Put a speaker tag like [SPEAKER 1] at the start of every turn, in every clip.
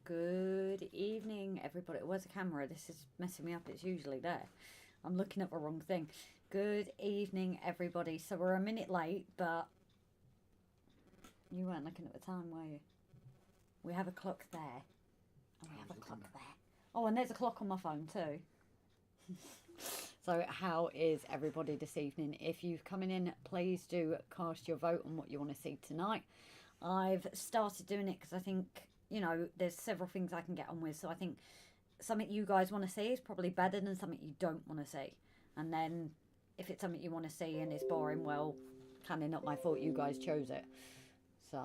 [SPEAKER 1] Good evening, everybody. Where's the camera? This is messing me up. It's usually there. I'm looking at the wrong thing. Good evening, everybody. So we're a minute late, but you weren't looking at the time, were you? We have a clock there. And we have a clock there. Oh, and there's a clock on my phone too. So how is everybody this evening? If you've coming in, please do cast your vote on what you want to see tonight. I've started doing it because I think, you know, there's several things I can get on with. So I think something you guys want to see is probably better than something you don't want to see. And then if it's something you want to see and it's boring, well, kind of not my fault you guys chose it. So...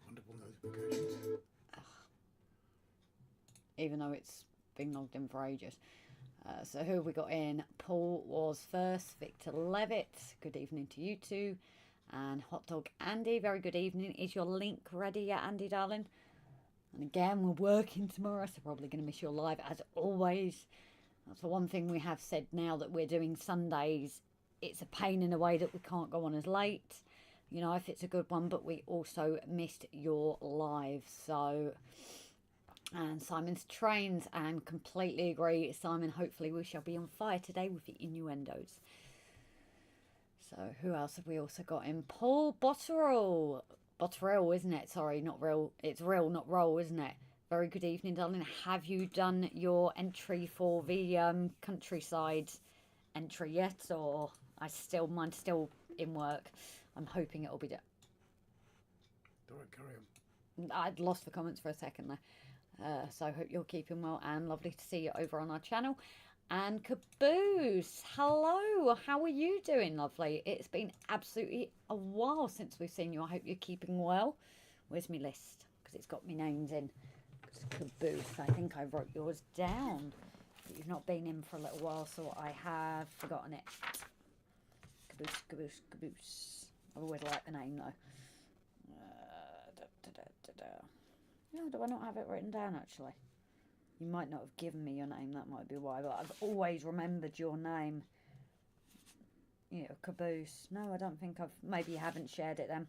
[SPEAKER 2] Wonderful notifications.
[SPEAKER 1] Even though it's been logged in for ages. So who have we got in? Paul was first. Victor Levitt, good evening to you two. And Hot Dog Andy, very good evening. Is your link ready yet, Andy, darling? And again, we're working tomorrow, so probably going to miss your live as always. That's the one thing we have said now that we're doing Sundays. It's a pain in a way that we can't go on as late, you know, if it's a good one, but we also missed your live. So, and Simon's trains and completely agree. Simon, hopefully we shall be on fire today with the innuendos. So who else have we also got in? Paul Botterill. Botterill, isn't it? Sorry, not real. It's real, not roll, isn't it? Very good evening, darling. Have you done your entry for the countryside entry yet? Or mine's still in work. I'm hoping it'll be done.
[SPEAKER 2] All right, carry on.
[SPEAKER 1] I'd lost the comments for a second there. So I hope you're keeping well and lovely to see you over on our channel. And Caboose, hello, how are you doing, lovely? It's been absolutely a while since we've seen you. I hope you're keeping well. Where's my list? Because it's got my names in. Caboose, I think I wrote yours down. But you've not been in for a little while, so I have forgotten it. Caboose, Caboose, Caboose. I've always liked the name, though. No, do I not have it written down, actually? You might not have given me your name, that might be why, but I've always remembered your name. Yeah, Caboose. No, I don't think I've... Maybe you haven't shared it then.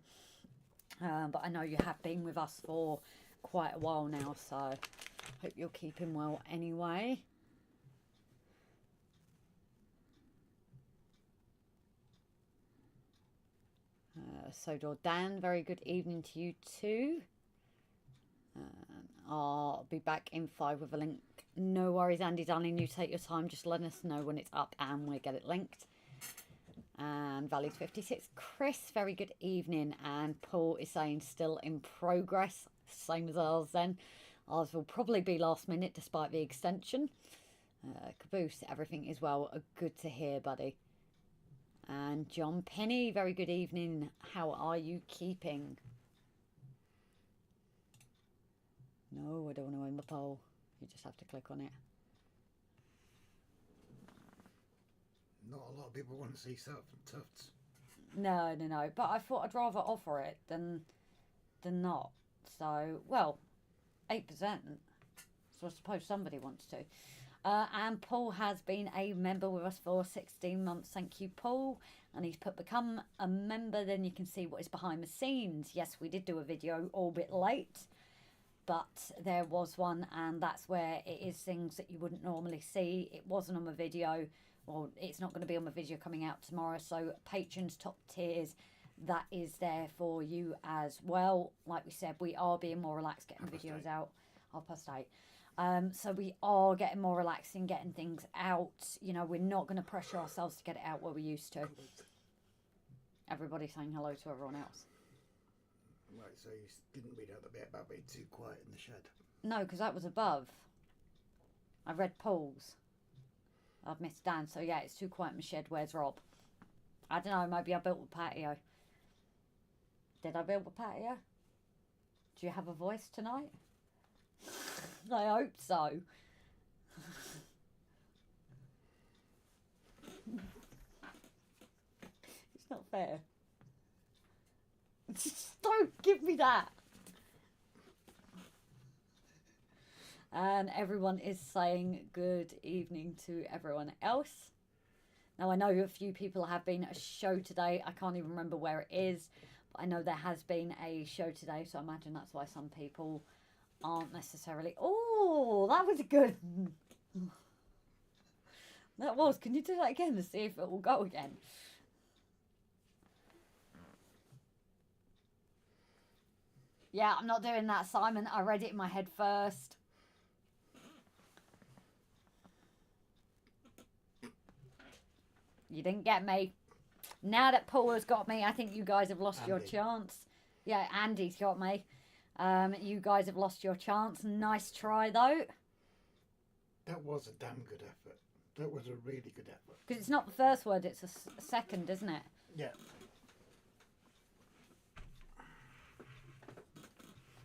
[SPEAKER 1] But I know you have been with us for quite a while now, so hope you're keeping well anyway. So Dan, very good evening to you too. I'll be back in 5 with a link. No worries, Andy, darling. You take your time. Just let us know when it's up and we'll get it linked. And Valley's 56. Chris, very good evening. And Paul is saying still in progress. Same as ours then. Ours will probably be last minute despite the extension. Caboose, everything is well. Good to hear, buddy. And John Penny, very good evening. How are you keeping? No, I don't want to win the poll. You just have to click on it.
[SPEAKER 2] Not a lot of people want to see tufts.
[SPEAKER 1] No. But I thought I'd rather offer it than not. So, well, 8%. So I suppose somebody wants to. And Paul has been a member with us for 16 months. Thank you, Paul. And he's put become a member. Then you can see what is behind the scenes. Yes, we did do a video all bit late. But there was one, and that's where it is things that you wouldn't normally see. It wasn't on the video, or it's not going to be on the video coming out tomorrow. So patrons, top tiers, that is there for you as well. Like we said, we are being more relaxed, getting videos out. 8:30. So we are getting more relaxed and getting things out. You know, we're not going to pressure ourselves to get it out where we used to. Everybody saying hello to everyone else.
[SPEAKER 2] Right, so you didn't read out the bit about being too quiet in the shed.
[SPEAKER 1] No, because that was above. I read Paul's. I've missed Dan, so yeah, it's too quiet in the shed. Where's Rob? I don't know, maybe I built a patio. Did I build a patio? Do you have a voice tonight? I hope so. It's not fair. Don't give me that. And everyone is saying good evening to everyone else. Now, I know a few people have been at a show today. I can't even remember where it is. But I know there has been a show today, so I imagine that's why some people aren't necessarily. Oh, that was good. That was. Can you do that again to see if it will go again? Yeah, I'm not doing that, Simon. I read it in my head first. You didn't get me. Now that Paul has got me, I think you guys have lost your chance. Yeah, Andy's got me. You guys have lost your chance. Nice try, though.
[SPEAKER 2] That was a damn good effort. That was a really good effort.
[SPEAKER 1] Because it's not the first word, it's a second, isn't it?
[SPEAKER 2] Yeah.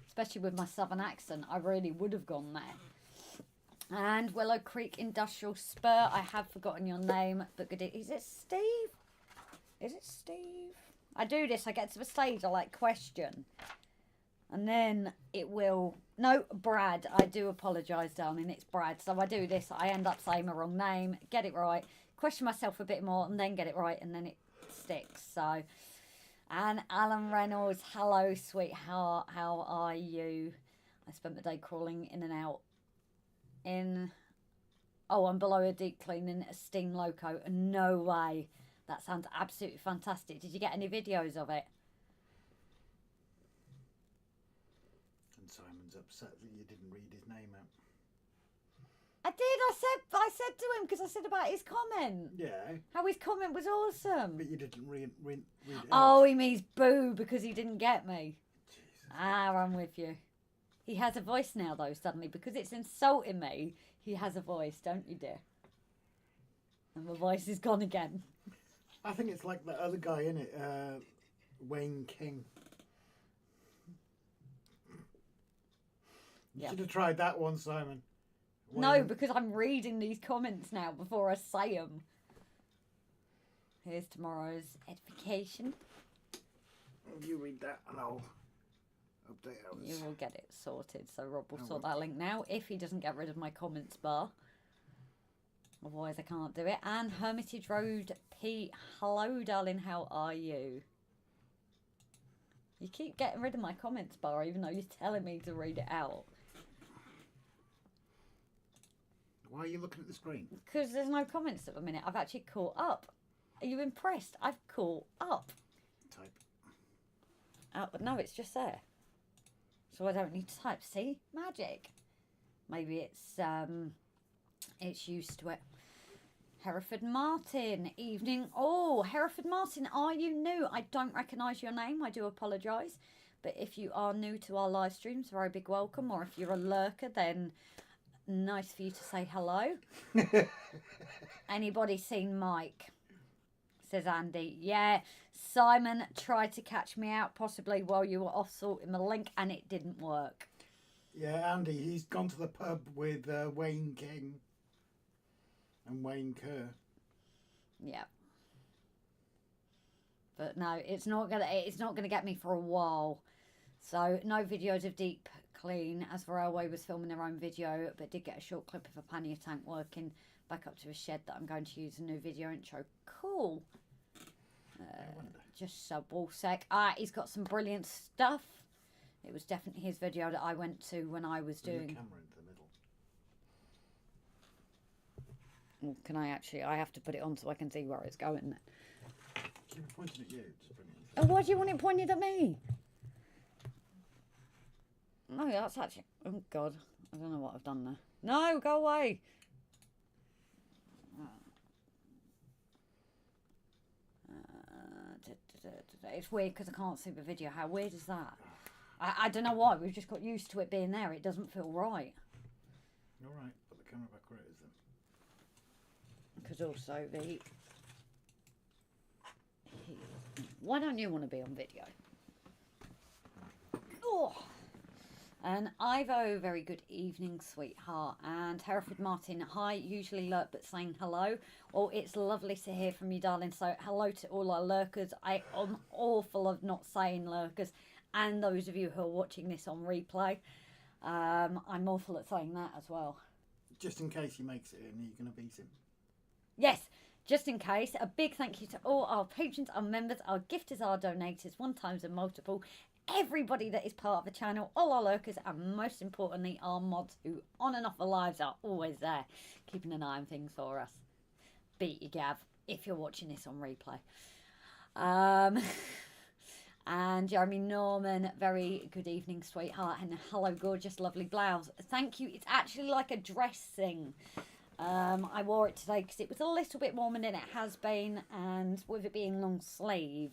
[SPEAKER 1] Especially with my southern accent, I really would have gone there. And Willow Creek Industrial Spur. I have forgotten your name, but good. Is it Steve? Is it Steve? I do this. I get to the stage. I like question, and then it will. No, Brad. I do apologise, darling. It's Brad. So I do this. I end up saying the wrong name. Get it right. Question myself a bit more, and then get it right, and then it sticks. So. And Alan Reynolds, hello, sweetheart. How are you? I spent the day crawling in and out. I'm below a deep clean in a steam loco. No way. That sounds absolutely fantastic. Did you get any videos of it?
[SPEAKER 2] And Simon's upset that you didn't read his name out.
[SPEAKER 1] I did. I said to him because I said about his comment.
[SPEAKER 2] Yeah.
[SPEAKER 1] How his comment was awesome.
[SPEAKER 2] But you didn't read it out.
[SPEAKER 1] Oh, he means boo because he didn't get me.
[SPEAKER 2] Jesus.
[SPEAKER 1] I'm with you. He has a voice now, though, suddenly. Because it's insulting me, he has a voice, don't you, dear? And the voice is gone again.
[SPEAKER 2] I think it's like the other guy in it, Wayne King. You should have tried that one, Simon.
[SPEAKER 1] No, because I'm reading these comments now before I say them. Here's tomorrow's edification.
[SPEAKER 2] You read that and I'll update ours.
[SPEAKER 1] You will get it sorted. So Rob will sort that link now if he doesn't get rid of my comments bar. Otherwise I can't do it. And Hermitage Road P. Hello, darling. How are you? You keep getting rid of my comments bar even though you're telling me to read it out.
[SPEAKER 2] Why are you looking at the screen?
[SPEAKER 1] Because there's no comments at the minute. I've actually caught up. Are you impressed? I've caught up.
[SPEAKER 2] Type.
[SPEAKER 1] No, it's just there. So I don't need to type. See? Magic. Maybe it's used to it. Hereford Martin, evening. Oh, Hereford Martin, are you new? I don't recognise your name. I do apologise. But if you are new to our live streams, very big welcome. Or if you're a lurker, then nice for you to say hello. Anybody seen Mike? Says Andy. Yeah, Simon tried to catch me out possibly while you were off sorting the link and it didn't work.
[SPEAKER 2] Yeah, Andy, he's gone to the pub with Wayne King and Wayne Kerr.
[SPEAKER 1] Yeah. But no, it's not gonna get me for a while. So no videos of Deep Clean as the railway was filming their own video, but did get a short clip of a pannier tank working back up to a shed that I'm going to use a new video intro. Cool. Just sub sec. He's got some brilliant stuff. It was definitely his video that I went to when I was doing.
[SPEAKER 2] The camera into the middle.
[SPEAKER 1] Well, can I actually? I have to put it on so I can see where it's going.
[SPEAKER 2] Keep pointing at you. Just bring it
[SPEAKER 1] Oh, why do you want it pointed at me? No, that's actually... Oh, God. I don't know what I've done there. No, go away. It's weird because I can't see the video. How weird is that? I don't know why. We've just got used to it being there. It doesn't feel right.
[SPEAKER 2] All right. Put the camera back where it is then.
[SPEAKER 1] Because also the... Why don't you want to be on video? Oh... And Ivo, very good evening, sweetheart. And Hereford Martin, hi, usually lurk but saying hello. Oh, it's lovely to hear from you, darling. So hello to all our lurkers. I am awful of not saying lurkers. And those of you who are watching this on replay. I'm awful at saying that as well.
[SPEAKER 2] Just in case he makes it in, are you going to beat him?
[SPEAKER 1] Yes, just in case. A big thank you to all our patrons, our members, our gifters, our donators, one times and multiple. everybody that is part of the channel, all our lurkers, and most importantly, our mods who on and off the lives are always there, keeping an eye on things for us. Beat you, Gav, if you're watching this on replay. And Jeremy Norman, very good evening, sweetheart, and hello, gorgeous, lovely blouse. Thank you. It's actually like a dress thing. I wore it today because it was a little bit warmer than it has been, and with it being long sleeve,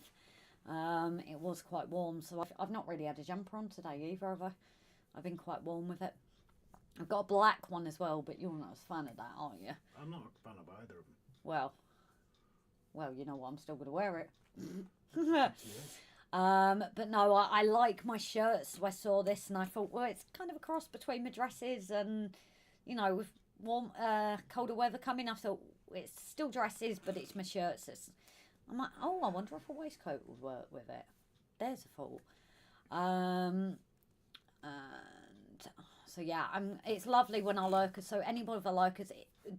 [SPEAKER 1] it was quite warm. So I've not really had a jumper on today either, have I? I've been quite warm with it. I've got a black one as well, but you're not a fan of that, are you?
[SPEAKER 2] I'm not a fan of either of them.
[SPEAKER 1] Well, you know what? I'm still going to wear it.
[SPEAKER 2] Yeah.
[SPEAKER 1] But no, I like my shirts. So I saw this and I thought, well, it's kind of a cross between my dresses and, you know, with warm, colder weather coming, I thought it's still dresses, but it's my shirts. I'm like, oh, I wonder if a waistcoat would work with it. There's a thought. And so yeah, it's lovely when our lurkers. So anybody of our lurkers,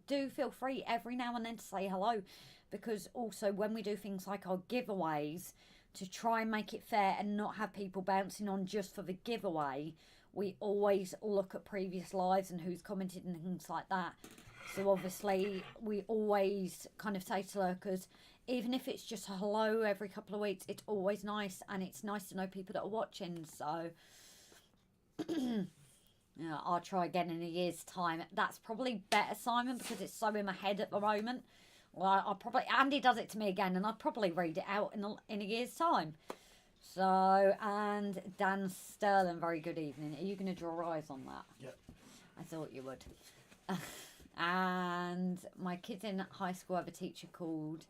[SPEAKER 1] do feel free every now and then to say hello, because also when we do things like our giveaways, to try and make it fair and not have people bouncing on just for the giveaway, we always look at previous lives and who's commented and things like that. So obviously we always kind of say to lurkers, even if it's just a hello every couple of weeks, it's always nice, and it's nice to know people that are watching. So yeah, I'll try again in a year's time. That's probably better, Simon, because it's so in my head at the moment. Well, I'll probably, Andy does it to me again, and I'll probably read it out in a year's time. So, and Dan Sterling, very good evening. Are you going to draw eyes on that?
[SPEAKER 2] Yep.
[SPEAKER 1] I thought you would. And my kids in high school have a teacher called,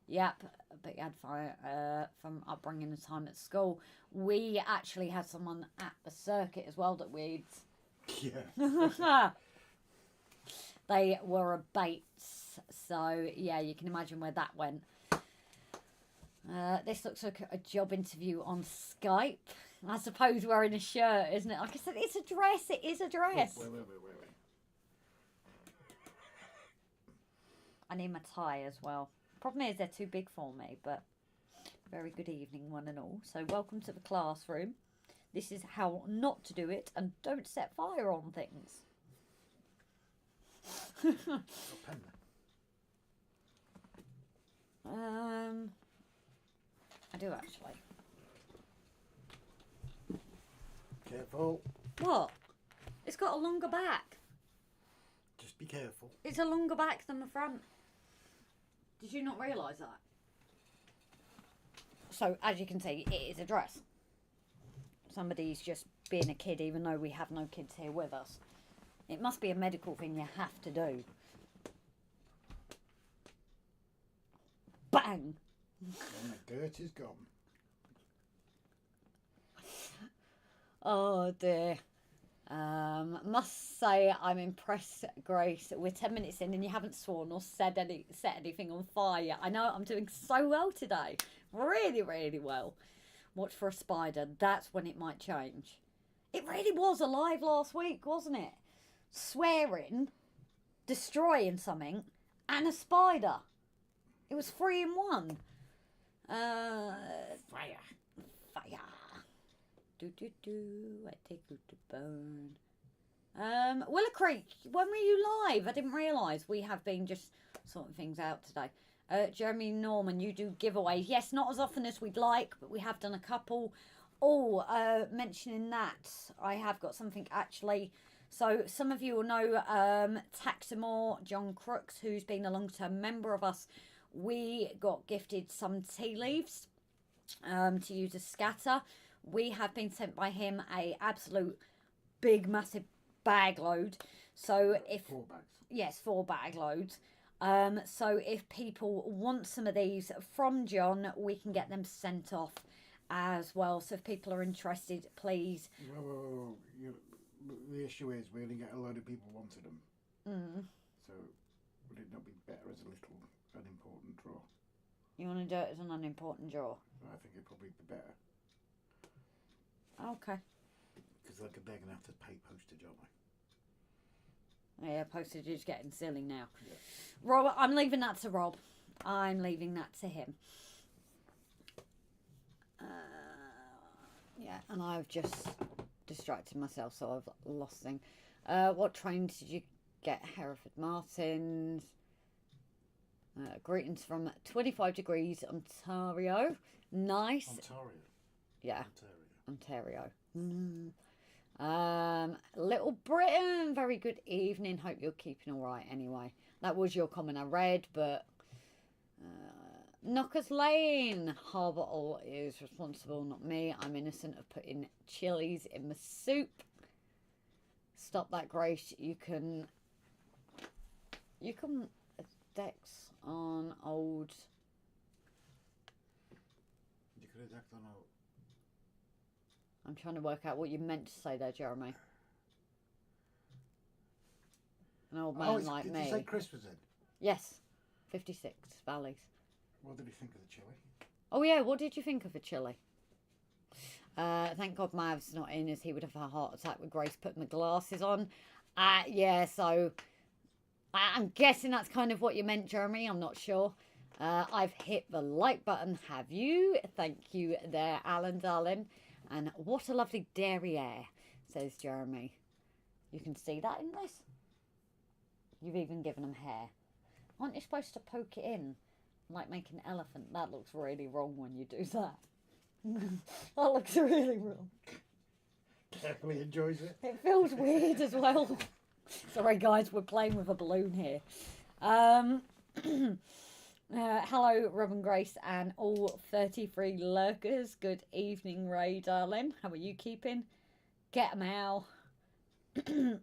[SPEAKER 1] yep, but you had fire from upbringing and time at school. We actually had someone at the circuit as well that we'd...
[SPEAKER 2] Yeah.
[SPEAKER 1] They were a Bates, so yeah, you can imagine where that went. This looks like a job interview on Skype. I suppose wearing a shirt, isn't it? Like I said, it's a dress. It is a dress.
[SPEAKER 2] Wait.
[SPEAKER 1] I need my tie as well. Problem is they're too big for me, but very good evening, one and all. So welcome to the classroom. This is how not to do it, and don't set fire on things. I do actually.
[SPEAKER 2] Careful.
[SPEAKER 1] What? It's got a longer back.
[SPEAKER 2] Just be careful.
[SPEAKER 1] It's a longer back than the front. Did you not realise that? So, as you can see, it is a dress. Somebody's just being a kid, even though we have no kids here with us. It must be a medical thing you have to do. Bang!
[SPEAKER 2] And the dirt is gone.
[SPEAKER 1] Oh dear. Must say I'm impressed, Grace. We're 10 minutes in and you haven't sworn or set anything on fire. I know I'm doing so well today. Really, really well. Watch for a spider. That's when it might change. It really was alive last week, wasn't it? Swearing, destroying something, and a spider. It was 3 in 1.
[SPEAKER 2] Fire.
[SPEAKER 1] I take you to burn. Willow Creek, when were you live? I didn't realise. We have been just sorting things out today. Jeremy Norman, you do giveaways. Yes, not as often as we'd like, but we have done a couple. Oh, mentioning that, I have got something actually. So some of you will know Taximore John Crooks, who's been a long-term member of us. We got gifted some tea leaves to use as scatter. We have been sent by him a absolute big, massive bag load. So if
[SPEAKER 2] 4 bags.
[SPEAKER 1] Yes, 4 bag loads. So if people want some of these from John, we can get them sent off as well. So if people are interested, please.
[SPEAKER 2] Whoa. The issue is we only get a load of people wanted them. So would it not be better as a little unimportant draw?
[SPEAKER 1] You want to do it as an unimportant draw?
[SPEAKER 2] I think it'd probably be better.
[SPEAKER 1] Okay.
[SPEAKER 2] Because they're going to have to pay postage, aren't they?
[SPEAKER 1] Yeah, postage is getting silly now.
[SPEAKER 2] Yeah.
[SPEAKER 1] Rob, I'm leaving that to Rob. I'm leaving that to him. Yeah, and I've just distracted myself, so I've lost thing. What train did you get? Hereford Martins. Greetings from 25 degrees Ontario. Nice.
[SPEAKER 2] Ontario.
[SPEAKER 1] Yeah. Ontario. Little Britain. Very good evening. Hope you're keeping all right anyway. That was your comment I read, but Knockers Lane. Harbottle is responsible, not me. I'm innocent of putting chilies in my soup. Stop that, Grace. You can Dex on old.
[SPEAKER 2] You could have decked on old.
[SPEAKER 1] I'm trying to work out what you meant to say there, Jeremy. An old man like me.
[SPEAKER 2] Did you say Chris was in?
[SPEAKER 1] Yes. 56 Valleys.
[SPEAKER 2] What did he think of the chili?
[SPEAKER 1] Oh yeah, what did you think of the chili? Thank God Mav's not in, as he would have a heart attack with Grace putting the glasses on. Yeah, so I'm guessing that's kind of what you meant, Jeremy. I'm not sure. I've hit the like button. Have you? Thank you there, Alan, darling. And what a lovely derriere, says Jeremy. You can see that in this. You've even given them hair. Aren't you supposed to poke it in? Like making an elephant. That looks really wrong when you do that. That looks really wrong.
[SPEAKER 2] Definitely enjoys it.
[SPEAKER 1] It feels weird as well. Sorry guys, we're playing with a balloon here. Hello Robin Grace and all 33 lurkers. Good evening, Ray darling. How are you keeping? Get 'em out.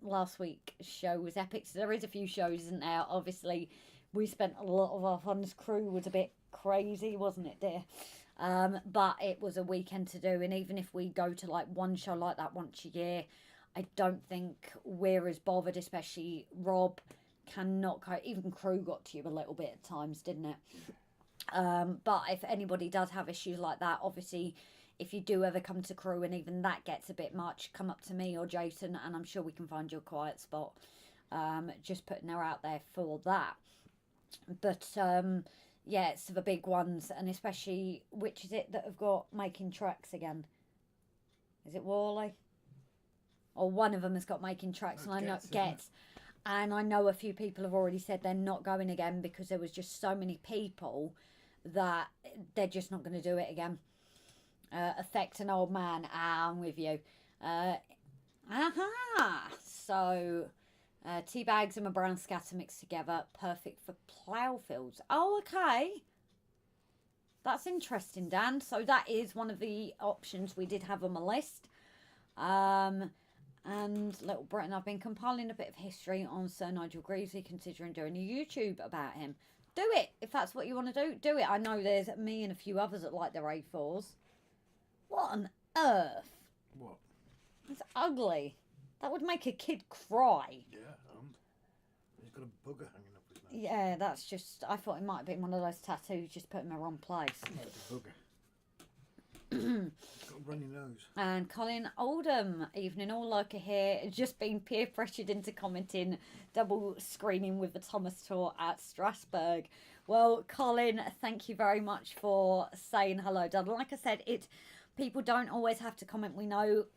[SPEAKER 1] Last week's show was epic. So there is a few shows, isn't there? Obviously we spent a lot of our funds. Crew was a bit crazy, wasn't it, dear? But it was a weekend to do, and even if we go to like one show like that once a year, I don't think we're as bothered, especially Rob cannot go. Even Crew got to you a little bit at times, didn't it? But if anybody does have issues like that, obviously if you do ever come to Crew and even that gets a bit much, come up to me or Jason and I'm sure we can find you a quiet spot. Just putting her out there for that. But yeah, it's the big ones, and especially, which is it that have got making tracks again? Is it Worley? Or one of them has got making tracks, and I know Gets. And I know a few people have already said they're not going again because there was just so many people that they're just not going to do it again. Affect an old man. I'm with you. So tea bags and a brown scatter mixed together, perfect for plough fields. Oh, okay. That's interesting, Dan. So that is one of the options we did have on my list. And Little Britain, I've been compiling a bit of history on Sir Nigel Greasley, considering doing a YouTube about him. Do it. If that's what you want to do, do it. I know there's me and a few others that like their A4s. What on earth?
[SPEAKER 2] What?
[SPEAKER 1] It's ugly. That would make a kid cry.
[SPEAKER 2] Yeah, he's got a bugger hanging up his nose.
[SPEAKER 1] Yeah, that's just... I thought it might have been one of those tattoos just put in the wrong place.
[SPEAKER 2] No, it's a bugger. It's got a runny nose.
[SPEAKER 1] And Colin Oldham, evening all lurker here, just been peer pressured into commenting double screening with the Thomas tour at Strasbourg. Well, Colin, thank you very much for saying hello, Dad. Like I said, people don't always have to comment. We know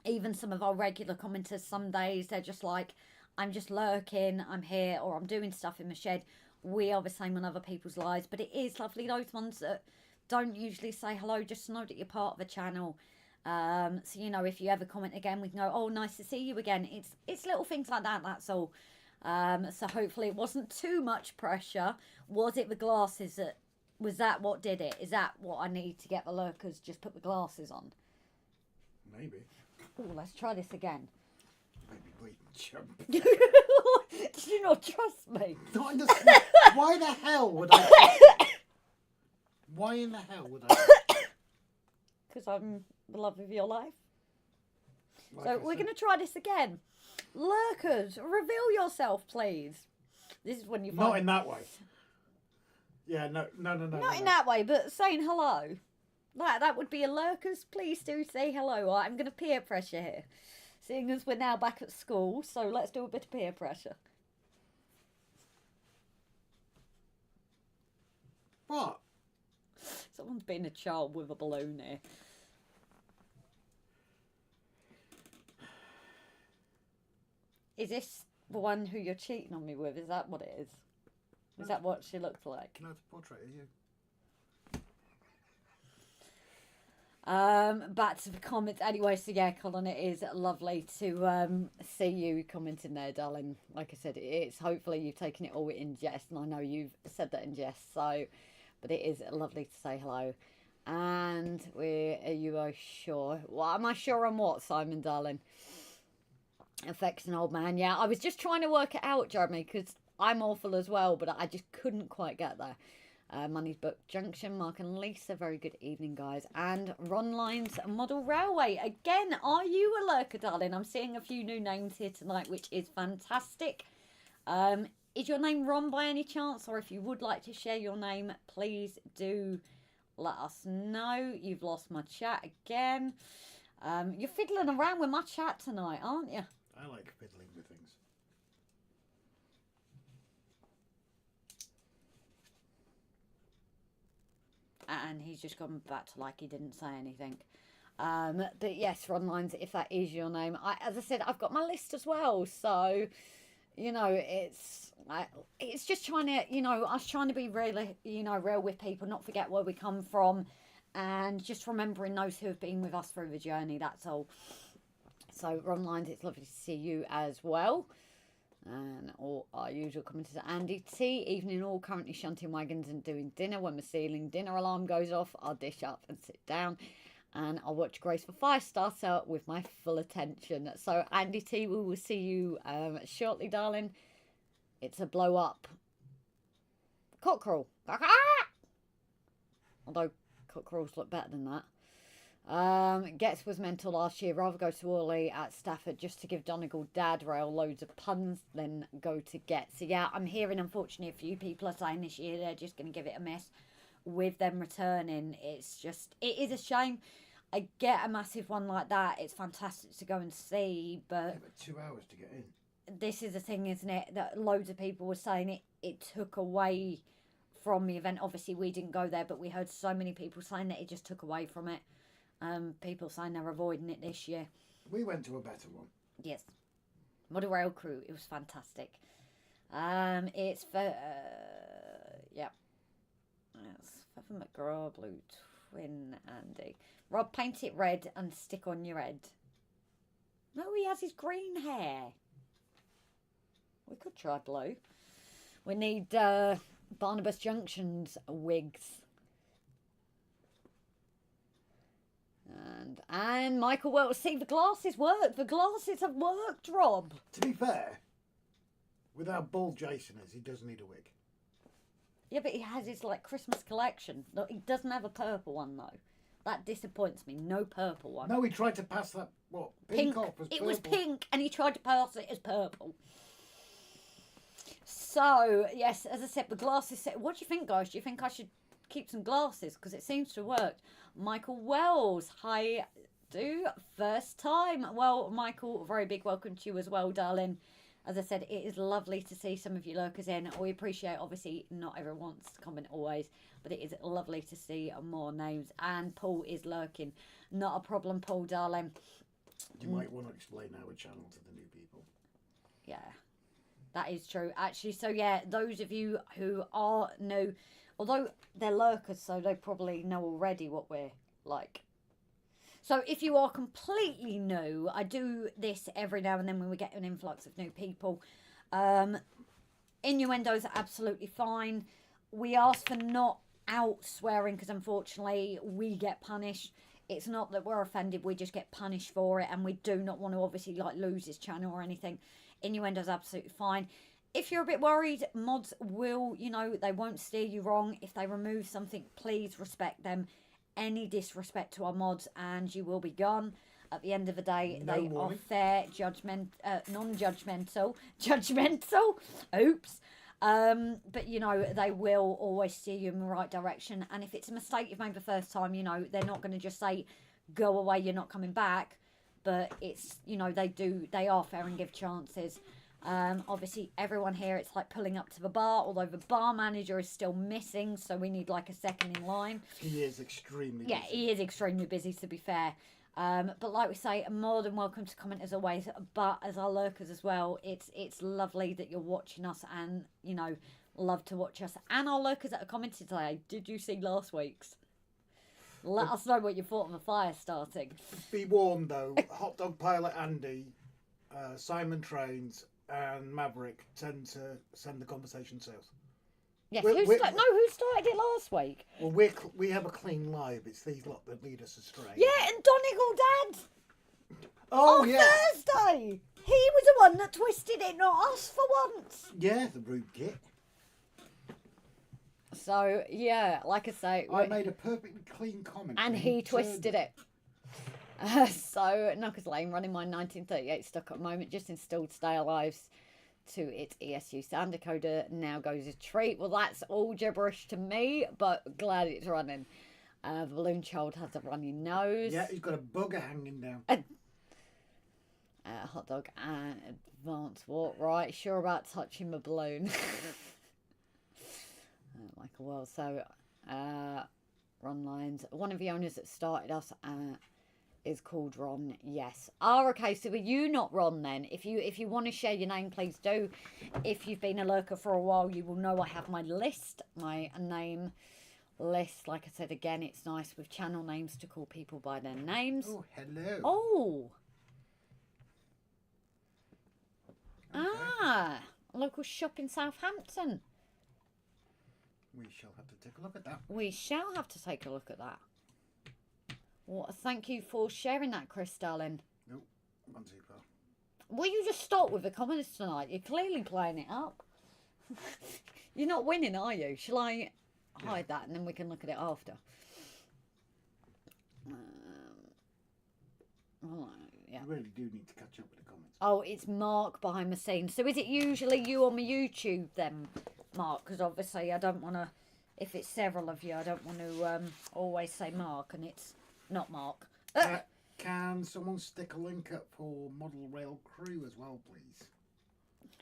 [SPEAKER 1] even some of our regular commenters, some days they're just like, I'm just lurking, I'm here, or I'm doing stuff in my shed. We are the same on other people's lives, but it is lovely, those ones that don't usually say hello, just to know that you're part of the channel. So, you know, if you ever comment again, we can go, oh, nice to see you again. It's little things like that, that's all. So hopefully it wasn't too much pressure. Was it the glasses was that what did it? Is that what I need to get the lurkers? Just put the glasses on?
[SPEAKER 2] Maybe.
[SPEAKER 1] Oh, let's try this again.
[SPEAKER 2] Maybe bleeding chump.
[SPEAKER 1] Did you not trust me?
[SPEAKER 2] Not in the Why the hell would I? Why in the hell would I?
[SPEAKER 1] Because I'm the love of your life.
[SPEAKER 2] Like
[SPEAKER 1] So we're going to try this again. Lurkers, reveal yourself, please. This is when you find...
[SPEAKER 2] Not in that way. Yeah, no.
[SPEAKER 1] Not in that way, but saying hello. That would be a lurkers. Please do say hello. I'm going to peer pressure here. Seeing as we're now back at school, so let's do a bit of peer pressure.
[SPEAKER 2] What?
[SPEAKER 1] Someone's being a child with a balloon here. Is this the one who you're cheating on me with? Is that what it is? Is that what she looks like?
[SPEAKER 2] No, it's a portrait of you.
[SPEAKER 1] Back to the comments anyway. So yeah, Colin, it is lovely to see you commenting there, darling. Like I said, it's hopefully you've taken it all in jest, and I know you've said that in jest. So, but it is lovely to say hello. And you are sure? Well, am I sure on what, Simon, darling? Affects an old man. Yeah, I was just trying to work it out, Jeremy, because I'm awful as well, but I just couldn't quite get there. Money's Book Junction, Mark and Lisa, very good evening, guys. And Ron Lines Model Railway. Again, are you a lurker, darling? I'm seeing a few new names here tonight, which is fantastic. Is your name Ron by any chance? Or if you would like to share your name, please do let us know. You've lost my chat again. You're fiddling around with my chat tonight, aren't you?
[SPEAKER 2] I like fiddling with things.
[SPEAKER 1] And he's just gone back to like he didn't say anything. But yes, Ron Lines, if that is your name. As I said, I've got my list as well. So, you know, it's just trying to, you know, us trying to be really, you know, real with people, not forget where we come from, and just remembering those who have been with us through the journey. That's all. So, Ron Lines, it's lovely to see you as well. And all our usual commenters, Andy T. Evening all, currently shunting wagons and doing dinner. When the ceiling dinner alarm goes off, I'll dish up and sit down. And I'll watch Grace for Fire Starter with my full attention. So, Andy T, we will see you shortly, darling. It's a blow up cockerel. Although cockerels look better than that. Getz was mental last year. Rather go to Orley at Stafford just to give Donegal dad rail loads of puns than go to Getz. So yeah, I'm hearing unfortunately a few people are saying this year they're just going to give it a miss with them returning. It's just, it is a shame. I get a massive one like that. It's fantastic to go and see, but...
[SPEAKER 2] Yeah, but 2 hours to get in.
[SPEAKER 1] This is the thing, isn't it? That loads of people were saying it took away from the event. Obviously, we didn't go there, but we heard so many people saying that it just took away from it. People saying they're avoiding it this year.
[SPEAKER 2] We went to a better one.
[SPEAKER 1] Yes. Model Rail Crew. It was fantastic. It's for... yeah. It's for McGraw, Blue Twin, Andy. Rob, paint it red and stick on your head. No, he has his green hair. We could try blue. We need Barnabas Junction's wigs. And Michael Wells, see, the glasses work. The glasses have worked, Rob.
[SPEAKER 2] To be fair, with how bald Jason is, he does need a wig.
[SPEAKER 1] Yeah, but he has his, like, Christmas collection. No, he doesn't have a purple one, though. That disappoints me. No purple one.
[SPEAKER 2] No, he tried to pass that, what, pink off as purple.
[SPEAKER 1] It was pink, and he tried to pass it as purple. So, yes, as I said, the glasses... What do you think, guys? Do you think I should keep some glasses? Because it seems to work. Michael Wells, hi, do first time. Well, Michael, very big welcome to you as well, darling. As I said, it is lovely to see some of you lurkers in. We appreciate, obviously, not everyone wants to comment always, but it is lovely to see more names. And Paul is lurking. Not a problem, Paul, darling.
[SPEAKER 2] You might want to explain our channel to the new people.
[SPEAKER 1] Yeah, that is true, actually. So, yeah, those of you who are new, although they're lurkers, so they probably know already what we're like. So if you are completely new, I do this every now and then when we get an influx of new people. Innuendos are absolutely fine. We ask for not out swearing because unfortunately we get punished. It's not that we're offended, we just get punished for it, and we do not want to obviously like lose this channel or anything. Innuendos absolutely fine. If you're a bit worried, mods will, you know, they won't steer you wrong. If they remove something, please respect them. Any disrespect to our mods and you will be gone. At the end of the day,
[SPEAKER 2] No
[SPEAKER 1] they
[SPEAKER 2] warning.
[SPEAKER 1] are fair, non-judgmental, judgmental. Oops. But, you know, they will always steer you in the right direction. And if it's a mistake you've made the first time, you know, they're not going to just say, go away, you're not coming back. But it's, you know, they are fair and give chances. Obviously everyone here, it's like pulling up to the bar, although the bar manager is still missing, so we need like a second in line.
[SPEAKER 2] He is extremely busy.
[SPEAKER 1] Yeah, he is extremely busy, to be fair. But like we say, more than welcome to comment as always. But as our lurkers as well, it's lovely that you're watching us and, you know, love to watch us. And our lurkers that are commenting today, did you see last week's? Let us know what you thought of the fire starting.
[SPEAKER 2] Be warned though, Hot Dog Pilot Andy, Simon Trains, and Maverick tend to send the conversation south.
[SPEAKER 1] Yes, who started it last week?
[SPEAKER 2] Well, we have a clean live. It's these lot that lead us astray.
[SPEAKER 1] Yeah, and Donegal Dad.
[SPEAKER 2] Oh,
[SPEAKER 1] on
[SPEAKER 2] yeah.
[SPEAKER 1] Thursday. He was the one that twisted it, not us for once.
[SPEAKER 2] Yeah, the rude git.
[SPEAKER 1] So, yeah, like I say...
[SPEAKER 2] I made a perfectly clean comment.
[SPEAKER 1] And he twisted it. So, Knockers Lane, running my 1938 stock at the moment, just installed Stay Alive's to its ESU sound decoder. Now goes a treat. Well, that's all gibberish to me, but glad it's running. The balloon child has a runny nose.
[SPEAKER 2] Yeah, he's got a bugger hanging down.
[SPEAKER 1] Hot dog and advance walk. Right, sure about touching the balloon. Michael Wells. So, Ron Lyons. One of the owners that started us is called Ron. Yes. Oh, okay. So, are you not Ron then? If you want to share your name, please do. If you've been a lurker for a while, you will know I have my list, my name list. Like I said again, it's nice with channel names to call people by their names.
[SPEAKER 2] Oh, hello.
[SPEAKER 1] Oh.
[SPEAKER 2] Okay.
[SPEAKER 1] Ah, a local shop in Southampton.
[SPEAKER 2] We shall have to take a look at that.
[SPEAKER 1] We shall have to take a look at that. Well, thank you for sharing that, Chris, darling.
[SPEAKER 2] Nope, gone too far.
[SPEAKER 1] Will you just stop with the comments tonight? You're clearly playing it up. You're not winning, are you? Shall I hide that and then we can look at it after? Yeah.
[SPEAKER 2] You really do need to catch up with the comments.
[SPEAKER 1] Oh, it's Mark behind the scenes. So is it usually you on my YouTube then, Mark? Because obviously I don't want to, if it's several of you, I don't want to always say Mark and it's not Mark.
[SPEAKER 2] Can someone stick a link up for Model Rail Crew as well, please?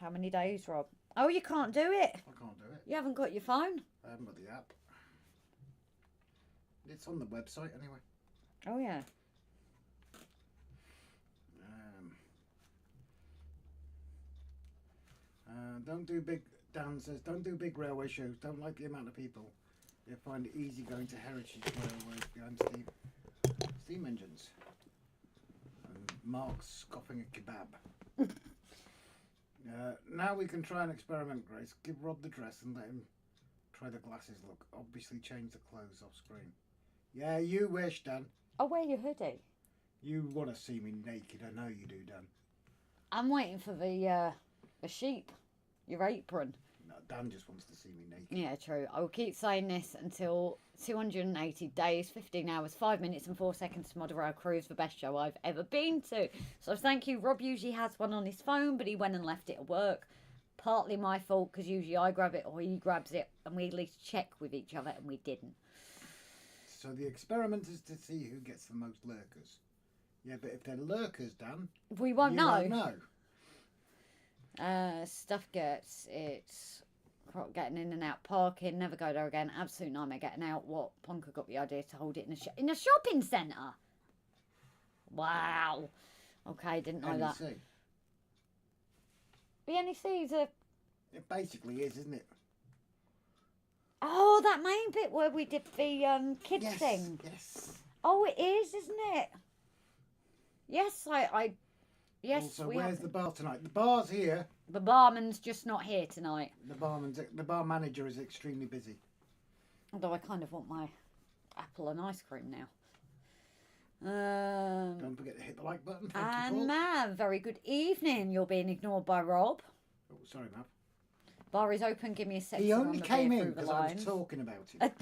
[SPEAKER 1] How many days, Rob? Oh, you can't do it.
[SPEAKER 2] I can't do it.
[SPEAKER 1] You haven't got your phone?
[SPEAKER 2] I haven't got the app. It's on the website anyway.
[SPEAKER 1] Oh, yeah.
[SPEAKER 2] Don't do big dancers. Don't do big railway shows. Don't like the amount of people. You'll find it easy going to heritage railways behind steam engines. And Mark's scoffing a kebab. Now we can try an experiment, Grace. Give Rob the dress and let him try the glasses look. Obviously change the clothes off screen. Yeah, you wish, Dan.
[SPEAKER 1] I'll wear your hoodie.
[SPEAKER 2] You want to see me naked. I know you do, Dan.
[SPEAKER 1] I'm waiting for the sheep. Your apron.
[SPEAKER 2] No, Dan just wants to see me naked.
[SPEAKER 1] Yeah, true. I will keep saying this until 280 days, 15 hours, 5 minutes and 4 seconds to Model Rail Crew is the best show I've ever been to. So thank you. Rob usually has one on his phone, but he went and left it at work. Partly my fault, because usually I grab it or he grabs it, and we at least check with each other, and we didn't.
[SPEAKER 2] So the experiment is to see who gets the most lurkers. Yeah, but if they're lurkers, Dan,
[SPEAKER 1] We won't know.
[SPEAKER 2] won't know.
[SPEAKER 1] Stuff gets it's getting in and out, parking, never go there again. Absolute nightmare getting out. What Plonker got the idea to hold it in a shopping centre? Wow. Okay, didn't know that.
[SPEAKER 2] NEC.
[SPEAKER 1] The NEC's a
[SPEAKER 2] It basically is, isn't it?
[SPEAKER 1] oh that main bit where we did the kids
[SPEAKER 2] Yes.
[SPEAKER 1] thing.
[SPEAKER 2] Yes.
[SPEAKER 1] Oh, it is, isn't it? Yes, I yes.
[SPEAKER 2] Also,
[SPEAKER 1] we
[SPEAKER 2] where's
[SPEAKER 1] have
[SPEAKER 2] the bar tonight? The bar's here.
[SPEAKER 1] the barman's just not here tonight.
[SPEAKER 2] The bar manager is extremely busy.
[SPEAKER 1] Although I kind of want my apple and ice cream now.
[SPEAKER 2] Don't forget to hit the like button. Thank you,
[SPEAKER 1] And
[SPEAKER 2] Paul.
[SPEAKER 1] Mav, very good evening. You're being ignored by Rob.
[SPEAKER 2] Oh, sorry, Mav.
[SPEAKER 1] Bar is open. Give me a sec.
[SPEAKER 2] He only came in
[SPEAKER 1] because
[SPEAKER 2] because I was talking about it.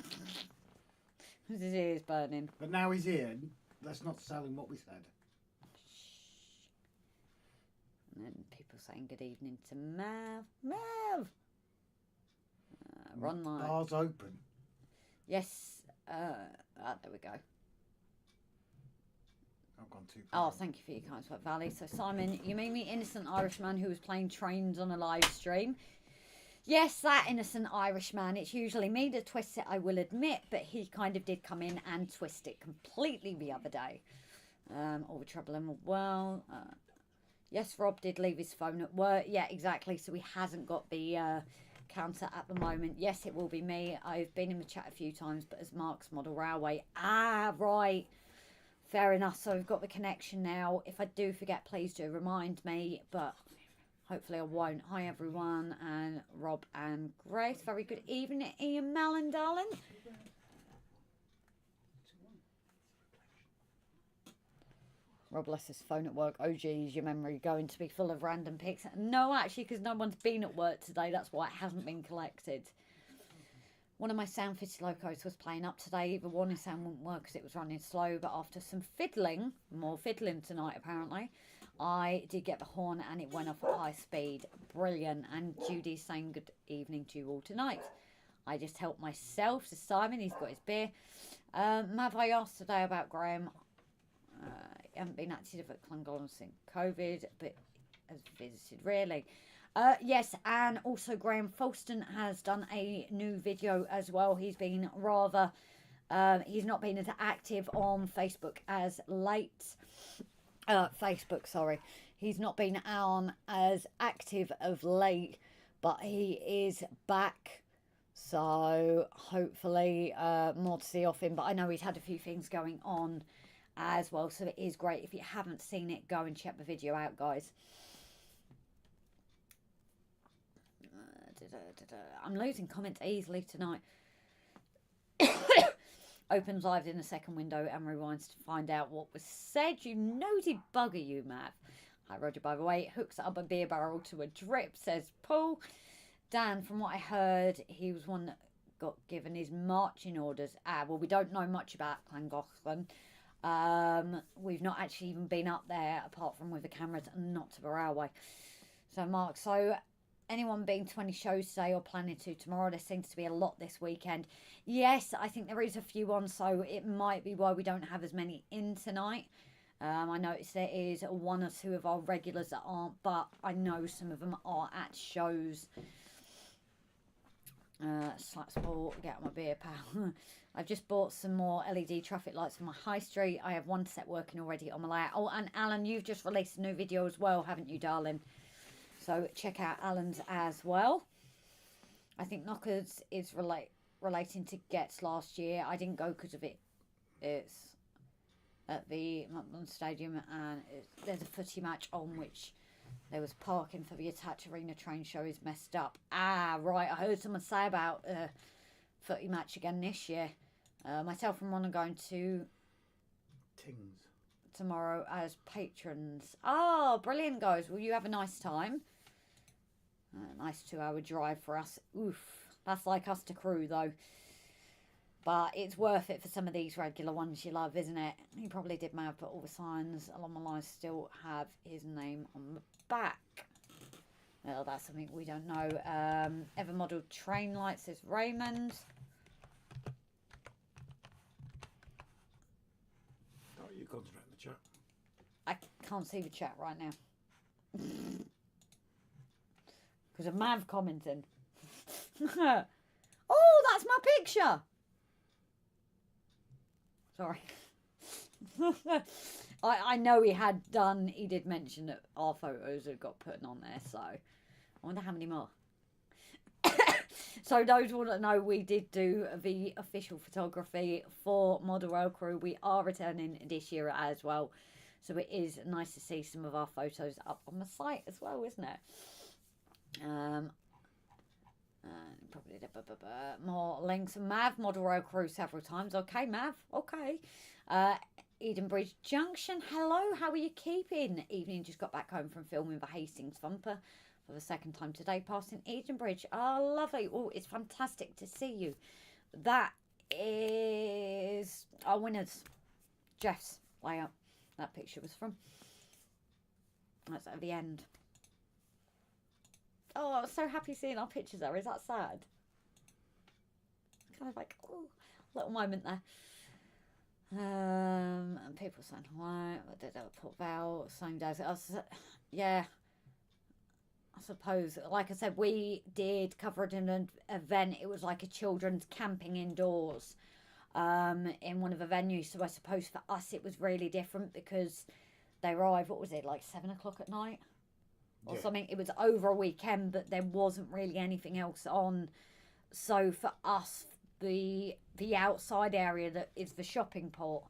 [SPEAKER 1] His ears burning.
[SPEAKER 2] But now he's here. Let's not tell him what we said.
[SPEAKER 1] And then people saying good evening to Mav. Mav! Ron Light.
[SPEAKER 2] Bar's open.
[SPEAKER 1] Yes. There we go.
[SPEAKER 2] I've gone too far.
[SPEAKER 1] Oh, thank you for your kind words, Valley. So, Simon, you mean the innocent Irishman who was playing trains on a live stream? Yes, that innocent Irishman. It's usually me that twists it, I will admit, but he kind of did come in and twist it completely the other day. All the trouble in the world. Yes, Rob did leave his phone at work. Yeah, exactly. So he hasn't got the counter at the moment. Yes, it will be me. I've been in the chat a few times, but as Mark's Model Railway. Ah, right. Fair enough. So we've got the connection now. If I do forget, please do remind me. But hopefully I won't. Hi, everyone. And Rob and Grace. Very good evening, Ian Mellon, darling. Rob left his phone at work. Oh, geez, your memory going to be full of random pics. No, actually, because no one's been at work today. That's why it hasn't been collected. One of my sound fitted locos was playing up today. The warning sound wouldn't work because it was running slow. But after some fiddling, more fiddling tonight apparently, I did get the horn and it went off at high speed. Brilliant. And Judy's saying good evening to you all tonight. I just helped myself. So Simon, he's got his beer. Mav, I asked today about Graham. He hasn't been active at Llangollen since COVID, but has visited really. Yes, and also Graham Falston has done a new video as well. He's been rather, he's not been as active on Facebook as late. Facebook, sorry. He's not been on as active of late, but he is back. So hopefully more to see off him. But I know he's had a few things going on as well, so it is great. If you haven't seen it, go and check the video out, guys. I'm losing comments easily tonight. Opens live in the second window and rewinds to find out what was said. You nosy bugger, you, Matt. Hi, Roger, by the way. Hooks up a beer barrel to a drip, says Paul. Dan, from what I heard, he was one that got given his marching orders. Well, we don't know much about Llangollen. We've not actually even been up there apart from with the cameras and not to the railway. So Mark, so anyone being 20 shows today or planning to tomorrow? There seems to be a lot this weekend. Yes, I think there is a few on, so it might be why we don't have as many in tonight. I noticed there is one or two of our regulars that aren't, but I know some of them are at shows. Slapsport, get on my beer, pal. I've just bought some more LED traffic lights for my high street. I have one set working already on my layout. Oh, and Alan, you've just released a new video as well, haven't you, darling? So check out Alan's as well. I think Knockers is relating to Gets last year. I didn't go because of it. It's at the Mutton Stadium and there's a footy match on which there was parking for the Attach Arena train show is messed up. Ah, right. I heard someone say about footy match again this year. Myself and Ron are going to
[SPEAKER 2] Tings
[SPEAKER 1] tomorrow as patrons. Oh, brilliant, guys. Will you have a nice time? Nice 2-hour drive for us. Oof. That's like us to Crewe, though. But it's worth it for some of these regular ones you love, isn't it? He probably did may have put all the signs along the line still have his name on the back. Well, that's something we don't know. Ever modelled train lights, says Raymond.
[SPEAKER 2] Oh, you concentrate on the chat.
[SPEAKER 1] I can't see the chat right now. Because of Mav commenting. Oh, that's my picture. Sorry. I know he did mention that our photos had got put on there, so I wonder how many more. So those who want to know, we did do the official photography for Model Rail Crew. We are returning this year as well, so it is nice to see some of our photos up on the site as well, isn't it? Probably more links. Mav, Model Rail Crew several times. Okay, Mav. Okay. Edenbridge Junction. Hello, how are you keeping? Evening, just got back home from filming the Hastings Thumper for the second time today, passing Edenbridge. Oh, lovely. Oh, it's fantastic to see you. That is our winners. Jeff's layout. That picture was from. That's at the end. Oh, I was so happy seeing our pictures there. Is that sad? Kind of like, oh, little moment there. And people saying hi. I did put Val, same days. Yeah, I suppose. Like I said, we did cover it in an event. It was like a children's camping indoors. in one of the venues. So I suppose for us it was really different because they arrived, what was it, like 7 o'clock at night or something. It was over a weekend, but there wasn't really anything else on. So for us, the outside area that is the shopping port,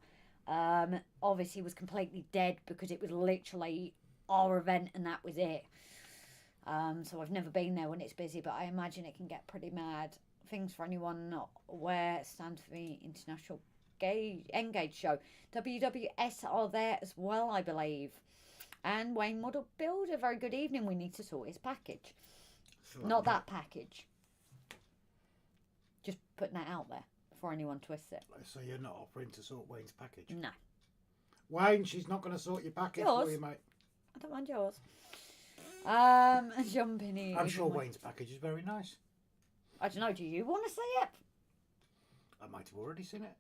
[SPEAKER 1] obviously was completely dead because it was literally our event and that was it. So I've never been there when it's busy, but I imagine it can get pretty mad. Things for anyone not aware stands for the International Engage Show. WWS are there as well, I believe. And Wayne Model Builder, very good evening. We need to sort his package. Not that package. Just putting that out there before anyone twists it.
[SPEAKER 2] So you're not offering to sort Wayne's package?
[SPEAKER 1] No.
[SPEAKER 2] Wayne, she's not going to sort your package for you, mate.
[SPEAKER 1] I don't mind yours. Jumping in.
[SPEAKER 2] I'm sure Wayne's package is very nice.
[SPEAKER 1] I don't know, do you want to see it?
[SPEAKER 2] I might have already seen it.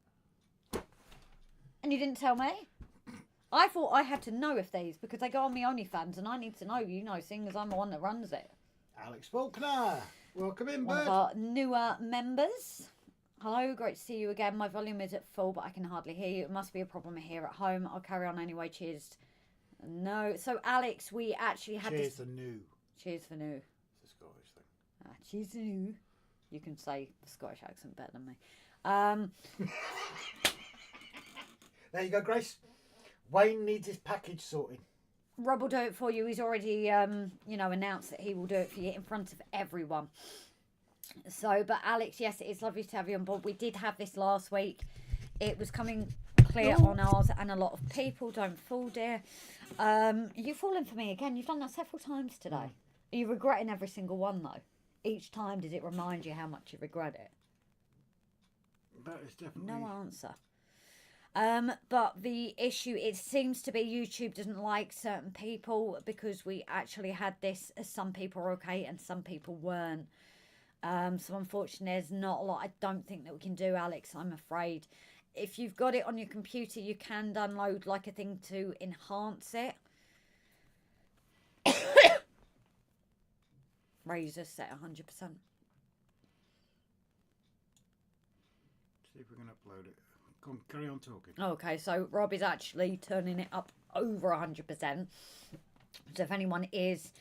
[SPEAKER 1] And you didn't tell me? I thought I had to know if these, because they go on my OnlyFans and I need to know, you know, seeing as I'm the one that runs it.
[SPEAKER 2] Alex Faulkner, welcome in,
[SPEAKER 1] One
[SPEAKER 2] bud.
[SPEAKER 1] of our newer members. Hello, great to see you again. My volume is at full, but I can hardly hear you. It must be a problem here at home. I'll carry on anyway. Cheers. No. So, Alex, we actually had
[SPEAKER 2] Cheers
[SPEAKER 1] this...
[SPEAKER 2] for new.
[SPEAKER 1] Cheers for new.
[SPEAKER 2] It's a Scottish thing.
[SPEAKER 1] Cheers for new. You can say the Scottish accent better than me.
[SPEAKER 2] There you go, Grace. Wayne needs his package sorted.
[SPEAKER 1] Rob will do it for you. He's already, announced that he will do it for you in front of everyone. So, but Alex, yes, it's lovely to have you on board. We did have this last week. It was coming clear on ours and a lot of people. Don't fall, dear. You've fallen for me again. You've done that several times today. Are you regretting every single one, though? Each time, does it remind you how much you regret it?
[SPEAKER 2] That is definitely...
[SPEAKER 1] No answer. But the issue, it seems to be YouTube doesn't like certain people because we actually had this, some people were okay and some people weren't. So unfortunately there's not a lot I don't think that we can do, Alex, I'm afraid. If you've got it on your computer, you can download like a thing to enhance it. Razor set 100%.
[SPEAKER 2] See if we can upload it. Go on, carry on talking.
[SPEAKER 1] Okay, so Rob is actually turning it up over 100%. So if anyone is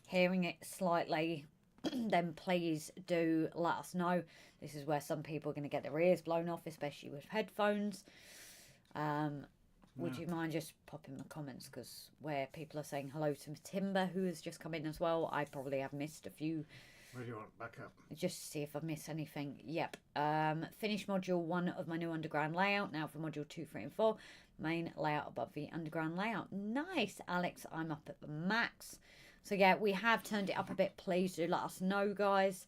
[SPEAKER 1] hearing it slightly, then please do let us know. This is where some people are going to get their ears blown off, especially with headphones. Would you mind just popping the comments, because where people are saying hello to Matimba, who has just come in as well, I probably have missed a few.
[SPEAKER 2] Where do you want back up?
[SPEAKER 1] Just to see if I miss anything. Yep. Finished module 1 of my new underground layout. Now for module 2, 3 and 4. Main layout above the underground layout. Nice, Alex. I'm up at the max. So yeah, we have turned it up a bit. Please do let us know, guys.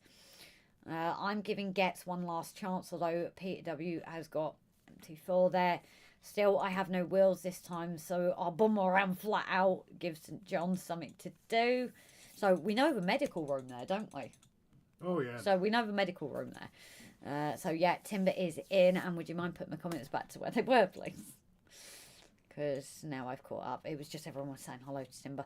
[SPEAKER 1] I'm giving Gets one last chance, although Peter W has got MT4 there. Still, I have no wheels this time, so I'll bum around flat out. Give St John something to do. So we know the medical room there, don't we?
[SPEAKER 2] Oh, yeah.
[SPEAKER 1] So we know the medical room there. So yeah, Timber is in. And would you mind putting my comments back to where they were, please? Because now I've caught up. It was just everyone was saying hello to Timber.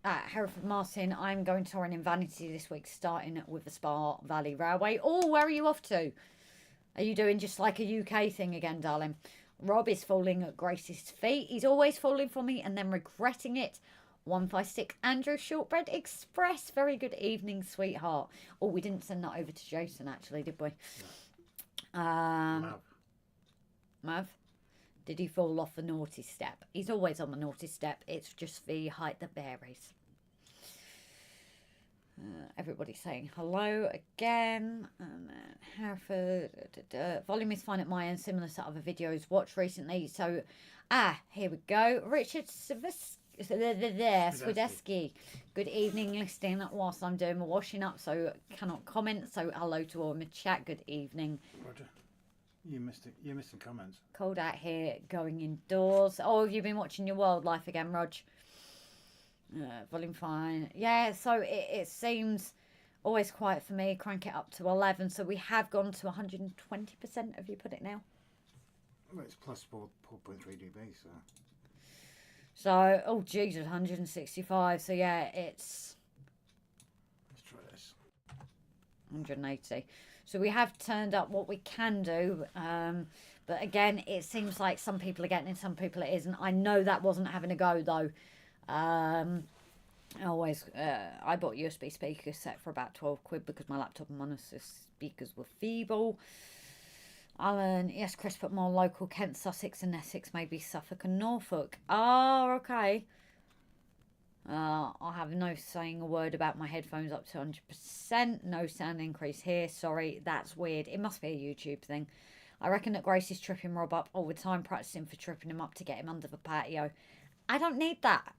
[SPEAKER 1] Hereford Martin, I'm going touring in Vanity this week, starting with the Spa Valley Railway. Oh, where are you off to? Are you doing just like a UK thing again, darling? Rob is falling at Grace's feet. He's always falling for me and then regretting it. 156 Andrew Shortbread Express. Very good evening, sweetheart. Oh, we didn't send that over to Jason, actually, did we? Mav? Did he fall off the naughty step? He's always on the naughty step. It's just the height that varies. Everybody's saying hello again. And Hereford. Volume is fine at my end. Similar to other videos watched recently. So, here we go. Richard Swideski. Good evening, listening whilst I'm doing my washing up. So, cannot comment. So, hello to all in the chat. Good evening.
[SPEAKER 2] Roger. You missed it. You missed some comments.
[SPEAKER 1] Cold out here, going indoors. Oh, have you been watching your wildlife again, Rog? Volume fine. Yeah, so it seems always quiet for me. Crank it up to 11. So we have gone to 120%. Have you put it now?
[SPEAKER 2] Well, it's plus 4.3 dB, so...
[SPEAKER 1] So, oh, Jesus, 165. So, yeah, it's...
[SPEAKER 2] Let's try this.
[SPEAKER 1] 180. So we have turned up what we can do. But again, it seems like some people are getting it, some people it isn't. I know that wasn't having a go though. I bought USB speaker set for about 12 quid because my laptop and monitor speakers were feeble. Alan, yes, Chris put more local, Kent, Sussex and Essex, maybe Suffolk and Norfolk. Oh, okay. I have no saying a word about my headphones up to 100%. No sound increase here. Sorry, that's weird. It must be a YouTube thing. I reckon that Grace is tripping Rob up all the time, practicing for tripping him up to get him under the patio. I don't need that.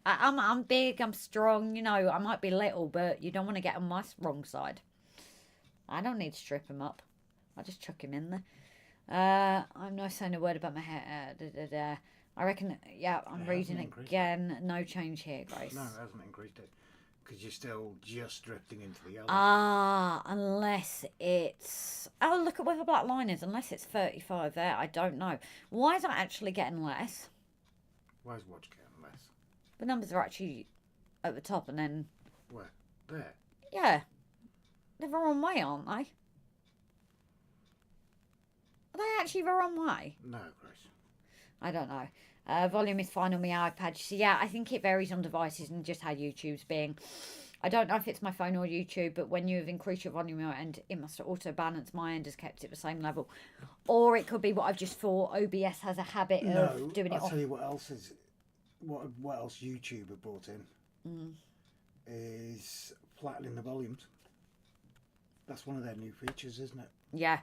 [SPEAKER 1] I'm big, I'm strong, you know, I might be little, but you don't want to get on my wrong side. I don't need to trip him up. I'll just chuck him in there. I'm not saying a word about my hair. I reckon, yeah, I'm reading again. No change here, Grace.
[SPEAKER 2] No, it hasn't increased it. Because you're still just drifting into the yellow.
[SPEAKER 1] Unless it's... Oh, look at where the black line is. Unless it's 35 there, I don't know. Why is that actually getting less?
[SPEAKER 2] Why is watch getting less?
[SPEAKER 1] The numbers are actually at the top and then...
[SPEAKER 2] Where? There?
[SPEAKER 1] Yeah. They're the wrong way, aren't they? Are they actually the wrong way?
[SPEAKER 2] No, Grace.
[SPEAKER 1] I don't know. Volume is fine on my iPad. So yeah, I think it varies on devices and just how YouTube's being. I don't know if it's my phone or YouTube, but when you've increased your volume on your end, it must auto balance. My end has kept it the same level. Or it could be what I've just thought. OBS has a habit of doing it
[SPEAKER 2] I'll
[SPEAKER 1] off.
[SPEAKER 2] tell you what else is... What else YouTube have brought in is flattening the volumes. That's one of their new features, isn't it?
[SPEAKER 1] Yeah.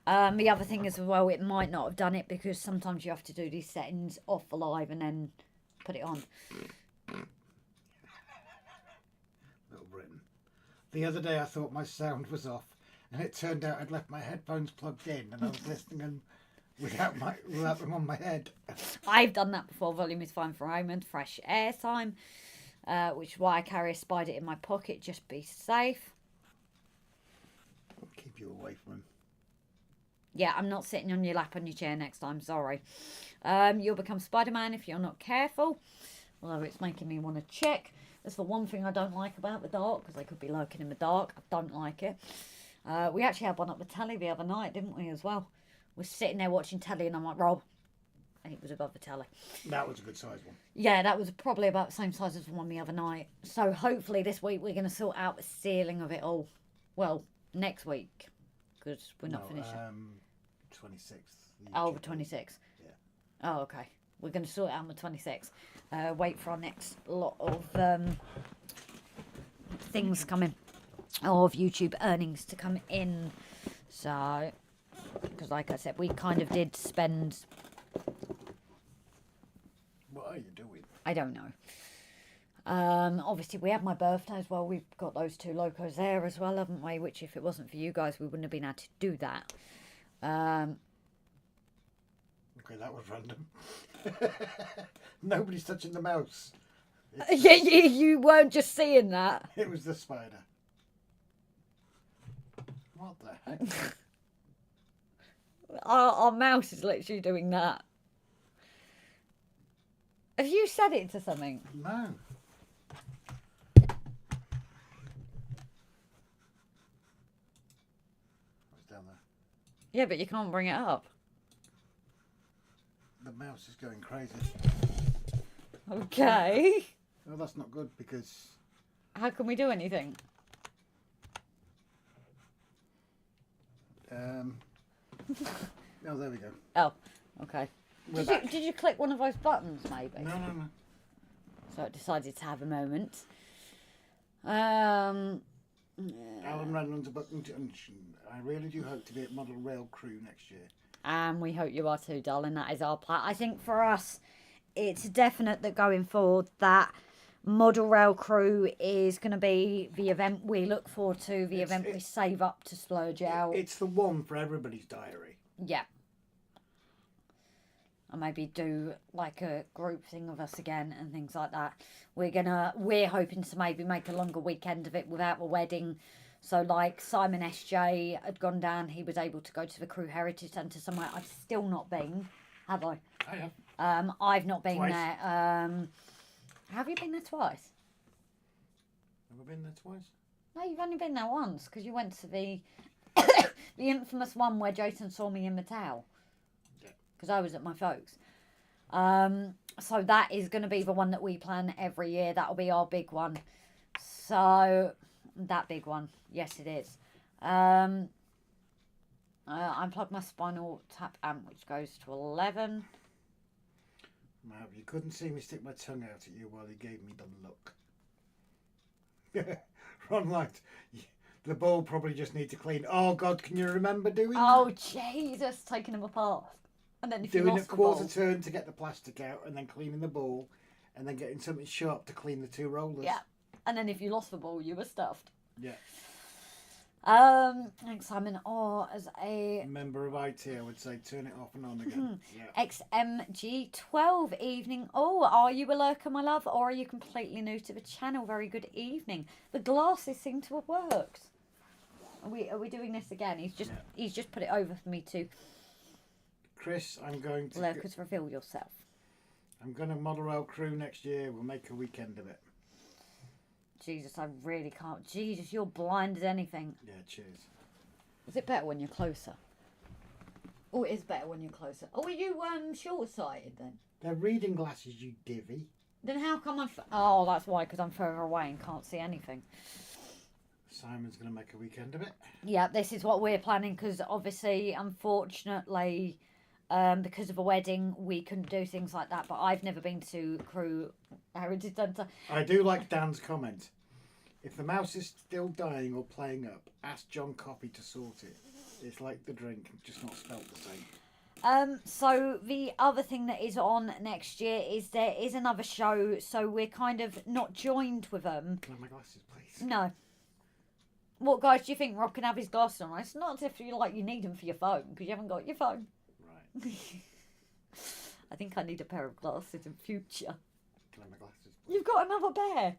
[SPEAKER 1] The other thing as well, it might not have done it because sometimes you have to do these settings off the live and then put it on.
[SPEAKER 2] Little Britain. The other day I thought my sound was off and it turned out I'd left my headphones plugged in and I was listening and without them on my head.
[SPEAKER 1] I've done that before. Volume is fine for Raymond. Fresh air time. Which is why I carry a spider in my pocket. Just be safe.
[SPEAKER 2] Keep you away from him.
[SPEAKER 1] Yeah, I'm not sitting on your lap on your chair next time. Sorry. You'll become Spider-Man if you're not careful. Although it's making me want to check. That's the one thing I don't like about the dark. Because they could be lurking in the dark. I don't like it. We actually had one up the telly the other night, didn't we, as well? We're sitting there watching telly and I'm like, Rob. And it was above the telly.
[SPEAKER 2] That was a good size one.
[SPEAKER 1] Yeah, that was probably about the same size as the one the other night. So hopefully this week we're going to sort out the ceiling of it all. Well, next week. Because we're not finishing.
[SPEAKER 2] 26th.
[SPEAKER 1] Oh, the 26th.
[SPEAKER 2] Yeah.
[SPEAKER 1] Oh, okay. We're going to sort it out on the 26th. Wait for our next lot of things coming. Of YouTube earnings to come in. So... Because like I said, we kind of did spend...
[SPEAKER 2] What are you doing?
[SPEAKER 1] I don't know. Obviously, we had my birthday as well. We've got those two locos there as well, haven't we? Which, if it wasn't for you guys, we wouldn't have been able to do that.
[SPEAKER 2] Okay, that was random. Nobody's touching the mouse.
[SPEAKER 1] Yeah, you weren't just seeing that.
[SPEAKER 2] It was the spider. What the heck?
[SPEAKER 1] Our mouse is literally doing that. Have you said it to something?
[SPEAKER 2] No. It's down there.
[SPEAKER 1] Yeah, but you can't bring it up.
[SPEAKER 2] The mouse is going crazy.
[SPEAKER 1] Okay.
[SPEAKER 2] Well, that's not good because...
[SPEAKER 1] How can we do anything?
[SPEAKER 2] Oh, there we go.
[SPEAKER 1] Oh, okay.
[SPEAKER 2] We're back.
[SPEAKER 1] Did you click one of those buttons, maybe?
[SPEAKER 2] No.
[SPEAKER 1] So it decided to have a moment.
[SPEAKER 2] Alan Renland's a button junction. I really do hope to be at Model Rail Crew next year.
[SPEAKER 1] And we hope you are too, darling. That is our plan. I think for us, it's definite that going forward, that Model Rail Crew is going to be the event we look forward to, the event we save up to splurge out.
[SPEAKER 2] It's the one for everybody's diary.
[SPEAKER 1] Yeah. And maybe do like a group thing of us again and things like that. We're hoping to maybe make a longer weekend of it without the wedding. So like Simon SJ had gone down, he was able to go to the Crew Heritage Centre somewhere. I've still not been, have I?
[SPEAKER 2] I have.
[SPEAKER 1] I've not been
[SPEAKER 2] Twice.
[SPEAKER 1] there. Have you been there twice?
[SPEAKER 2] Have I been there twice?
[SPEAKER 1] No, you've only been there once because you went to the the infamous one where Jason saw me in the towel.
[SPEAKER 2] Yeah.
[SPEAKER 1] Because I was at my folks'. So that is going to be the one that we plan every year. That'll be our big one. So that big one, yes, it is. I unplugged my spinal tap amp, which goes to 11.
[SPEAKER 2] Now, you couldn't see me stick my tongue out at you while you gave me the look. Ron Light, the ball probably just need to clean. Oh God, can you remember doing
[SPEAKER 1] Oh
[SPEAKER 2] that?
[SPEAKER 1] Jesus, taking them apart, and then if
[SPEAKER 2] Doing
[SPEAKER 1] you
[SPEAKER 2] a
[SPEAKER 1] lost the
[SPEAKER 2] quarter
[SPEAKER 1] ball,
[SPEAKER 2] turn to get the plastic out, and then cleaning the ball, and then getting something sharp to clean the two rollers.
[SPEAKER 1] yeah, and then if you lost the ball, you were stuffed.
[SPEAKER 2] Yeah.
[SPEAKER 1] Thanks, Simon. Or as a
[SPEAKER 2] Member of IT, I would say turn it off and on again. Yeah.
[SPEAKER 1] XMG12 evening. Oh, are you a lurker, my love, or are you completely new to the channel? Very good evening. The glasses seem to have worked. Are we doing this again? He's just put it over for me to.
[SPEAKER 2] Chris, I'm going to.
[SPEAKER 1] Lurkers, reveal yourself.
[SPEAKER 2] I'm going to model our crew next year. We'll make a weekend of it.
[SPEAKER 1] Jesus, I really can't. Jesus, you're blind as anything.
[SPEAKER 2] Yeah, cheers.
[SPEAKER 1] Is it better when you're closer? Oh, it is better when you're closer. Oh, are you short-sighted then?
[SPEAKER 2] They're reading glasses, you divvy.
[SPEAKER 1] Then how come I'm... Oh, that's why, because I'm further away and can't see anything.
[SPEAKER 2] Simon's going to make a weekend of it.
[SPEAKER 1] Yeah, this is what we're planning, because obviously, unfortunately, because of a wedding, we couldn't do things like that. But I've never been to Crew Heritage Centre.
[SPEAKER 2] I do like Dan's comment. If the mouse is still dying or playing up, ask John Coffey to sort it. It's like the drink, just not spelt the same.
[SPEAKER 1] So the other thing that is on next year is there is another show, so we're kind of not joined with them.
[SPEAKER 2] Can I have my glasses, please?
[SPEAKER 1] No. What, guys, do you think Rock can have his glasses on? It's not as if you need them for your phone, because you haven't got your phone.
[SPEAKER 2] Right.
[SPEAKER 1] I think I need a pair of glasses in future.
[SPEAKER 2] Can I have my glasses, please?
[SPEAKER 1] You've got another pair.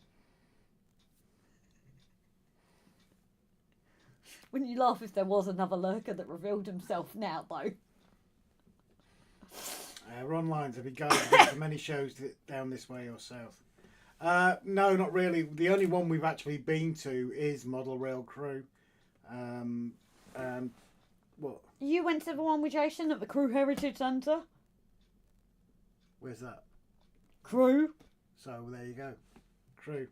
[SPEAKER 1] Wouldn't you laugh if there was another lurker that revealed himself now, though?
[SPEAKER 2] Ron Lyons, have you guys been to many shows down this way or south? No, not really. The only one we've actually been to is Model Rail Crew. What?
[SPEAKER 1] You went to the one with Jason at the Crew Heritage Centre?
[SPEAKER 2] Where's that?
[SPEAKER 1] Crew?
[SPEAKER 2] So there you go. Crew.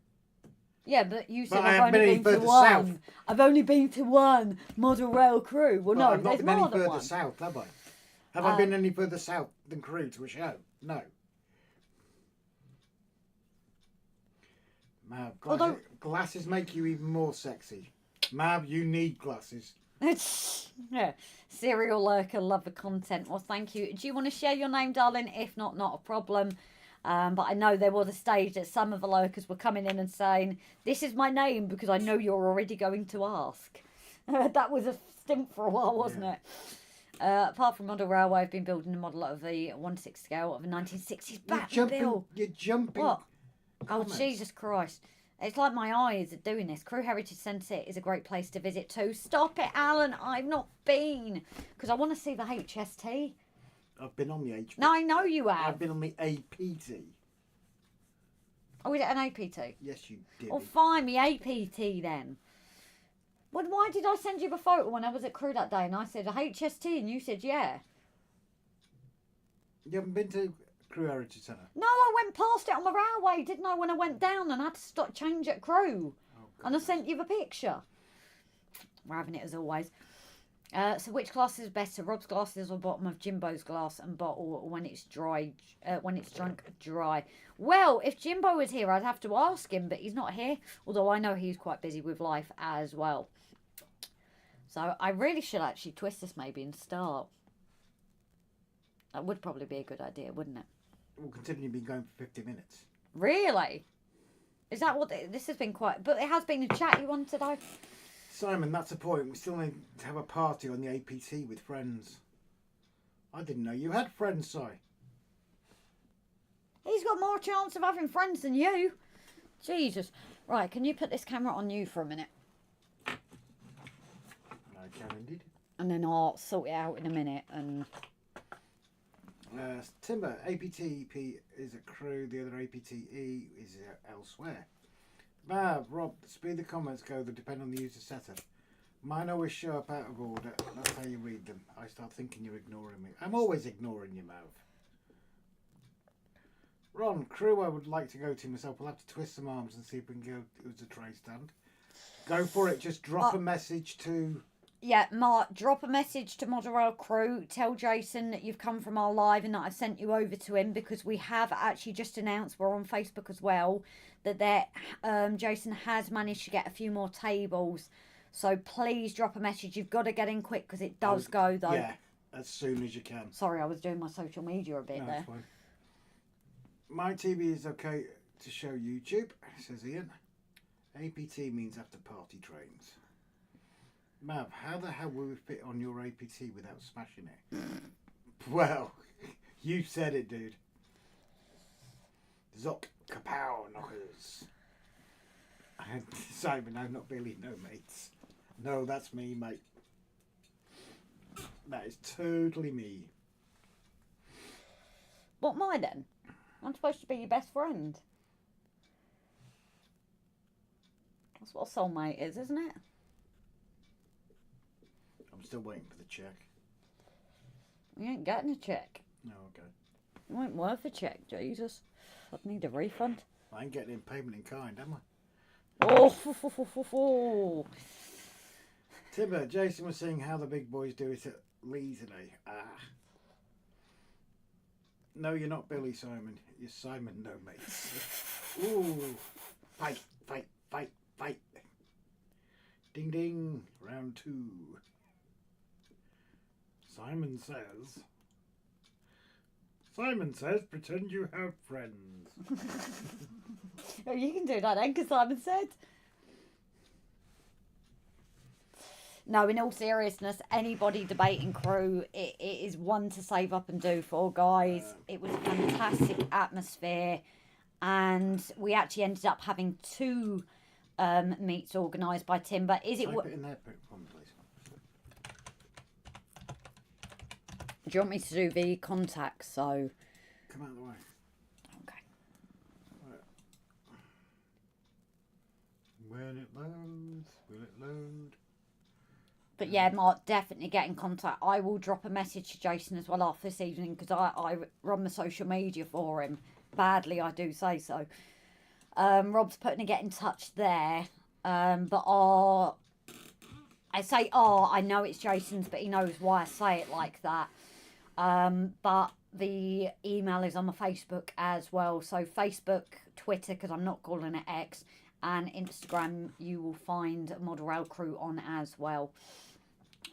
[SPEAKER 1] Yeah, but you said
[SPEAKER 2] But I
[SPEAKER 1] I've
[SPEAKER 2] haven't
[SPEAKER 1] only
[SPEAKER 2] been
[SPEAKER 1] been
[SPEAKER 2] any
[SPEAKER 1] to
[SPEAKER 2] further
[SPEAKER 1] one.
[SPEAKER 2] south.
[SPEAKER 1] I've only been to one Model Rail Crew. Well, no,
[SPEAKER 2] I've not
[SPEAKER 1] there's
[SPEAKER 2] been any
[SPEAKER 1] more than
[SPEAKER 2] further
[SPEAKER 1] one.
[SPEAKER 2] south, have I? Have I been any further south than Crew to a show? No. Mab, glasses make you even more sexy. Mab, you need glasses.
[SPEAKER 1] Yeah. Serial lurker, love the content. Well, thank you. Do you want to share your name, darling? If not, not a problem. But I know there was a stage that some of the lurkers were coming in and saying, this is my name because I know you're already going to ask. That was a stint for a while, wasn't it? Apart from Model Railway, I've been building a model of the 1/6 scale of a 1960s Batmobile.
[SPEAKER 2] You're jumping.
[SPEAKER 1] What?
[SPEAKER 2] Comments.
[SPEAKER 1] Oh, Jesus Christ. It's like my eyes are doing this. Crew Heritage Centre is a great place to visit too. Stop it, Alan. I've not been. Because I want to see the HST.
[SPEAKER 2] I've been on the HP.
[SPEAKER 1] No, I know you have.
[SPEAKER 2] I've been on the APT.
[SPEAKER 1] Oh, is it an APT?
[SPEAKER 2] Yes, you did.
[SPEAKER 1] Oh, fine, the APT then. Well, why did I send you the photo when I was at Crew that day and I said a HST and you said yeah?
[SPEAKER 2] You haven't been to Crew Heritage Centre?
[SPEAKER 1] No, I went past it on the railway, didn't I, when I went down and I had to stop change at Crew.
[SPEAKER 2] Oh,
[SPEAKER 1] And I sent you the picture. We're having it as always. So which glass is better? Rob's glass is on bottom of Jimbo's glass and bottle when it's dry, when it's drunk dry. Well, if Jimbo was here, I'd have to ask him, but he's not here. Although I know he's quite busy with life as well. So I really should actually twist this maybe and start. That would probably be a good idea, wouldn't it?
[SPEAKER 2] We'll continue being going for 50 minutes.
[SPEAKER 1] Really? Is that what this has been quite? But it has been a chatty one today.
[SPEAKER 2] Simon, that's a point. We still need to have a party on the APT with friends. I didn't know you had friends, Si.
[SPEAKER 1] He's got more chance of having friends than you. Jesus. Right, can you put this camera on you for a minute?
[SPEAKER 2] I can indeed.
[SPEAKER 1] And then I'll sort it out in a minute. And
[SPEAKER 2] Timber, APTP is at Crew, the other APTE is elsewhere. Rob, speed the comments go that depend on the user setup. Mine always show up out of order. That's how you read them. I start thinking you're ignoring me. I'm always ignoring you, Mav. Ron, crew I would like to go to myself. We'll have to twist some arms and see if we can go to a tray stand. Go for it. Just drop a message to...
[SPEAKER 1] Yeah, Mark, drop a message to Moderail Crew. Tell Jason that you've come from our live and that I've sent you over to him, because we have actually just announced, we're on Facebook as well, that Jason has managed to get a few more tables. So please drop a message. You've got to get in quick because it does go, though.
[SPEAKER 2] Yeah, as soon as you can.
[SPEAKER 1] Sorry, I was doing my social media a bit
[SPEAKER 2] No,
[SPEAKER 1] there.
[SPEAKER 2] it's fine. My TV is okay to show YouTube, says Ian. APT means after party trains. Mav, how the hell will we fit on your APT without smashing it? Well, you said it, dude. Zock, kapow, knockers. Simon, I'm not Billy, no mates. No, that's me, mate. That is totally me.
[SPEAKER 1] What am I then? I'm supposed to be your best friend. That's what a soulmate is, isn't it?
[SPEAKER 2] I'm still waiting for the check.
[SPEAKER 1] You ain't getting a check.
[SPEAKER 2] No, okay.
[SPEAKER 1] It ain't worth a check, Jesus. I'd need a refund.
[SPEAKER 2] I ain't getting in payment in kind, am I?
[SPEAKER 1] Oh,
[SPEAKER 2] Timber, Jason was saying how the big boys do it at Lee today. No, you're not Billy, Simon. You're Simon, no mates. Ooh. Fight, fight, fight, fight. Ding, ding. Round 2. Simon says, pretend you have friends.
[SPEAKER 1] Oh, you can do that then, because Simon said. No, in all seriousness, anybody debating crew, it is one to save up and do for, guys. It was a fantastic atmosphere, and we actually ended up having 2 meets organised by Tim. But is it?
[SPEAKER 2] Type it in there for me, please.
[SPEAKER 1] Do you want me to do the contacts? So
[SPEAKER 2] Come out of the way.
[SPEAKER 1] okay.
[SPEAKER 2] When it loads, will it load?
[SPEAKER 1] But yeah, Mark, definitely get in contact. I will drop a message to Jason as well after this evening, because I run the social media for him. Badly, I do say so. Rob's putting a get in touch there. But I say I know it's Jason's, but he knows why I say it like that. But the email is on my Facebook as well. So Facebook, Twitter, because I'm not calling it X, and Instagram, you will find Moderail Crew on as well.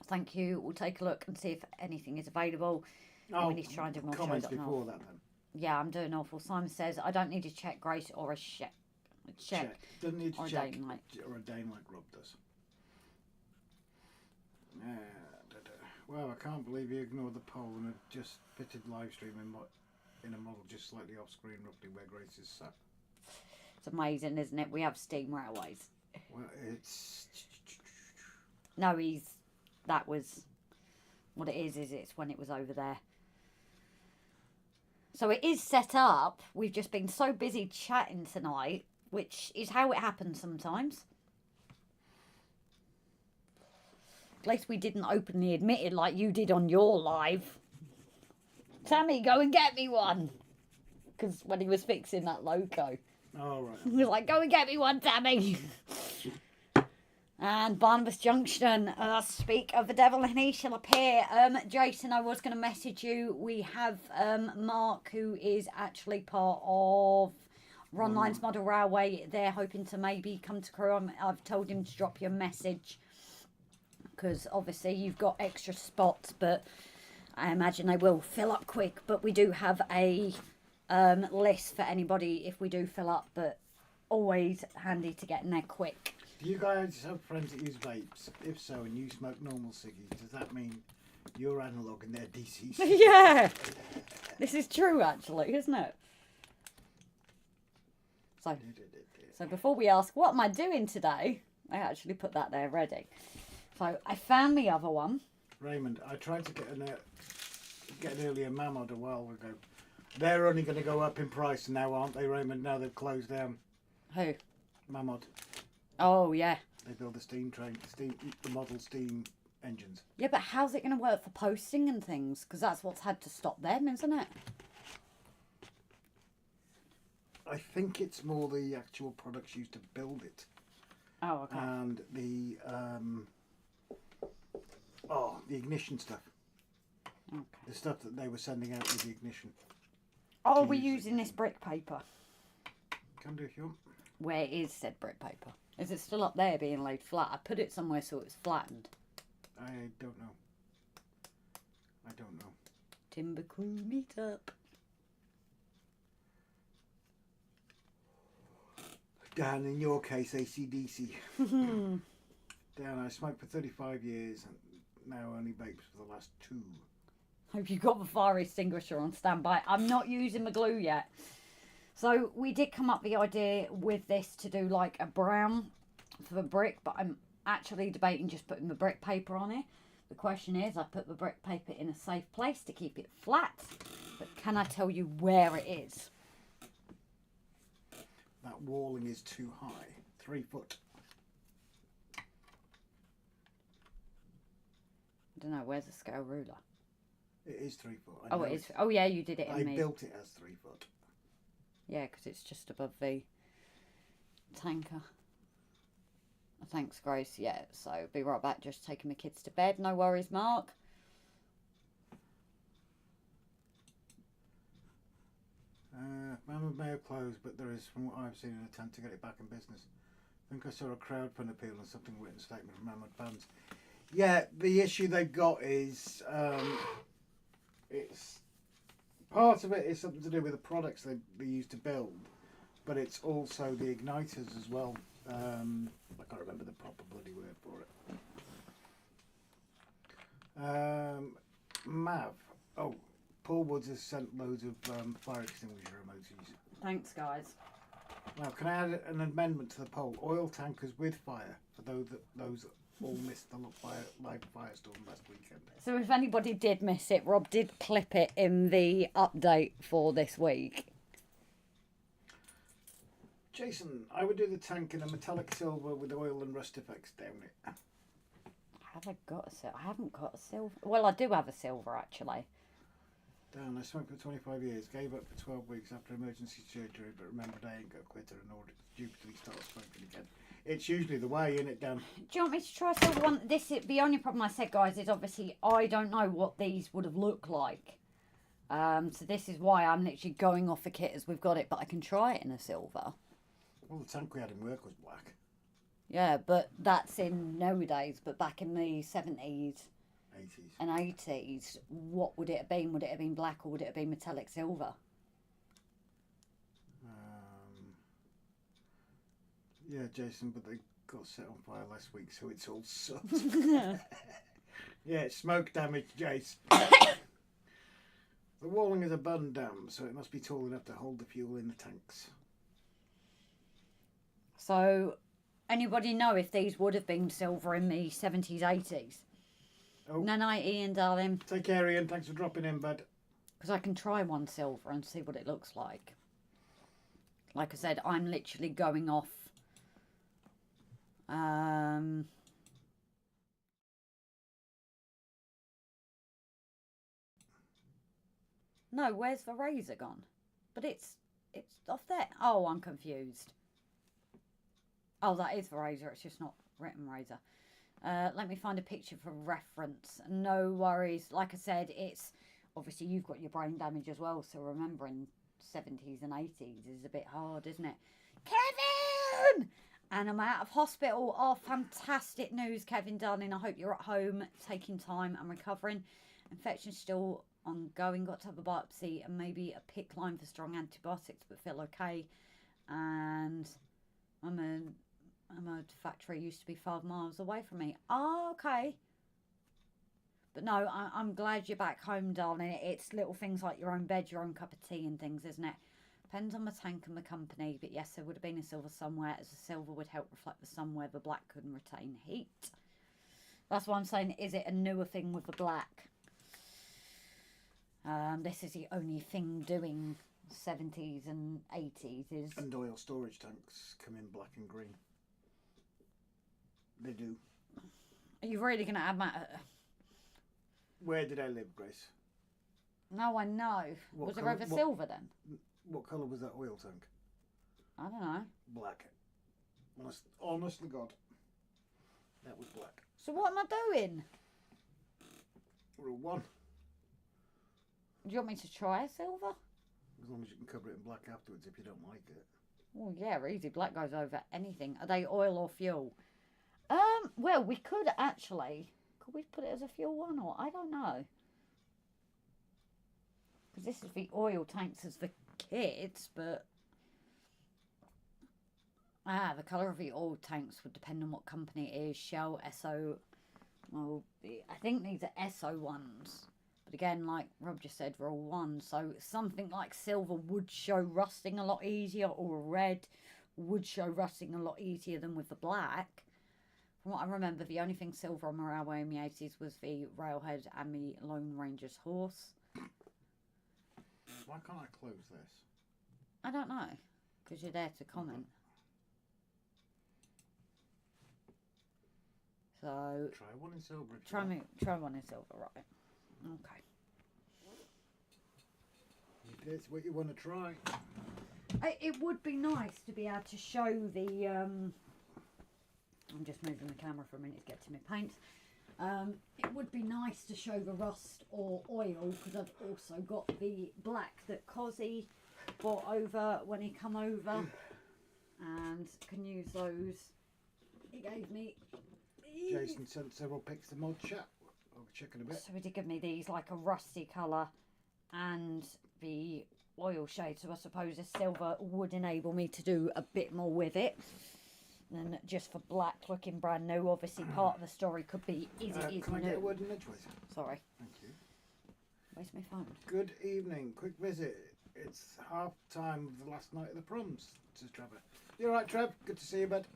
[SPEAKER 1] Thank you. We'll take a look and see if anything is available. We need to try and do more
[SPEAKER 2] comments
[SPEAKER 1] shows up
[SPEAKER 2] before
[SPEAKER 1] north.
[SPEAKER 2] that then.
[SPEAKER 1] Yeah, I'm doing awful. Simon says, I don't need a check, Grace, or a check.
[SPEAKER 2] Doesn't need to
[SPEAKER 1] Or a
[SPEAKER 2] check.
[SPEAKER 1] Dane, like.
[SPEAKER 2] Or a Dane like Rob does. Well, I can't believe you ignored the poll and have just fitted live stream in a model just slightly off screen, roughly where Grace is sat.
[SPEAKER 1] It's amazing, isn't it? We have steam railways.
[SPEAKER 2] Well, it's...
[SPEAKER 1] No, that was... What it is it's when it was over there. So it is set up. We've just been so busy chatting tonight, which is how it happens sometimes. At least we didn't openly admit it like you did on your live. Tammy, go and get me one. Because when he was fixing that loco.
[SPEAKER 2] Oh, right.
[SPEAKER 1] He was like, go and get me one, Tammy. And Barnabas Junction, speak of the devil and he shall appear. Jason, I was going to message you. We have Mark, who is actually part of Ron Lyons Model Railway. They're hoping to maybe come to crew. I've told him to drop you a message, because obviously you've got extra spots, but I imagine they will fill up quick. But we do have a list for anybody if we do fill up, but always handy to get in there quick.
[SPEAKER 2] Do you guys have friends that use vapes? If so, and you smoke normal ciggies, does that mean you're analog and they're DC?
[SPEAKER 1] Yeah, this is true actually, isn't it? So before we ask, what am I doing today? I actually put that there ready. So I found the other one.
[SPEAKER 2] Raymond, I tried to get an earlier Mammoth a while ago. They're only going to go up in price now, aren't they, Raymond? Now they've closed down.
[SPEAKER 1] Who?
[SPEAKER 2] Mammoth.
[SPEAKER 1] Oh, yeah.
[SPEAKER 2] They build the the model steam engines.
[SPEAKER 1] Yeah, but how's it going to work for posting and things? Because that's what's had to stop them, isn't it?
[SPEAKER 2] I think it's more the actual products used to build it.
[SPEAKER 1] Oh, okay.
[SPEAKER 2] And the ignition stuff.
[SPEAKER 1] Okay.
[SPEAKER 2] The stuff that they were sending out with the ignition.
[SPEAKER 1] Oh, we're using this brick paper.
[SPEAKER 2] Can do if you want.
[SPEAKER 1] Where is said brick paper? Is it still up there being laid flat? I put it somewhere so it's flattened.
[SPEAKER 2] I don't know. I don't know.
[SPEAKER 1] Timber crew meet up.
[SPEAKER 2] Dan, in your case, AC/DC. Dan, I smoked for 35 years and now only vapes for the last 2.
[SPEAKER 1] Hope you've got the fire extinguisher on standby. I'm not using the glue yet. So we did come up with the idea with this to do like a brown for the brick, but I'm actually debating just putting the brick paper on it. The question is, I put the brick paper in a safe place to keep it flat, but can I tell you where it is?
[SPEAKER 2] That walling is too high. 3 foot.
[SPEAKER 1] I don't know, where's the scale ruler?
[SPEAKER 2] It is 3 foot.
[SPEAKER 1] Oh, it is. Oh, yeah, you did it in
[SPEAKER 2] I
[SPEAKER 1] me.
[SPEAKER 2] built it as 3 foot.
[SPEAKER 1] Yeah, because it's just above the tanker. Thanks, Grace. Yeah, so be right back. Just taking my kids to bed. No worries, Mark.
[SPEAKER 2] Mammoth may have closed, but there is, from what I've seen, an attempt to get it back in business. I think I saw a crowdfund appeal and something written statement from Mammoth fans. Yeah, the issue they've got is it's part of it is something to do with the products they use to build, but it's also the igniters as well. I can't remember the proper bloody word for it. Mav. Oh, Paul Woods has sent loads of fire extinguisher emojis.
[SPEAKER 1] Thanks, guys.
[SPEAKER 2] Now, can I add an amendment to the poll? Oil tankers with fire for those that all missed the live firestorm last weekend.
[SPEAKER 1] So if anybody did miss it, Rob did clip it in the update for this week.
[SPEAKER 2] Jason, I would do the tank in a metallic silver with oil and rust effects down it.
[SPEAKER 1] Have I got a silver? I haven't got a silver. Well, I do have a silver, actually.
[SPEAKER 2] Dan, I smoked for 25 years, gave up for 12 weeks after emergency surgery, but remembered I ain't got a quitter and ordered stupidly start smoking again. It's usually the way, isn't it, Dan?
[SPEAKER 1] Do you want me to try silver one? The only problem I said, guys, is obviously I don't know what these would have looked like. So this is why I'm literally going off the kit as we've got it, but I can try it in a silver.
[SPEAKER 2] Well, the tank we had in work was black.
[SPEAKER 1] Yeah, but that's in nowadays. But back in the 70s
[SPEAKER 2] 80s.
[SPEAKER 1] and 80s, what would it have been? Would it have been black or would it have been metallic silver?
[SPEAKER 2] Yeah, Jason, but they got set on fire last week, so it's all soot. Yeah, it's smoke damage, Jace. The walling is a bun dam, so it must be tall enough to hold the fuel in the tanks.
[SPEAKER 1] So, anybody know if these would have been silver in the 70s, 80s?
[SPEAKER 2] Oh.
[SPEAKER 1] No, night, Ian, darling.
[SPEAKER 2] Take care, Ian. Thanks for dropping in, bud.
[SPEAKER 1] Because I can try one silver and see what it looks like. Like I said, I'm literally going off. No, where's the razor gone? But it's off there. Oh, I'm confused. Oh, that is the razor. It's just not written razor. Let me find a picture for reference. No worries. Like I said, it's obviously you've got your brain damage as well. So remembering 70s and 80s is a bit hard, isn't it? Kevin! And I'm out of hospital. Oh, fantastic news, Kevin, darling. I hope you're at home taking time and recovering. Infection's still ongoing. Got to have a biopsy and maybe a PICC line for strong antibiotics, but feel okay. And a factory used to be 5 miles away from me. Oh, okay. But no, I'm glad you're back home, darling. It's little things like your own bed, your own cup of tea and things, isn't it? Depends on the tank and the company. But yes, there would have been a silver somewhere, as the silver would help reflect the sun where the black couldn't retain heat. That's why I'm saying, is it a newer thing with the black? This is the only thing doing 70s and 80s is...
[SPEAKER 2] And oil storage tanks come in black and green. They do.
[SPEAKER 1] Are you really going to add my...
[SPEAKER 2] Where did I live, Grace?
[SPEAKER 1] No, I know.
[SPEAKER 2] What
[SPEAKER 1] was there
[SPEAKER 2] colour-
[SPEAKER 1] over
[SPEAKER 2] what-
[SPEAKER 1] silver then?
[SPEAKER 2] What colour was that oil tank?
[SPEAKER 1] I don't know.
[SPEAKER 2] Black. Honest to God. That was black.
[SPEAKER 1] So what am I doing?
[SPEAKER 2] Rule 1.
[SPEAKER 1] Do you want me to try silver?
[SPEAKER 2] As long as you can cover it in black afterwards if you don't like it.
[SPEAKER 1] Oh yeah, easy. Black goes over anything. Are they oil or fuel? Well, we could actually... Could we put it as a fuel one, or... I don't know. Because this is the oil tanks as the kits, but... the colour of the oil tanks would depend on what company it is. Shell, Esso... Well, I think these are Esso ones. But again, like Rob just said, we're all one. So something like silver would show rusting a lot easier, or red would show rusting a lot easier than with the black. From what I remember, the only thing silver on my railway in the 80s was the railhead and the Lone Ranger's horse.
[SPEAKER 2] Why can't I close this?
[SPEAKER 1] I don't know, because you're there to comment. So
[SPEAKER 2] Try one in silver. if you
[SPEAKER 1] try
[SPEAKER 2] want.
[SPEAKER 1] try one in silver, right? Okay.
[SPEAKER 2] If it's what you want to try.
[SPEAKER 1] It would be nice to be able to show the. I'm just moving the camera for a minute to get to my paints. It would be nice to show the rust or oil, because I've also got the black that Cozzy brought over when he come over, and can use those. He gave me.
[SPEAKER 2] Jason sent several pics to Mod Chat. I'll check in a bit.
[SPEAKER 1] So he did give me these, like a rusty colour and the oil shade. So I suppose a silver would enable me to do a bit more with it than just for black looking brand new. Obviously part of the story could be, is it
[SPEAKER 2] Can I
[SPEAKER 1] new?
[SPEAKER 2] get a word in edgeways?
[SPEAKER 1] Sorry.
[SPEAKER 2] Thank you.
[SPEAKER 1] Where's my phone?
[SPEAKER 2] Good evening. Quick visit. It's half time of the last night of the proms, says Trevor. You alright, Trev? Good to see you, bud.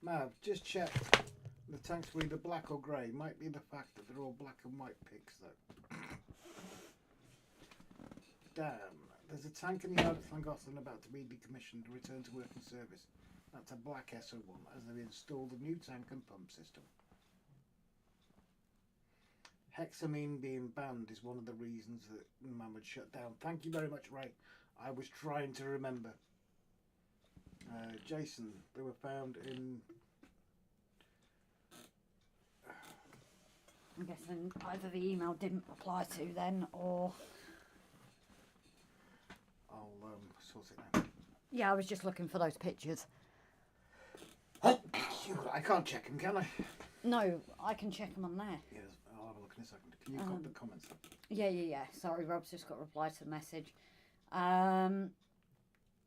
[SPEAKER 2] Mav, just checked. The tanks were either black or grey. Might be the fact that they're all black and white pigs, though. Damn. There's a tank in the yard at Llangollen about to be decommissioned and returned to working service. That's a black SO1, as they've installed a new tank and pump system. Hexamine being banned is one of the reasons that Mammoth shut down. Thank you very much, Ray. I was trying to remember. Jason, they were found in...
[SPEAKER 1] I'm guessing either the email didn't reply to then, or...
[SPEAKER 2] I'll sort it now.
[SPEAKER 1] Yeah, I was just looking for those pictures.
[SPEAKER 2] I can't check them, can I?
[SPEAKER 1] No, I can check them on there.
[SPEAKER 2] Yes, I'll have a look in a second. Can you got the comments?
[SPEAKER 1] Yeah. Sorry, Rob's just got a reply to the message.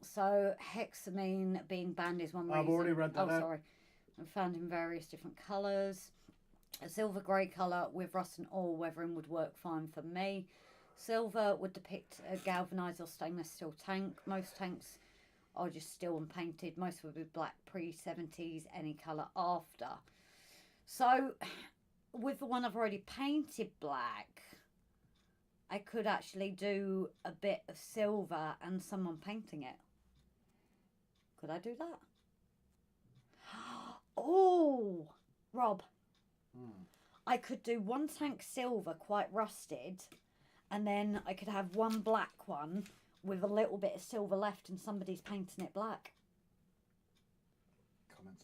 [SPEAKER 1] So hexamine being banned is one reason.
[SPEAKER 2] I've already read that out.
[SPEAKER 1] Sorry. And found in various different colours. A silver grey colour with rust and oil weathering would work fine for me. Silver would depict a galvanised or stainless steel tank. Most tanks are just steel and painted. Most would be black pre-70s, any colour after. So with the one I've already painted black, I could actually do a bit of silver and someone painting it. Could I do that? Oh, Rob. I could do one tank silver, quite rusted, and then I could have one black one with a little bit of silver left and somebody's painting it black.
[SPEAKER 2] Comments.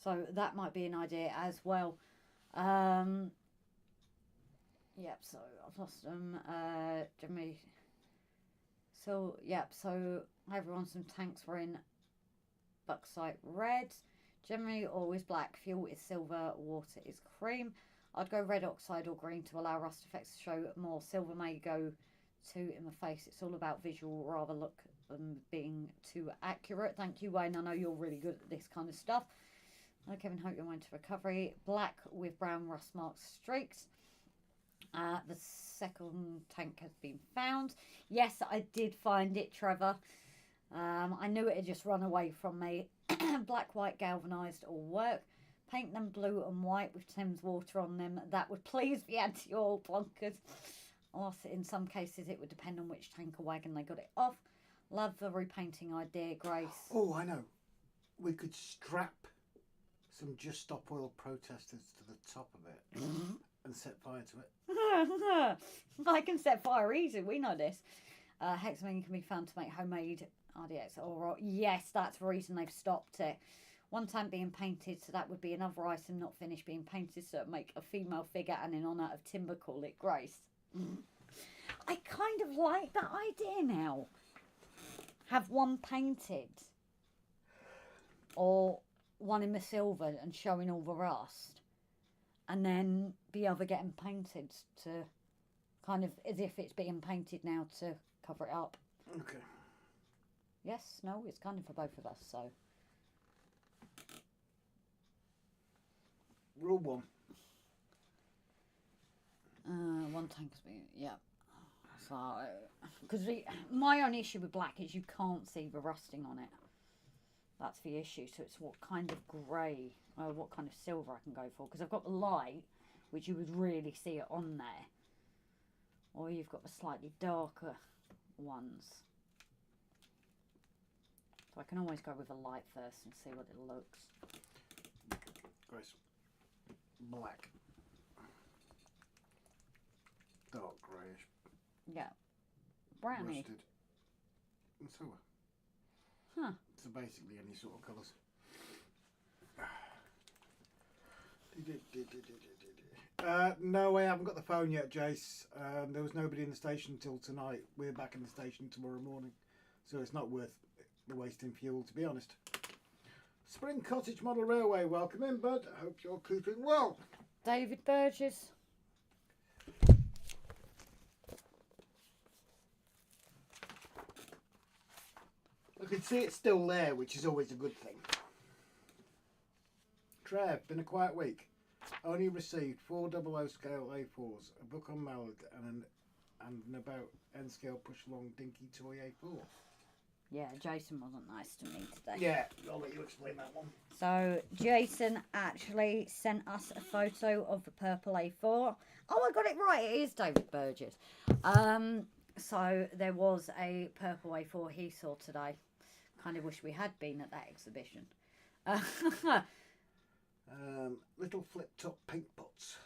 [SPEAKER 1] So that might be an idea as well. Yep, so I've lost them. Jimmy. So, yep, so everyone, some tanks were in bauxite red. Generally always black. Fuel is silver, water is cream. I'd go red oxide or green to allow rust effects to show more. Silver may go too in the face. It's all about visual rather look than being too accurate. Thank you, Wayne. I know you're really good at this kind of stuff. Hi, Kevin. Hope you're into recovery. Black with brown rust marks streaks. The second tank has been found. Yes, I did find it, Trevor. I knew it had just run away from me. Black, white, galvanised all work. Paint them blue and white with Thames water on them. That would please the anti-oil plunkers. Also, in some cases, it would depend on which tank or wagon they got it off. Love the repainting idea, Grace.
[SPEAKER 2] Oh, I know. We could strap some Just Stop Oil protesters to the top of it and set fire to it.
[SPEAKER 1] I can set fire easy, we know this. Hexamine can be found to make homemade RDX. Or yes, that's the reason they've stopped it. One time being painted, so that would be another item not finished being painted, so it'd make a female figure and in honour of Timber call it Grace. I kind of like that idea now. Have one painted. Or one in the silver and showing all the rust. And then the other getting painted to kind of as if it's being painted now to cover it up.
[SPEAKER 2] Okay.
[SPEAKER 1] Yes, no, it's kind of for both of us, so.
[SPEAKER 2] Rule 1.
[SPEAKER 1] One tank has been, yeah. So, because my only issue with black is you can't see the rusting on it. That's the issue. So it's what kind of grey, or what kind of silver I can go for. Because I've got the light, which you would really see it on there. Or you've got the slightly darker ones. So I can always go with the light first and see what it looks.
[SPEAKER 2] Grace. Black. Dark greyish.
[SPEAKER 1] Yeah. Browny.
[SPEAKER 2] Rusted. And silver.
[SPEAKER 1] Huh.
[SPEAKER 2] So basically any sort of colours. No, I haven't got the phone yet, Jace. There was nobody in the station till tonight. We're back in the station tomorrow morning. So it's not worth the wasting fuel, to be honest. Spring Cottage Model Railway, welcome in, bud. I hope you're keeping well.
[SPEAKER 1] David Burgess.
[SPEAKER 2] I can see it's still there, which is always a good thing. Trev, been a quiet week. Only received 4 00 scale A4s, a book on Mallard, and an about N scale push along dinky toy A4.
[SPEAKER 1] Yeah, Jason wasn't nice to me today.
[SPEAKER 2] Yeah, I'll let you explain that one.
[SPEAKER 1] So Jason actually sent us a photo of the purple A4. Oh, I got it right. It is David Burgess. So there was a purple A4 he saw today. Kind of wish we had been at that exhibition.
[SPEAKER 2] Little flip top pink pots.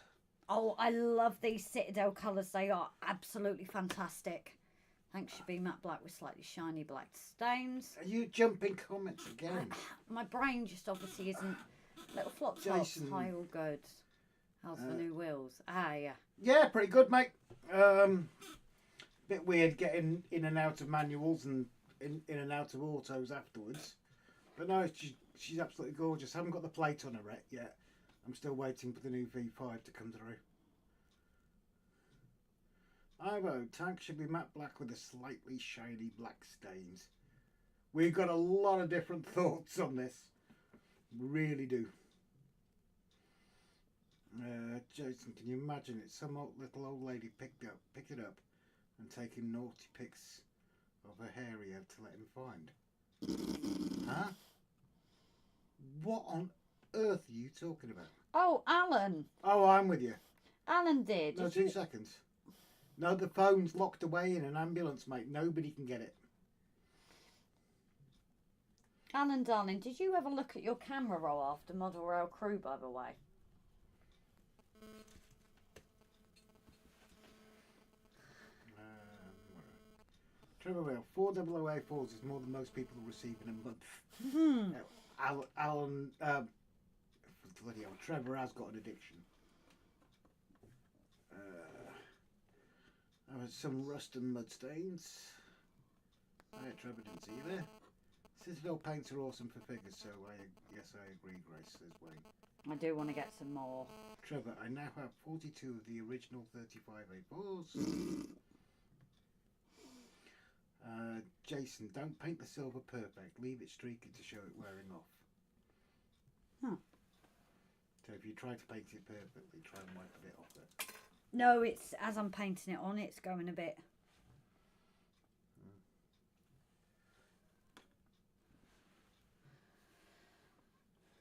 [SPEAKER 1] Oh, I love these Citadel colours. They are absolutely fantastic. Thanks, should be matte black with slightly shiny black stains.
[SPEAKER 2] Are you jumping comments again?
[SPEAKER 1] My brain just obviously isn't. Little flop tops. Hi, all good. How's the new wheels? Ah, yeah.
[SPEAKER 2] Yeah, pretty good, mate. Bit weird getting in and out of manuals and in and out of autos afterwards. But no, she's absolutely gorgeous. Haven't got the plate on her yet. I'm still waiting for the new V5 to come through. Ivo, tank should be matte black with a slightly shiny black stains. We've got a lot of different thoughts on this. We really do. Jason, can you imagine it? Some little old lady picked it up and taking naughty pics of her area to let him find. Huh? What on earth are you talking about?
[SPEAKER 1] Oh, Alan.
[SPEAKER 2] Oh, I'm with you.
[SPEAKER 1] Alan did.
[SPEAKER 2] No, 2 seconds. No, the phone's locked away in an ambulance, mate. Nobody can get it.
[SPEAKER 1] Alan, darling, did you ever look at your camera roll after Model Rail Crew, by the way?
[SPEAKER 2] Trevor Rail, 4 00A4s is more than most people receive in a month. Alan, bloody hell, Trevor has got an addiction. Some rust and mud stains. Trevor didn't see you there. Citadel paints are awesome for figures, so yes, I agree, Grace, says Wayne.
[SPEAKER 1] I do want to get some more.
[SPEAKER 2] Trevor, I now have 42 of the original 35 A4s. Jason, don't paint the silver perfect. Leave it streaky to show it wearing off.
[SPEAKER 1] Huh.
[SPEAKER 2] So if you try to paint it perfectly, try and wipe a bit off it.
[SPEAKER 1] No, it's as I'm painting it on, it's going a bit.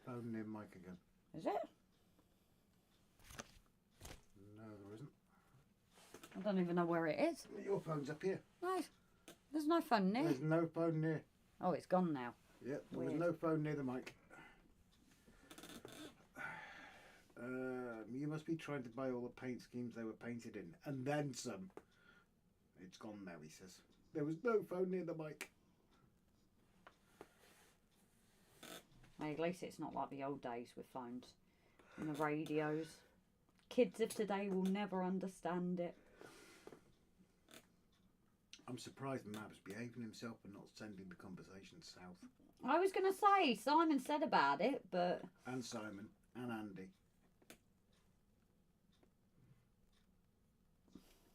[SPEAKER 2] Phone near mic again.
[SPEAKER 1] Is it?
[SPEAKER 2] No, there isn't.
[SPEAKER 1] I don't even know where it is.
[SPEAKER 2] Your phone's up here.
[SPEAKER 1] Right. There's no phone near.
[SPEAKER 2] There's no phone near.
[SPEAKER 1] Oh, it's gone now.
[SPEAKER 2] Yep, there was
[SPEAKER 1] Weird.
[SPEAKER 2] no phone near the mic. You must be trying to buy all the paint schemes they were painted in, and then some. It's gone now, he says. There was no phone near the mic.
[SPEAKER 1] Well, at least it's not like the old days with phones and the radios. Kids of today will never understand it.
[SPEAKER 2] I'm surprised Mab's behaving himself and not sending the conversation south.
[SPEAKER 1] I was going to say, Simon said about it, but...
[SPEAKER 2] And Simon and Andy.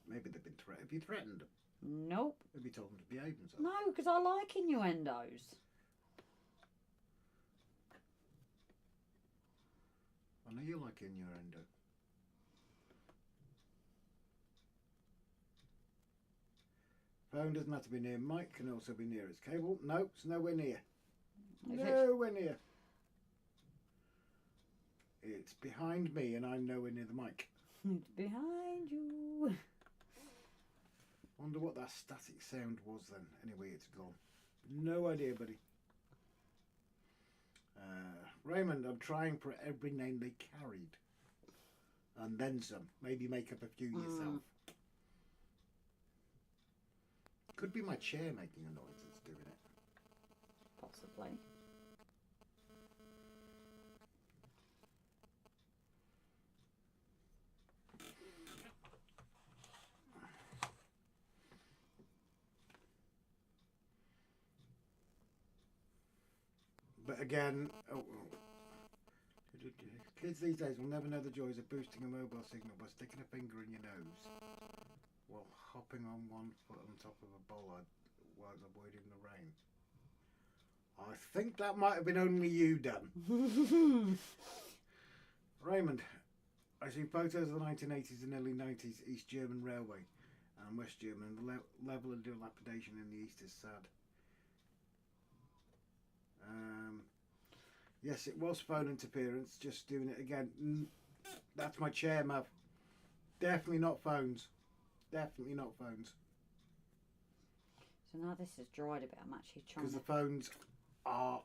[SPEAKER 2] Maybe they've been threatened. Have you threatened them?
[SPEAKER 1] Nope.
[SPEAKER 2] Have you told them to behave themselves?
[SPEAKER 1] No, because I like innuendos.
[SPEAKER 2] I know you like innuendo. Phone doesn't have to be near mic, can also be near its cable. No, it's nowhere near. Nowhere near. It's behind me and I'm nowhere near the mic.
[SPEAKER 1] It's behind you.
[SPEAKER 2] Wonder what that static sound was then. Anyway, it's gone. No idea, buddy. Raymond, I'm trying for every name they carried. And then some. Maybe make up a few yourself. Could be my chair making a noise that's doing it.
[SPEAKER 1] Possibly.
[SPEAKER 2] But again, kids these days will never know the joys of boosting a mobile signal by sticking a finger in your nose while hopping on one foot on top of a bollard while avoiding the rain. I think that might have been only you, Dan. Raymond, I see photos of the 1980s and early 90s East German Railway and West German. The level of dilapidation in the East is sad. Yes, it was phone interference. Just doing it again. That's my chair, Mav. Definitely not phones. Definitely not phones.
[SPEAKER 1] So now this has dried a bit. I'm actually trying
[SPEAKER 2] Because
[SPEAKER 1] to...
[SPEAKER 2] the phones are...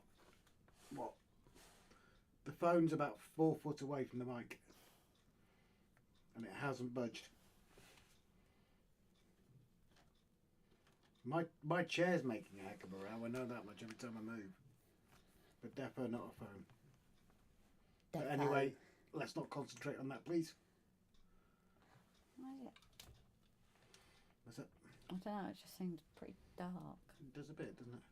[SPEAKER 2] What? The phone's about 4 foot away from the mic. And it hasn't budged. My chair's making a heck of a row. I know that much every time I move. But defo not a phone. But anyway, let's not concentrate on that, please.
[SPEAKER 1] Why is it?
[SPEAKER 2] What's that?
[SPEAKER 1] I don't know, it just seems pretty dark.
[SPEAKER 2] It does a bit, doesn't it?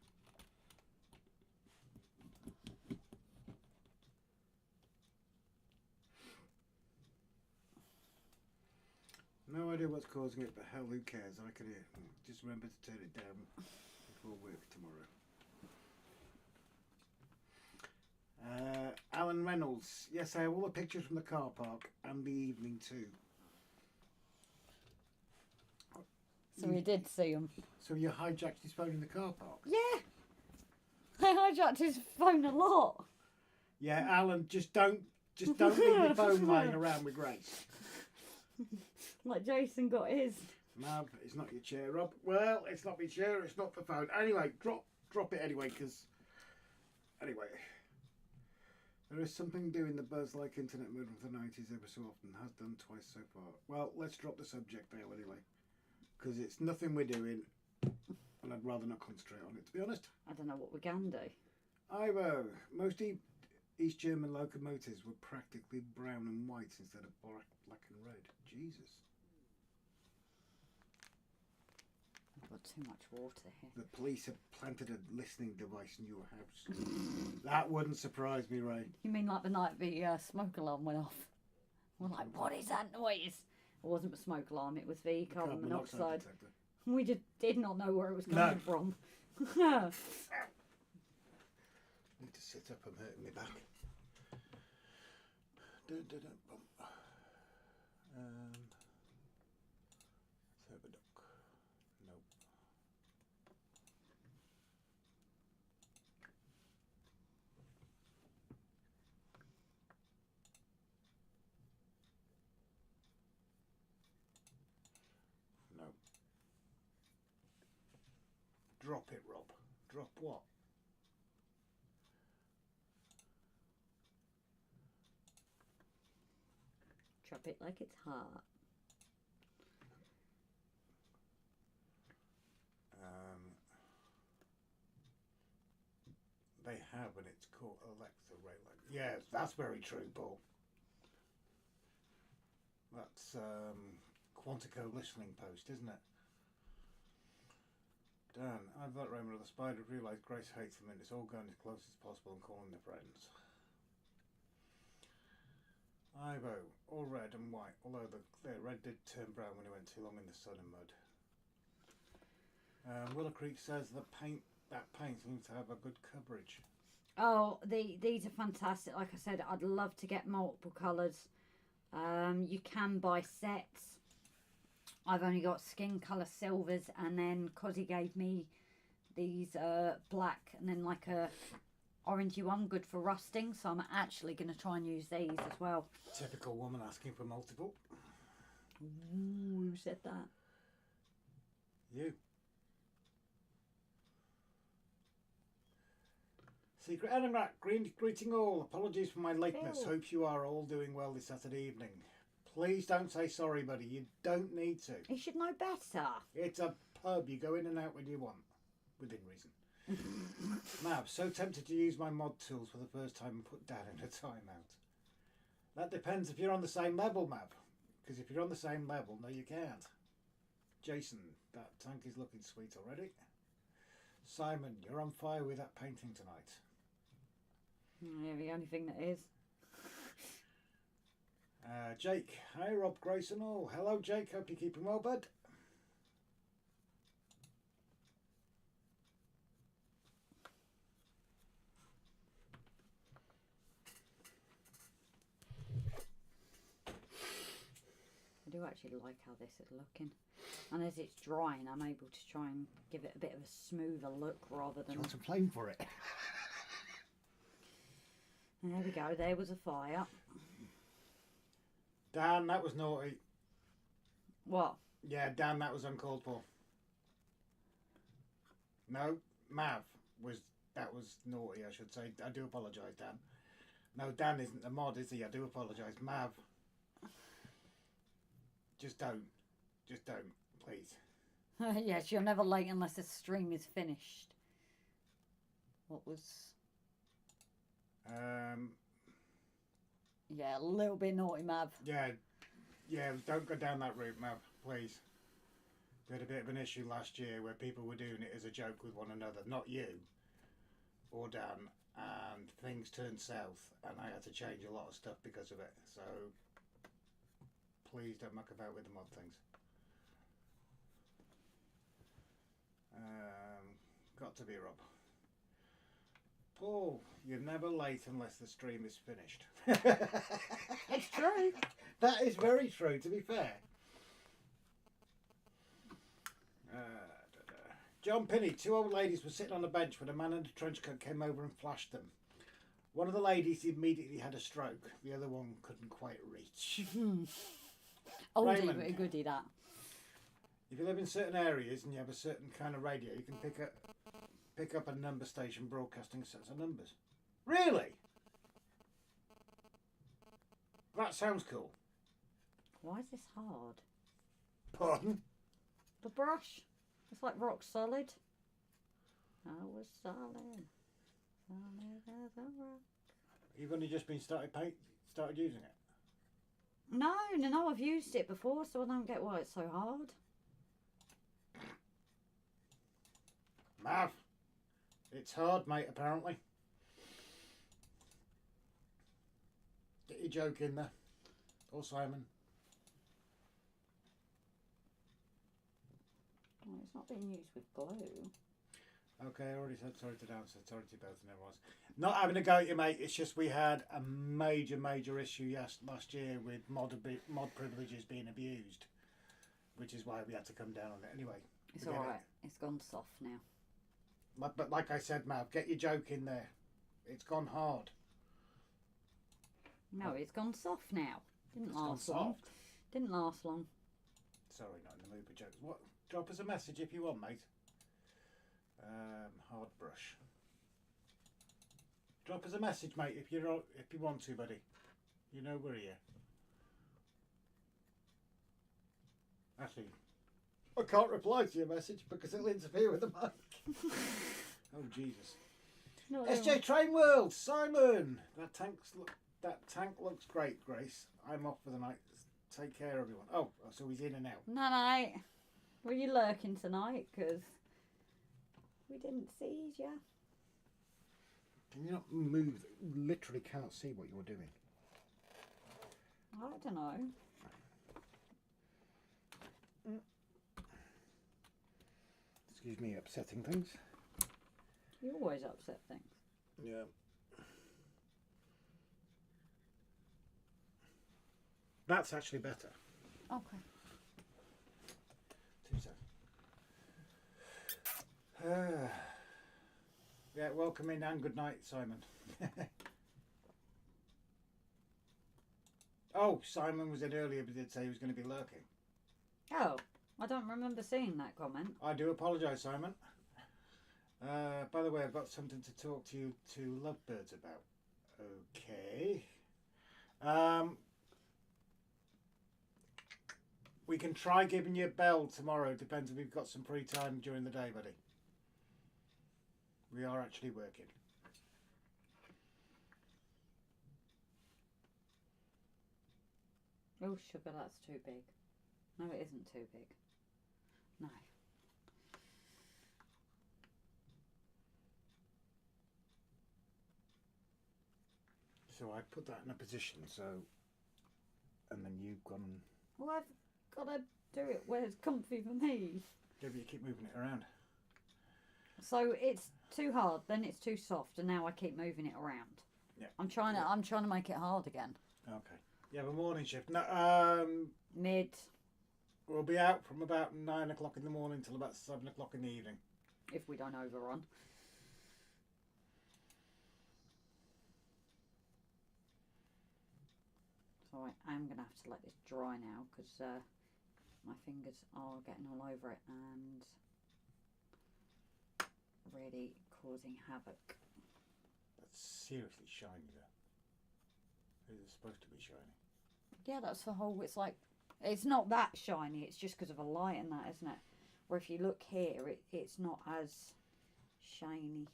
[SPEAKER 2] No idea what's causing it, but hell, who cares? I can hear. Just remember to turn it down before work tomorrow. Alan Reynolds. Yes, I have all the pictures from the car park and the evening too.
[SPEAKER 1] So we did see him.
[SPEAKER 2] So you hijacked his phone in the car park?
[SPEAKER 1] Yeah. I hijacked his phone a lot.
[SPEAKER 2] Yeah, Alan, just don't leave your phone lying around with Grace.
[SPEAKER 1] Like Jason got his.
[SPEAKER 2] Mav, it's not your chair, Rob. Well, it's not my chair, it's not the phone. Anyway, drop it anyway, because... Anyway. There is something doing the buzz-like internet mode of the 90s ever so often. Has done twice so far. Well, let's drop the subject now anyway. Because it's nothing we're doing. And I'd rather not concentrate on it, to be honest.
[SPEAKER 1] I don't know what we can do.
[SPEAKER 2] Ivo, most East German locomotives were practically brown and white instead of black and red. Jesus.
[SPEAKER 1] I've got too much water here.
[SPEAKER 2] The police have planted a listening device in your house. That wouldn't surprise me, Ray.
[SPEAKER 1] You mean like the night the smoke alarm went off? We're like, what is that noise? It wasn't the smoke alarm, it was the carbon monoxide.
[SPEAKER 2] detector.
[SPEAKER 1] We did not know where it was coming from.
[SPEAKER 2] Need to sit up, I'm hurting my back. Let's have a look. Nope. No. drop it, Rob. Drop what?
[SPEAKER 1] Drop it like it's hot.
[SPEAKER 2] They have, and it's called Alexa Raylan. Yes, that's very true, Paul. That's Quantico listening post, isn't it? Dan, I've that Raymond of the Spider realised Grace hates them and it's all going as close as possible and calling their friends. Ivo, all red and white, although the red did turn brown when it went too long in the sun and mud. Willow Creek says that paint seems to have a good coverage.
[SPEAKER 1] Oh, these are fantastic. Like I said, I'd love to get multiple colours. You can buy sets. I've only got skin colour silvers, and then Cozzy gave me these black and then like a orangey one, good for rusting, so I'm actually going to try and use these as well.
[SPEAKER 2] Typical woman asking for multiple.
[SPEAKER 1] Ooh, who said that?
[SPEAKER 2] You. Secret Enigmat, greeting all. Apologies for my lateness.
[SPEAKER 1] Phil.
[SPEAKER 2] Hope you are all doing well this Saturday evening. Please don't say sorry, buddy. You don't need to.
[SPEAKER 1] You should know better.
[SPEAKER 2] It's a pub. You go in and out when you want. Within reason. Mav, so tempted to use my mod tools for the first time and put Dad in a timeout. That depends if you're on the same level, Mav. Because if you're on the same level, no you can't. Jason, that tank is looking sweet already. Simon, you're on fire with that painting tonight.
[SPEAKER 1] Yeah, the only thing that is.
[SPEAKER 2] Jake, hi Rob, Grace and all. Hello Jake, hope you're keeping well, bud.
[SPEAKER 1] I do actually like how this is looking. And as it's drying, I'm able to try and give it a bit of a smoother look rather
[SPEAKER 2] Do
[SPEAKER 1] than...
[SPEAKER 2] you want some flame for it?
[SPEAKER 1] There we go, there was a fire.
[SPEAKER 2] Dan, that was naughty.
[SPEAKER 1] What?
[SPEAKER 2] Yeah, Dan, that was uncalled for. No, Mav that was naughty, I should say. I do apologise, Dan. No, Dan isn't the mod, is he? I do apologise. Mav. Just don't, please.
[SPEAKER 1] Yes, you're never late unless the stream is finished. What was... Yeah, a little bit naughty, Mav.
[SPEAKER 2] Yeah, don't go down that route, Mav, please. We had a bit of an issue last year where people were doing it as a joke with one another, not you or Dan, and things turned south, and I had to change a lot of stuff because of it. So please don't muck about with the mod things. Got to be Rob. Paul, you're never late unless the stream is finished.
[SPEAKER 1] It's true.
[SPEAKER 2] That is very true, to be fair. John Pinney, two old ladies were sitting on a bench when a man in a trench coat came over and flashed them. One of the ladies immediately had a stroke. The other one couldn't quite reach.
[SPEAKER 1] Oldie
[SPEAKER 2] Raymond.
[SPEAKER 1] but a goodie, that.
[SPEAKER 2] If you live in certain areas and you have a certain kind of radio, you can pick up a number station broadcasting sets of numbers. Really? That sounds cool.
[SPEAKER 1] Why is this hard?
[SPEAKER 2] Pardon?
[SPEAKER 1] The brush. It's like rock solid. I was solid. Solid as a rock.
[SPEAKER 2] You've only just been started using it?
[SPEAKER 1] No, I've used it before, so I don't get why it's so hard.
[SPEAKER 2] Mav, it's hard, mate, apparently. Get your joke in there. Or Simon.
[SPEAKER 1] Well, it's not being used with glue.
[SPEAKER 2] Okay, I already said sorry to Dan, said sorry to both, and everyone else. Not having a go at you, mate. It's just we had a major issue last year with mod privileges being abused, which is why we had to come down on it. Anyway,
[SPEAKER 1] It's alright. It's gone soft now.
[SPEAKER 2] But like I said, Mav, get your joke in there. It's gone hard.
[SPEAKER 1] No, it's gone soft now. Didn't
[SPEAKER 2] It's gone
[SPEAKER 1] last long.
[SPEAKER 2] soft.
[SPEAKER 1] Didn't last long.
[SPEAKER 2] Sorry, not in the mood for jokes. What? Drop us a message if you want, mate. Hard brush. Drop us a message, mate, if you want to, buddy. You know we're here. Actually, I can't reply to your message because it'll interfere with the mic. Oh Jesus!
[SPEAKER 1] No,
[SPEAKER 2] SJ Train World, Simon. That tank looks great, Grace. I'm off for the night. Take care, everyone. Oh, so he's in and out.
[SPEAKER 1] Night. Were you lurking tonight? Because we didn't see you.
[SPEAKER 2] Can you not move? Literally cannot see what you're doing.
[SPEAKER 1] I don't know.
[SPEAKER 2] Excuse me, upsetting things.
[SPEAKER 1] You always upset things.
[SPEAKER 2] Yeah. That's actually better.
[SPEAKER 1] Okay.
[SPEAKER 2] 2 seconds. Yeah, welcome in and good night, Simon. Oh, Simon was in earlier but did say he was going to be lurking.
[SPEAKER 1] Oh, I don't remember seeing that comment.
[SPEAKER 2] I do apologise, Simon. By the way, I've got something to talk to you two lovebirds about. Okay. We can try giving you a bell tomorrow. Depends if we've got some free time during the day, buddy. We are actually working.
[SPEAKER 1] Oh, sugar, that's too big. No, it isn't too big. No.
[SPEAKER 2] So I put that in a position, so... And then you've gone...
[SPEAKER 1] Well, I've got to do it where it's comfy for me.
[SPEAKER 2] Yeah, but you keep moving it around.
[SPEAKER 1] So it's too hard, then it's too soft, and now I keep moving it around.
[SPEAKER 2] Yeah.
[SPEAKER 1] I'm trying to make it hard again.
[SPEAKER 2] Okay. You have a morning shift. No,
[SPEAKER 1] Mid.
[SPEAKER 2] we'll be out from about 9 o'clock in the morning till about 7 o'clock in the evening.
[SPEAKER 1] If we don't overrun. So I am going to have to let this dry now because my fingers are getting all over it and really causing havoc.
[SPEAKER 2] That's seriously shiny though. It is supposed to be shiny.
[SPEAKER 1] Yeah, that's the whole, it's like, it's not that shiny, it's just because of a light and that, isn't it? Where if you look here, it's not as shiny.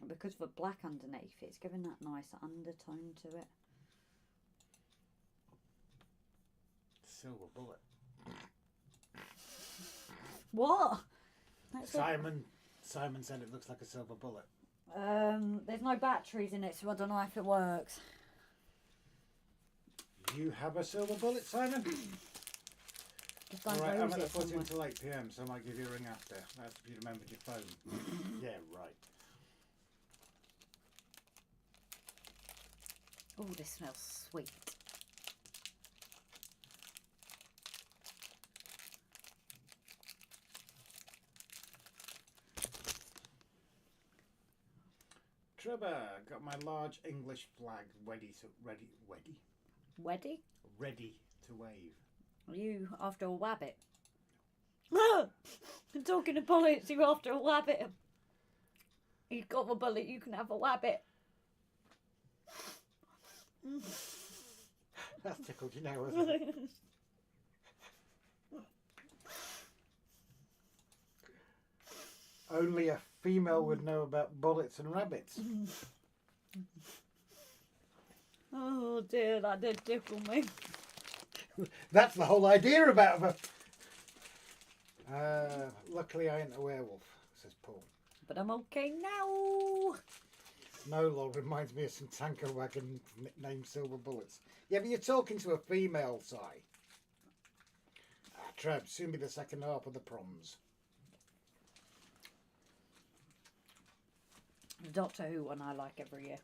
[SPEAKER 1] Because of the black underneath, it's giving that nice undertone to it.
[SPEAKER 2] Silver bullet.
[SPEAKER 1] What?
[SPEAKER 2] Simon said it looks like a silver bullet.
[SPEAKER 1] There's no batteries in it, so I don't know if it works.
[SPEAKER 2] You have a silver bullet, Simon?
[SPEAKER 1] Just don't
[SPEAKER 2] Alright, I'm
[SPEAKER 1] lose
[SPEAKER 2] going to
[SPEAKER 1] it
[SPEAKER 2] put it
[SPEAKER 1] somewhere.
[SPEAKER 2] until 8 PM, so I might give you a ring after. That's if you remembered your phone. Yeah, right.
[SPEAKER 1] Oh, this smells sweet.
[SPEAKER 2] Trevor, got my large English flag ready to wave.
[SPEAKER 1] Are you after a wabbit? I'm talking to bullets, you after a wabbit. You've got a bullet, you can have a wabbit.
[SPEAKER 2] That's tickled you now, isn't it? Only a female would know about bullets and rabbits.
[SPEAKER 1] Oh dear, that did tickle me.
[SPEAKER 2] That's the whole idea about them. Luckily I ain't a werewolf, says Paul.
[SPEAKER 1] But I'm okay now.
[SPEAKER 2] Snowlord reminds me of some tanker wagon nicknamed Silver Bullets. Yeah, but you're talking to a female, Si. Trev, soon be the second half of the proms.
[SPEAKER 1] The Doctor Who one I like every year.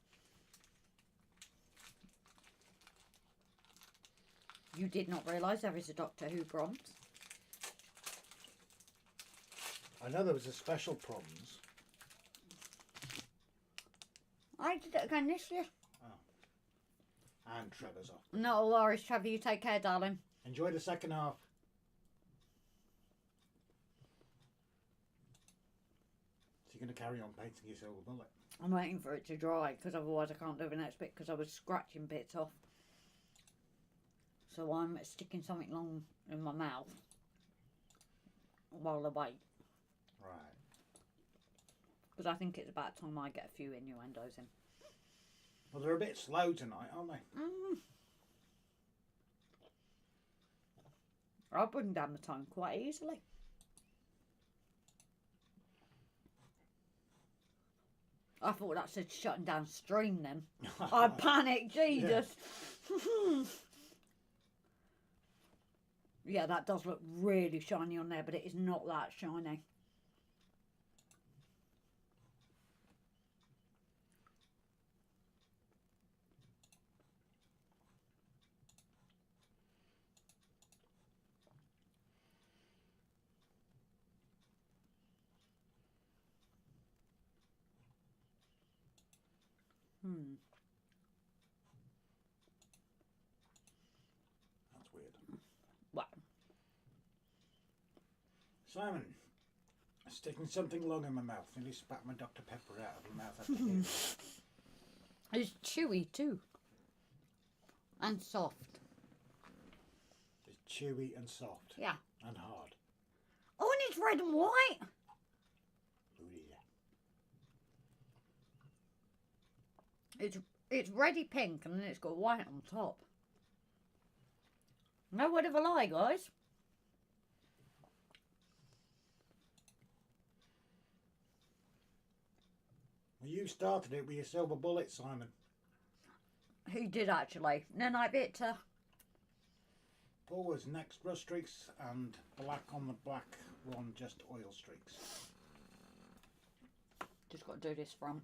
[SPEAKER 1] You did not realise there is a Doctor Who proms?
[SPEAKER 2] I know there was a special proms.
[SPEAKER 1] I did it again this year.
[SPEAKER 2] Oh. And Trevor's off.
[SPEAKER 1] No worries, Trevor. You take care, darling.
[SPEAKER 2] Enjoy the second half. So you're going to carry on painting your silver bullet?
[SPEAKER 1] I'm waiting for it to dry because otherwise I can't do the next bit because I was scratching bits off. So I'm sticking something long in my mouth while I wait.
[SPEAKER 2] Right.
[SPEAKER 1] Because I think it's about time I get a few innuendos in.
[SPEAKER 2] Well, they're a bit slow tonight, aren't they?
[SPEAKER 1] I'll bring down the tone quite easily. I thought that said shutting down stream then. I panicked, Jesus. Yeah, that does look really shiny on there, but it is not that shiny.
[SPEAKER 2] That's weird.
[SPEAKER 1] What?
[SPEAKER 2] Simon, sticking something long in my mouth. Nearly spat my Dr. Pepper out of my mouth after hearing it.
[SPEAKER 1] It's chewy too. And soft.
[SPEAKER 2] It's chewy and soft.
[SPEAKER 1] Yeah.
[SPEAKER 2] And hard.
[SPEAKER 1] Oh, and it's red and white.
[SPEAKER 2] Oh yeah.
[SPEAKER 1] It's reddy pink and then it's got white on top. No word of a lie, guys.
[SPEAKER 2] Well, you started it with your silver bullet, Simon.
[SPEAKER 1] He did actually. And then I bit
[SPEAKER 2] Paul was next rust streaks and black on the black one, just oil streaks.
[SPEAKER 1] just got to do this from.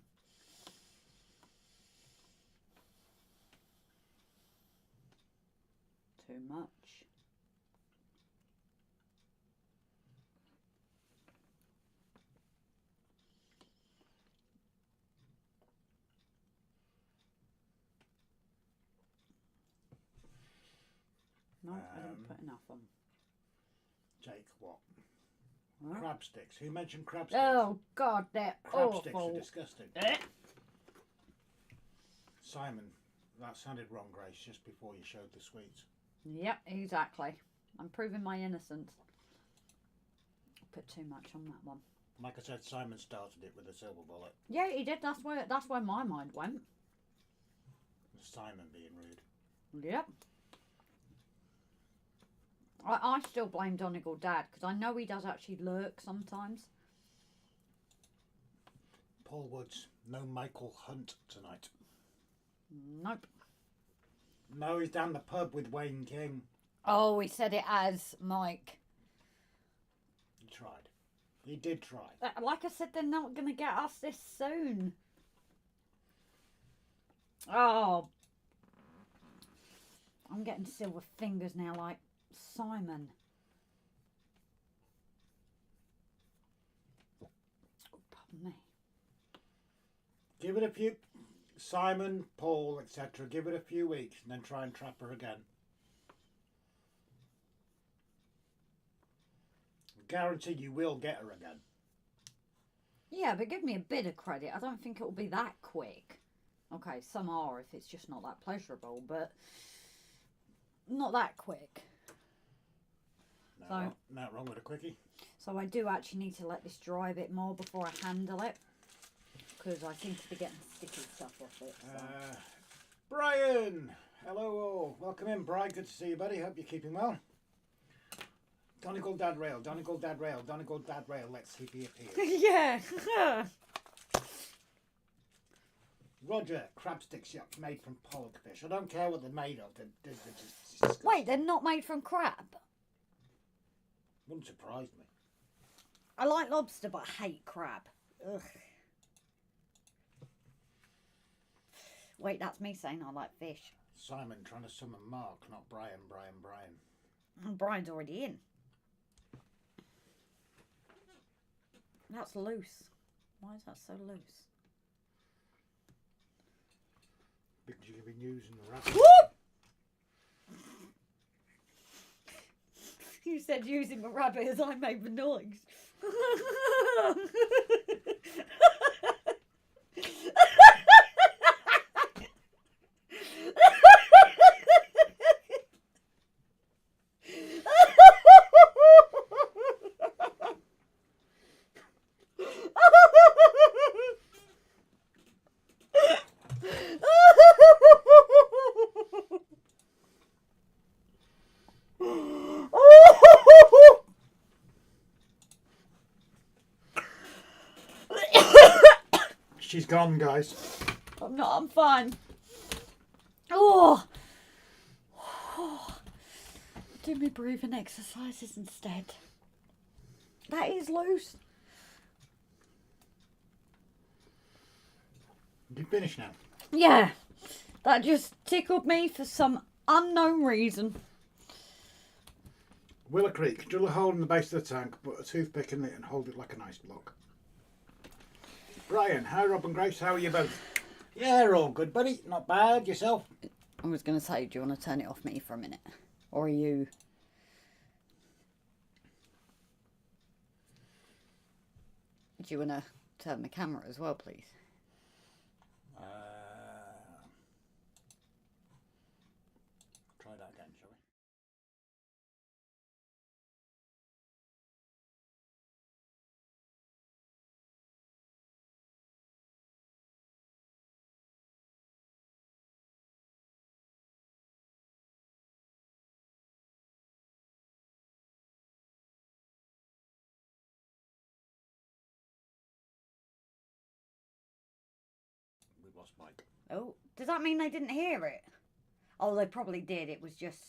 [SPEAKER 1] Too much. No, I didn't put enough on.
[SPEAKER 2] Jake, what?
[SPEAKER 1] What?
[SPEAKER 2] Crab sticks. Who mentioned crab sticks?
[SPEAKER 1] Oh God, they're
[SPEAKER 2] Crab
[SPEAKER 1] awful.
[SPEAKER 2] sticks are disgusting.
[SPEAKER 1] Eh?
[SPEAKER 2] Simon, that sounded wrong, Grace, just before you showed the sweets.
[SPEAKER 1] Yep, exactly. I'm proving my innocence. Put too much on that one.
[SPEAKER 2] Like I said, Simon started it with a silver bullet.
[SPEAKER 1] Yeah, he did. That's where my mind went.
[SPEAKER 2] Simon being rude.
[SPEAKER 1] Yep. I still blame Donegal Dad because I know he does actually lurk sometimes.
[SPEAKER 2] Paul Woods, no Michael Hunt tonight.
[SPEAKER 1] Nope.
[SPEAKER 2] No, he's down the pub with Wayne King.
[SPEAKER 1] Oh, he said it as Mike.
[SPEAKER 2] He tried. He did try.
[SPEAKER 1] Like I said, they're not going to get us this soon. Oh. I'm getting silver fingers now like Simon. Oh, pardon me.
[SPEAKER 2] Give it a few... Simon, Paul, etc. Give it a few weeks and then try and trap her again. Guarantee you will get her again.
[SPEAKER 1] Yeah, but give me a bit of credit. I don't think it will be that quick. Okay, some are if it's just not that pleasurable, but not that quick.
[SPEAKER 2] Not wrong with a quickie.
[SPEAKER 1] So I do actually need to let this dry a bit more before I handle it, because I seem to be getting sticky stuff off it. So.
[SPEAKER 2] Brian! Hello all. Welcome in, Brian. Good to see you, buddy. Hope you're keeping well. Donegal Dad Rail, Donegal Dad Rail, Donegal Dad Rail. Let's see if he appears.
[SPEAKER 1] Yeah.
[SPEAKER 2] Roger, crab sticks made from pollock fish. I don't care what they're made of. They're just disgusting.
[SPEAKER 1] Wait, they're not made from crab?
[SPEAKER 2] Wouldn't surprise me.
[SPEAKER 1] I like lobster, but I hate crab. Ugh. Wait, that's me saying I like fish.
[SPEAKER 2] Simon trying to summon Mark, not Brian.
[SPEAKER 1] And Brian's already in. That's loose. Why is that so loose?
[SPEAKER 2] Because you've been using the rabbit.
[SPEAKER 1] Whoop! You said using the rabbit as I made the noise.
[SPEAKER 2] She's gone, guys.
[SPEAKER 1] I'm not, I'm fine. Oh. Do me breathing exercises instead. That is loose.
[SPEAKER 2] You finished now?
[SPEAKER 1] Yeah. That just tickled me for some unknown reason.
[SPEAKER 2] Willow Creek. Drill a hole in the base of the tank, put a toothpick in it and hold it like an ice block. Brian, hi Rob and Grace, how are you both? Yeah, all good, buddy. Not bad. Yourself?
[SPEAKER 1] I was going to say, do you want to turn it off me for a minute? Or are you... Do you want to turn the camera as well, please?
[SPEAKER 2] Try that again, shall we? We've lost Mike.
[SPEAKER 1] Oh, does that mean they didn't hear it? Oh, they probably did. It was just...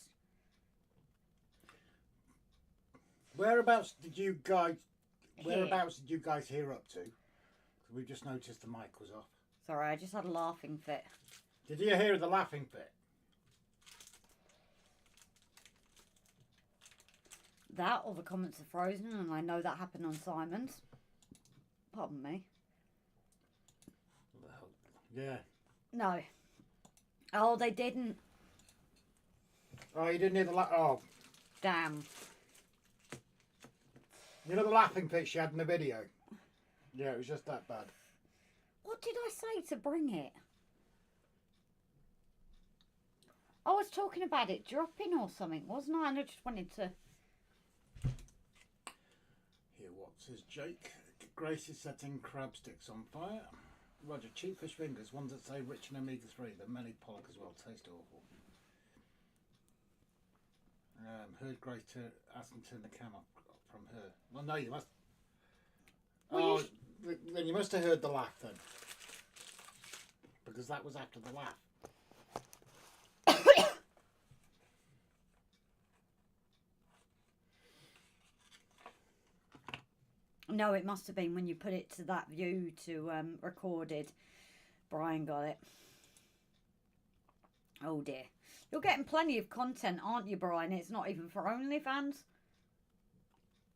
[SPEAKER 2] Whereabouts did you guys hear up to? We just noticed the mic was off.
[SPEAKER 1] Sorry, I just had a laughing fit.
[SPEAKER 2] Did you hear the laughing fit?
[SPEAKER 1] That or the comments are frozen, and I know that happened on Simon's. Pardon me.
[SPEAKER 2] Yeah.
[SPEAKER 1] No. Oh, they didn't.
[SPEAKER 2] Oh, you didn't hear the oh.
[SPEAKER 1] Damn.
[SPEAKER 2] You know the laughing fit she had in the video? Yeah, it was just that bad.
[SPEAKER 1] What did I say to bring it? I was talking about it dropping or something, wasn't I? And I just wanted to...
[SPEAKER 2] Here, what says Jake? Grace is setting crab sticks on fire. Roger, cheap fish fingers, ones that say rich in omega-3. They're many pollock as well. Taste awful. Heard Grace ask him to turn the cam off from her. Well, no, you must...
[SPEAKER 1] Well,
[SPEAKER 2] then you must have heard the laugh then. Because that was after the laugh.
[SPEAKER 1] No, it must have been when you put it to that view to recorded. Brian got it. Oh dear. You're getting plenty of content, aren't you, Brian? It's not even for OnlyFans.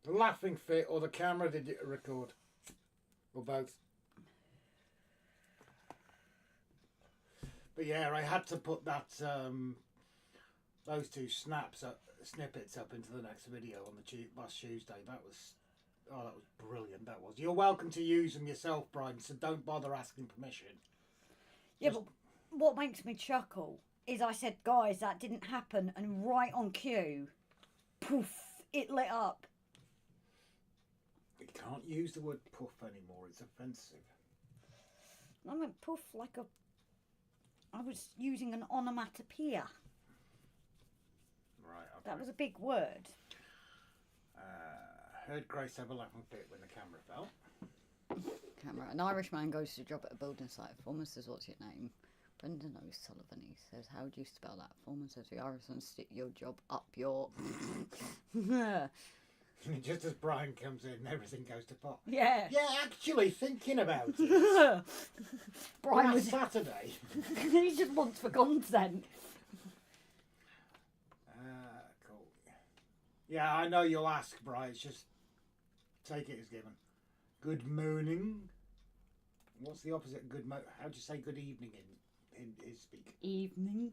[SPEAKER 2] The laughing fit or the camera did it record? Or both? But yeah, I had to put that those two snippets up into the next video on the last Tuesday. That was brilliant. That was. You're welcome to use them yourself, Brian. So don't bother asking permission.
[SPEAKER 1] Yeah, but what makes me chuckle is I said, guys, that didn't happen, and right on cue, poof, it lit up.
[SPEAKER 2] You can't use the word poof anymore. It's offensive.
[SPEAKER 1] I meant poof like a... I was using an onomatopoeia.
[SPEAKER 2] Right. Okay.
[SPEAKER 1] That was a big word.
[SPEAKER 2] Heard Grace have a laughing fit when the camera fell.
[SPEAKER 1] Camera. An Irishman goes to job at a building site. Foreman says, "What's your name?" Brendan O'Sullivan. He says, "How do you spell that?" Foreman says, "The Irishman stick your job up your..."
[SPEAKER 2] Just as Brian comes in, everything goes to pot.
[SPEAKER 1] Yeah.
[SPEAKER 2] Yeah, actually, thinking about it.
[SPEAKER 1] Brian
[SPEAKER 2] Last
[SPEAKER 1] was...
[SPEAKER 2] Saturday.
[SPEAKER 1] He just wants for content.
[SPEAKER 2] Cool. Yeah, I know you'll ask, Brian. It's just take it as given. Good morning. What's the opposite of good How do you say good evening in in his speak.
[SPEAKER 1] Evening.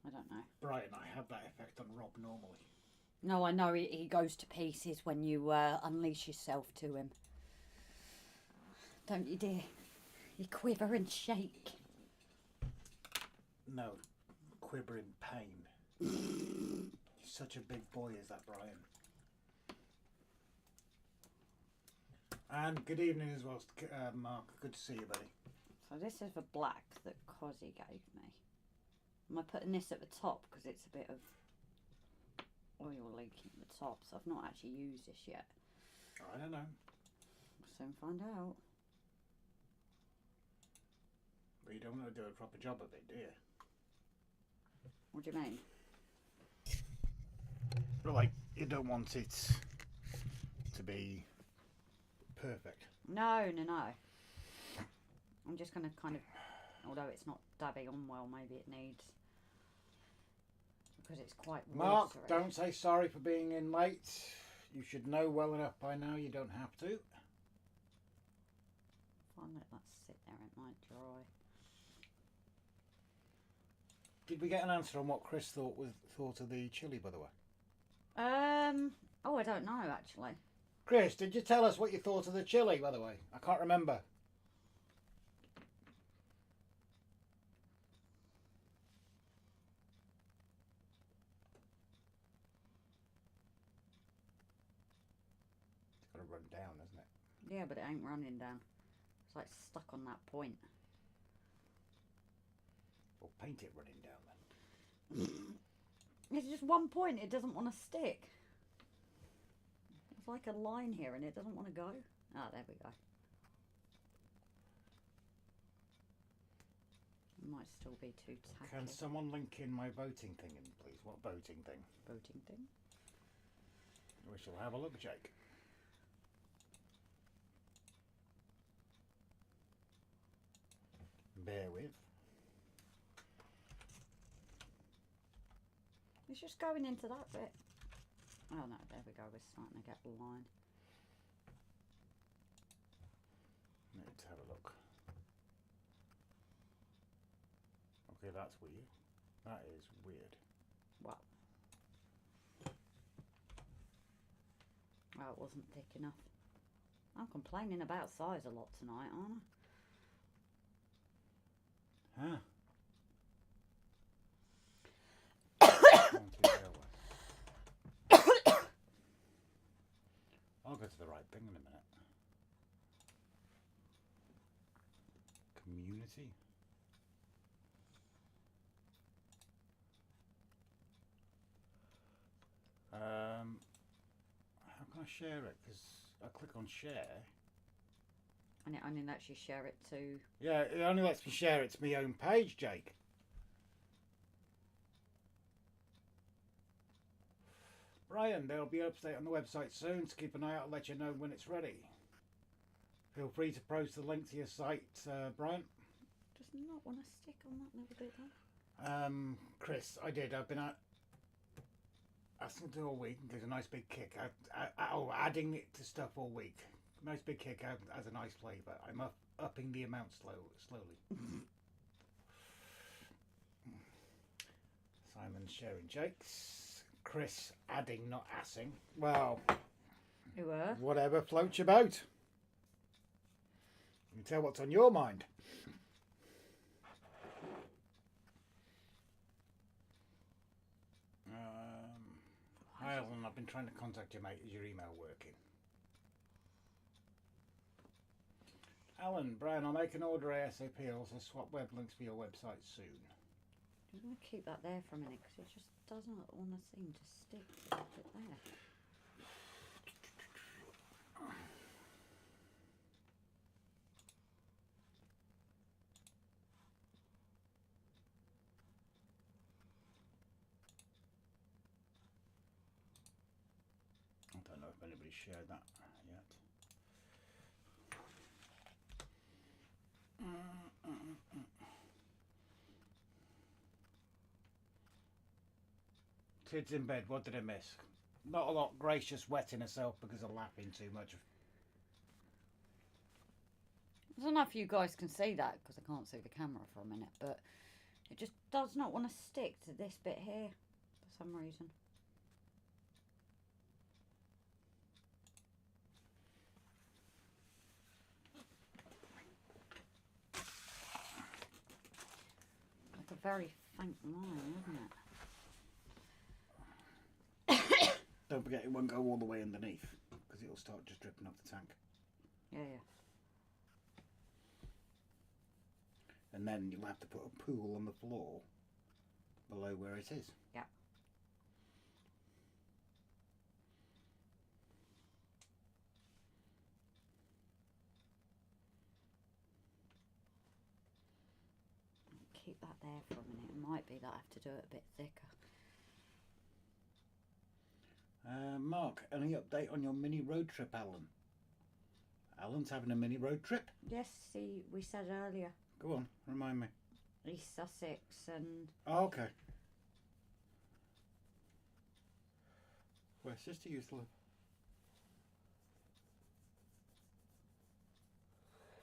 [SPEAKER 1] I don't know.
[SPEAKER 2] Brian, I have that effect on Rob normally.
[SPEAKER 1] No, I know he goes to pieces when you unleash yourself to him. Don't you, dear? You quiver and shake.
[SPEAKER 2] No, quiver in pain. He's such a big boy, is that Brian? And good evening as well, Mark. Good to see you, buddy.
[SPEAKER 1] So this is the black that Cozzy gave me. Am I putting this at the top because it's a bit of oil leaking at the top, so I've not actually used this yet.
[SPEAKER 2] I don't know.
[SPEAKER 1] We'll soon find out.
[SPEAKER 2] But you don't want to do a proper job of it, do you?
[SPEAKER 1] What do you mean?
[SPEAKER 2] But like, you don't want it to be perfect.
[SPEAKER 1] No. I'm just going to kind of, although it's not dabbing on well, maybe it needs, because it's quite
[SPEAKER 2] Mark,
[SPEAKER 1] watery.
[SPEAKER 2] don't say sorry for being in late. You should know well enough by now you don't have to.
[SPEAKER 1] If I let that sit there, it might dry.
[SPEAKER 2] Did we get an answer on what Chris thought of the chili, by the way?
[SPEAKER 1] Oh, I don't know actually.
[SPEAKER 2] Chris, did you tell us what you thought of the chili, by the way? I can't remember. It's got to run down, isn't it?
[SPEAKER 1] Yeah, but it ain't running down. It's like stuck on that point.
[SPEAKER 2] Or paint it running down then.
[SPEAKER 1] It's just one point, it doesn't want to stick. It's like a line here and it doesn't want to go. Ah, there we go. It might still be too tacky.
[SPEAKER 2] Can someone link in my voting thing in, please? What voting thing?
[SPEAKER 1] Voting thing?
[SPEAKER 2] We shall have a look, Jake. Bear with.
[SPEAKER 1] It's just going into that bit. Oh no, there we go, we're starting to get the line.
[SPEAKER 2] Let's have a look. Okay, that's weird. That is weird.
[SPEAKER 1] Well. Oh, it wasn't thick enough. I'm complaining about size a lot tonight, aren't I?
[SPEAKER 2] Huh? I'll go to the right thing in a minute. Community. How can I share it? Because I click on share.
[SPEAKER 1] And it only lets you share it to...
[SPEAKER 2] Yeah, it only lets me share it to my own page, Jake. Brian, there'll be an update on the website soon, so keep an eye out and let you know when it's ready. Feel free to post the link to your site, Brian.
[SPEAKER 1] Does not want to stick on that little bit there.
[SPEAKER 2] Chris, I did. I've been asking to all week. Gives a nice big kick. Adding it to stuff all week. Nice big kick has a nice flavour. I'm upping the amount slowly. Simon's sharing Jake's. Chris adding, not assing. Well,
[SPEAKER 1] You were?
[SPEAKER 2] whatever floats your boat. You can tell what's on your mind. Hi Alan, I've been trying to contact you, mate. Is your email working? Alan, Brian, I'll make an order ASAP. I'll also swap web links for your website soon.
[SPEAKER 1] I'm going to keep that there for a minute because it just doesn't want to seem to stick to that bit there.
[SPEAKER 2] I don't know if anybody's shared that yet. Kids in bed, what did I miss? Not a lot. Grace just wetting herself because of laughing too much.
[SPEAKER 1] I don't know if you guys can see that because I can't see the camera for a minute, but it just does not want to stick to this bit here for some reason. Like a very faint line, isn't it?
[SPEAKER 2] Don't forget it won't go all the way underneath because it'll start just dripping off the tank.
[SPEAKER 1] Yeah, yeah.
[SPEAKER 2] And then you'll have to put a pool on the floor below where it is.
[SPEAKER 1] Yeah. Keep that there for a minute. It might be that I have to do it a bit thicker.
[SPEAKER 2] Mark, any update on your mini road trip, Alan? Alan's having a mini road trip?
[SPEAKER 1] Yes, see, we said earlier.
[SPEAKER 2] Go on, remind me.
[SPEAKER 1] East Sussex and...
[SPEAKER 2] Oh, okay. Where sister used to live.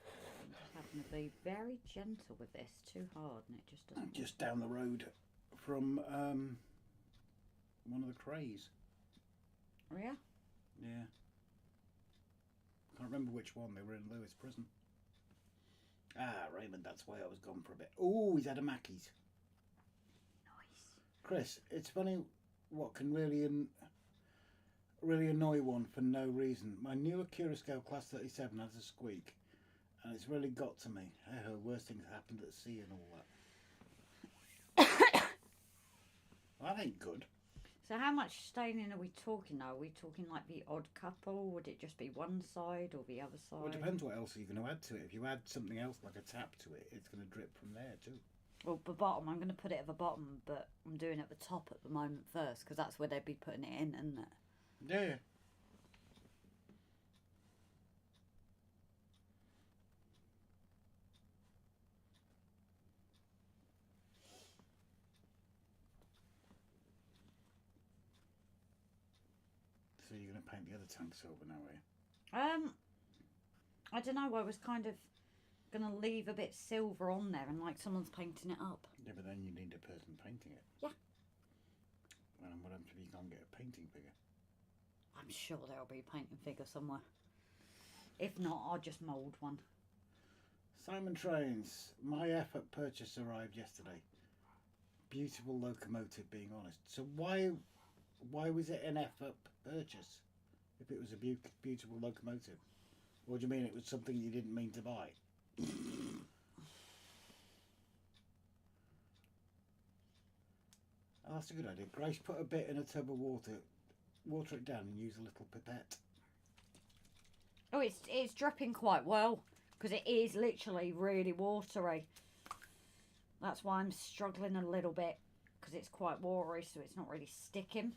[SPEAKER 1] I'm just having to be very gentle with this. Too hard and it just doesn't...
[SPEAKER 2] Just down the road from one of the Crays.
[SPEAKER 1] Oh, yeah?
[SPEAKER 2] Yeah. Can't remember which one. They were in Lewis prison. Ah, Raymond, that's why I was gone for a bit. Oh, he's had a Mackey's.
[SPEAKER 1] Nice.
[SPEAKER 2] Chris, it's funny what can really annoy one for no reason. My new Acura Scale Class 37 has a squeak, and it's really got to me. Hey, worst things happened at sea and all that. That ain't good.
[SPEAKER 1] So how much staining are we talking now? Are we talking like the odd couple? Would it just be one side or the other side?
[SPEAKER 2] Well, it depends what else you're going to add to it. If you add something else like a tap to it, it's going to drip from there too.
[SPEAKER 1] Well, the bottom, I'm going to put it at the bottom, but I'm doing it at the top at the moment first, because that's where they'd be putting it in, isn't it?
[SPEAKER 2] Yeah. So you're going to paint the other tank silver now, are you?
[SPEAKER 1] I don't know. I was kind of going to leave a bit silver on there, and like someone's painting it up.
[SPEAKER 2] Yeah, but then you need a person painting it.
[SPEAKER 1] Yeah.
[SPEAKER 2] And what happens if you can't get a painting figure?
[SPEAKER 1] I'm sure there'll be a painting figure somewhere. If not, I'll just mould one.
[SPEAKER 2] Simon Trains, my effort purchase arrived yesterday. Beautiful locomotive, being honest. So why was it an effort purchase if it was a beautiful locomotive? Or do you mean it was something you didn't mean to buy? Oh, that's a good idea. Grace, put a bit in a tub of water it down and use a little pipette.
[SPEAKER 1] Oh, it's dripping quite well, because it is literally really watery. That's why I'm struggling a little bit, because it's quite watery, so it's not really sticking.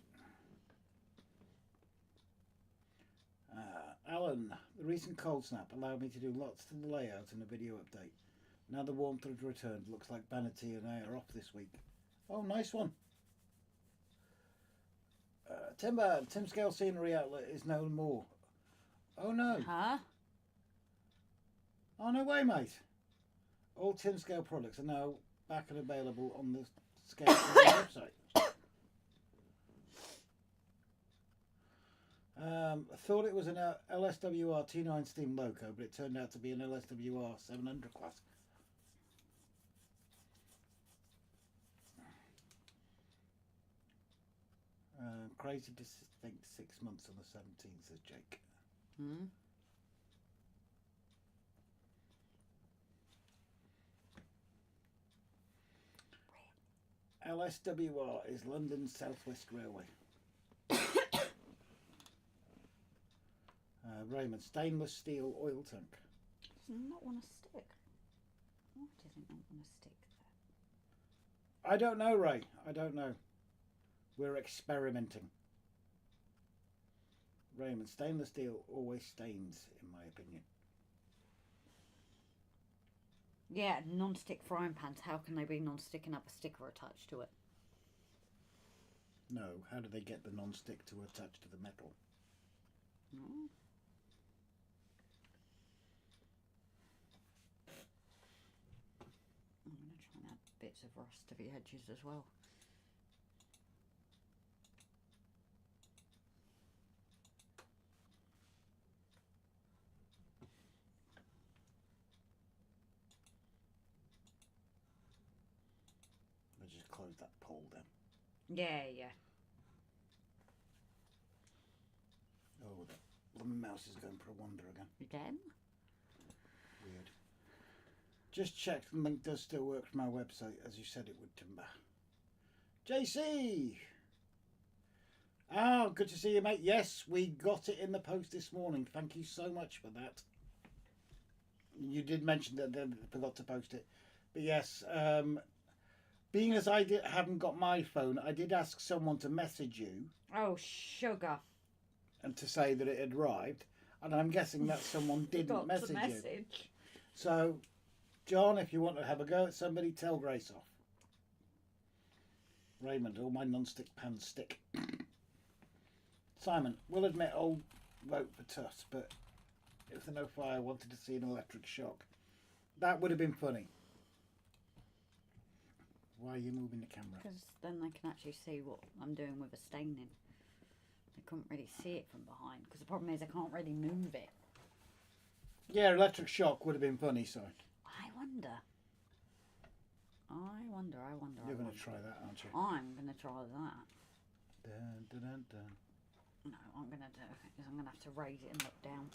[SPEAKER 2] Alan, the recent cold snap allowed me to do lots to the layout and a video update. Now the warmth has returned. Looks like Banity and I are off this week. Oh, nice one. Timber, Tim Scale Scenery Outlet is no more. Oh no.
[SPEAKER 1] Huh?
[SPEAKER 2] Oh no way, mate. All Tim Scale products are now back and available on the Scale website. I thought it was an LSWR T9 Steam Loco, but it turned out to be an LSWR 700 class. Crazy to think 6 months on the 17th, says Jake.
[SPEAKER 1] Hmm.
[SPEAKER 2] LSWR is London South West Railway. Raymond, stainless steel oil tank.
[SPEAKER 1] Does not want to stick. Why does it not want to stick there?
[SPEAKER 2] I don't know, Ray. I don't know. We're experimenting. Raymond, stainless steel always stains, in my opinion.
[SPEAKER 1] Yeah, non-stick frying pans. How can they be non-stick and have a sticker attached to it?
[SPEAKER 2] No, how do they get the non-stick to attach to the metal?
[SPEAKER 1] No. bits of rust to the edges as well.
[SPEAKER 2] I'll just close that pole then.
[SPEAKER 1] Yeah, yeah.
[SPEAKER 2] Oh, the mouse is going for a wander again.
[SPEAKER 1] Again?
[SPEAKER 2] Weird. Just checked, the link does still work from our website, as you said it would, Timber. JC! Oh, good to see you, mate. Yes, we got it in the post this morning. Thank you so much for that. You did mention that they forgot to post it. But yes, being as I haven't got my phone, I did ask someone to message you.
[SPEAKER 1] Oh, sugar.
[SPEAKER 2] And to say that it had arrived. And I'm guessing that someone didn't message you. So, John, if you want to have a go at somebody, tell Grace off. Raymond, all my non-stick pans stick. Simon, we'll admit I'll vote for Tuss, but if the no fire wanted to see an electric shock, that would have been funny. Why are you moving the camera?
[SPEAKER 1] Because then they can actually see what I'm doing with the staining. They couldn't really see it from behind, because the problem is I can't really move it.
[SPEAKER 2] Yeah, electric shock would have been funny, so.
[SPEAKER 1] I wonder.
[SPEAKER 2] You're going to try that, aren't you?
[SPEAKER 1] I'm going to try that.
[SPEAKER 2] Dun, dun, dun, dun.
[SPEAKER 1] No, what I'm going to do is I'm going to have to raise it and look down.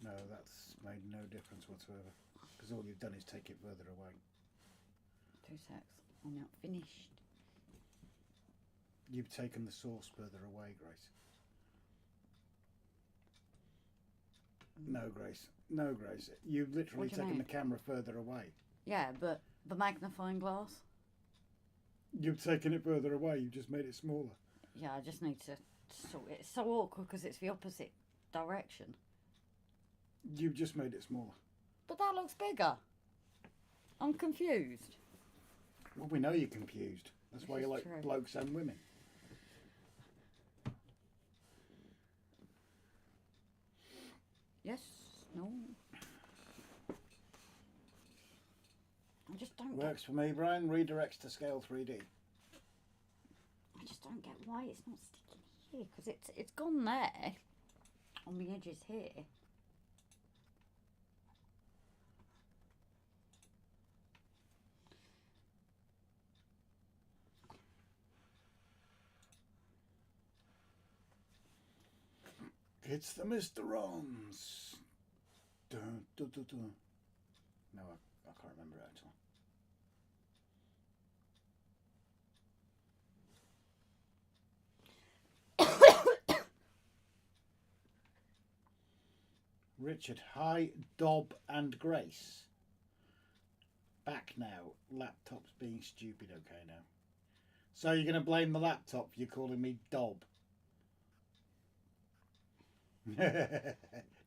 [SPEAKER 2] No, that's made no difference whatsoever. Because all you've done is take it further away.
[SPEAKER 1] 2 secs. I'm not finished.
[SPEAKER 2] You've taken the source further away, Grace. No, Grace. No, Grace. You've literally taken the camera further away.
[SPEAKER 1] Yeah, but the magnifying glass?
[SPEAKER 2] You've taken it further away. You've just made it smaller.
[SPEAKER 1] Yeah, I just need to sort it. It's so awkward because it's the opposite direction.
[SPEAKER 2] You've just made it smaller.
[SPEAKER 1] But that looks bigger. I'm confused.
[SPEAKER 2] Well, we know you're confused. That's why you like
[SPEAKER 1] true.
[SPEAKER 2] Blokes and women.
[SPEAKER 1] Yes, no. I just don't
[SPEAKER 2] Works for me, Brian. Redirects to scale 3D.
[SPEAKER 1] I just don't get why it's not sticking here, because it's gone there on the edges here.
[SPEAKER 2] It's the Mr. Rons. Dun, dun, dun, dun. No, I can't remember it actually. Richard, hi, Dob and Grace. Back now. Laptop's being stupid. Okay now. So you're going to blame the laptop for you calling me Dob?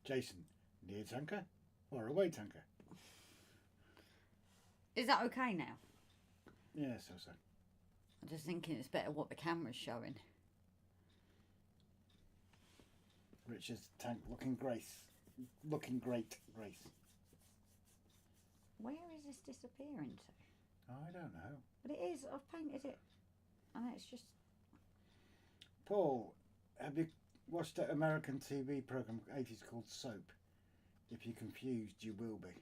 [SPEAKER 2] Jason, near tanker or away tanker?
[SPEAKER 1] Is that okay now?
[SPEAKER 2] Yeah, so.
[SPEAKER 1] I'm just thinking it's better what the camera's showing.
[SPEAKER 2] Richard's tank looking great. Looking great, Grace.
[SPEAKER 1] Where is this disappearing to?
[SPEAKER 2] I don't know.
[SPEAKER 1] But it is. I've painted it. And it's just...
[SPEAKER 2] Paul, have you watched that American TV program 80s called Soap? If you're confused, you will be.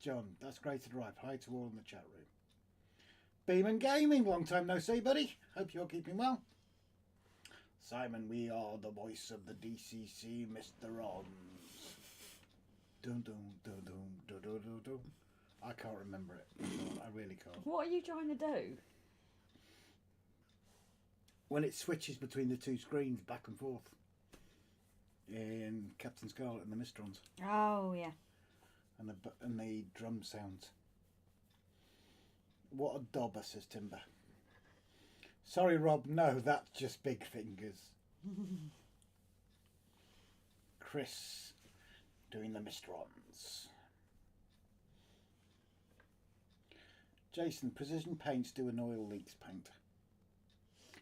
[SPEAKER 2] John, that's great to arrive. Hi to all in the chat room. Beeman Gaming, long time no see, buddy. Hope you're keeping well. Simon, we are the voice of the DCC, Mr. Rons. Dun dun dun dun dun dun dun dun. I can't remember it. I really can't.
[SPEAKER 1] What are you trying to do?
[SPEAKER 2] When it switches between the two screens back and forth in Captain Scarlet and the Mistrons.
[SPEAKER 1] Oh, yeah.
[SPEAKER 2] And the drum sounds. What a dobber, says Timber. Sorry, Rob. No, that's just big fingers. Chris doing the Mistrons. Jason, precision paints do an oil leaks paint.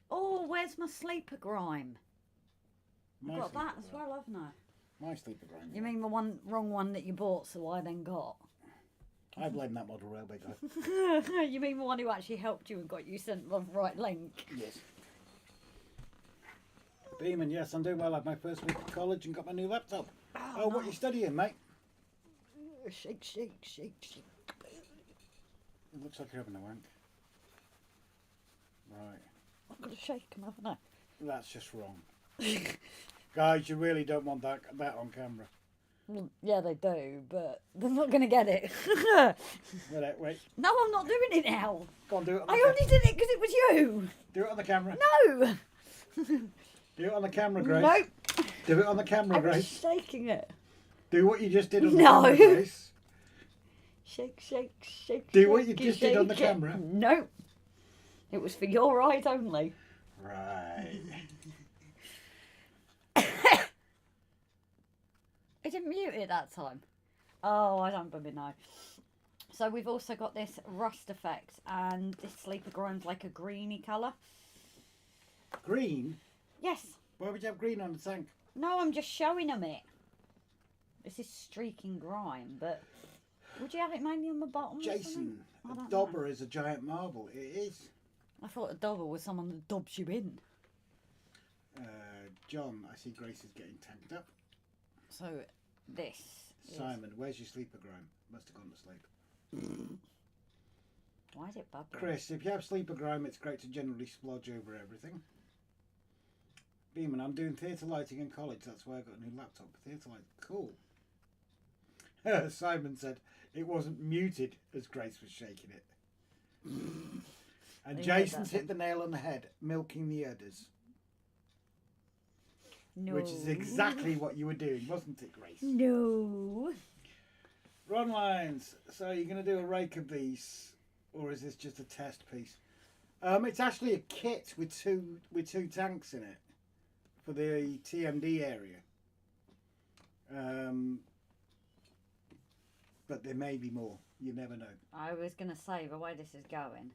[SPEAKER 1] Oh, where's my sleeper grime?
[SPEAKER 2] My
[SPEAKER 1] I've got
[SPEAKER 2] sleeper
[SPEAKER 1] that as
[SPEAKER 2] ground.
[SPEAKER 1] well, haven't I?
[SPEAKER 2] My sleeper ground.
[SPEAKER 1] You mean the wrong one that you bought, so I then got?
[SPEAKER 2] I blame that model railway guy.
[SPEAKER 1] You mean the one who actually helped you and got you sent the right link?
[SPEAKER 2] Yes. Beeman, yes, I'm doing well. I had my first week of college and got my new laptop. Oh, what are you
[SPEAKER 1] nice.
[SPEAKER 2] studying, mate?
[SPEAKER 1] Shake, shake, shake, shake.
[SPEAKER 2] It looks like you're having a wank. Right.
[SPEAKER 1] I've got to shake them, haven't I?
[SPEAKER 2] That's just wrong. Guys, you really don't want that on camera.
[SPEAKER 1] Well, yeah, they do, but they're not going to get it.
[SPEAKER 2] Wait.
[SPEAKER 1] No, I'm not doing it now.
[SPEAKER 2] Go on, do it on the
[SPEAKER 1] I
[SPEAKER 2] camera.
[SPEAKER 1] only did it because it was you.
[SPEAKER 2] Do it on the camera.
[SPEAKER 1] No.
[SPEAKER 2] Do it on the camera, Grace.
[SPEAKER 1] Nope.
[SPEAKER 2] Do it on the camera,
[SPEAKER 1] I was
[SPEAKER 2] Grace.
[SPEAKER 1] shaking it.
[SPEAKER 2] Do what you just did on the
[SPEAKER 1] No.
[SPEAKER 2] camera, Grace.
[SPEAKER 1] Shake, shake, shake.
[SPEAKER 2] Do what you
[SPEAKER 1] shake,
[SPEAKER 2] just did on the
[SPEAKER 1] shake it.
[SPEAKER 2] camera.
[SPEAKER 1] No. It was for your eyes only.
[SPEAKER 2] Right.
[SPEAKER 1] I didn't mute it that time. Oh, I don't bloody know. So we've also got this rust effect, and this sleeper ground's like a greeny colour.
[SPEAKER 2] Green?
[SPEAKER 1] Yes.
[SPEAKER 2] Why would you have green on the tank?
[SPEAKER 1] No, I'm just showing them it. This is streaking grime, but would you have it mainly on the bottom? or
[SPEAKER 2] Jason,
[SPEAKER 1] something? I
[SPEAKER 2] a
[SPEAKER 1] don't
[SPEAKER 2] dauber
[SPEAKER 1] know.
[SPEAKER 2] is a giant marble. It is.
[SPEAKER 1] I thought a dauber was someone that dobs you in.
[SPEAKER 2] John, I see Grace is getting tanked up.
[SPEAKER 1] So this is...
[SPEAKER 2] Simon, where's your sleeper grime? Must have gone to sleep.
[SPEAKER 1] Why is it bubbling?
[SPEAKER 2] Chris, if you have sleeper grime, it's great to generally splodge over everything. Beeman, I'm doing theatre lighting in college. That's why I got a new laptop. Theatre light, cool. Simon said it wasn't muted as Grace was shaking it. And Jason's hit the nail on the head, milking the udders.
[SPEAKER 1] No.
[SPEAKER 2] Which is exactly what you were doing, wasn't it, Grace?
[SPEAKER 1] No.
[SPEAKER 2] Ron Lyons, so you're going to do a rake of these, or is this just a test piece? It's actually a kit with two tanks in it for the TMD area. But there may be more. You never know.
[SPEAKER 1] I was going to say, the way this is going.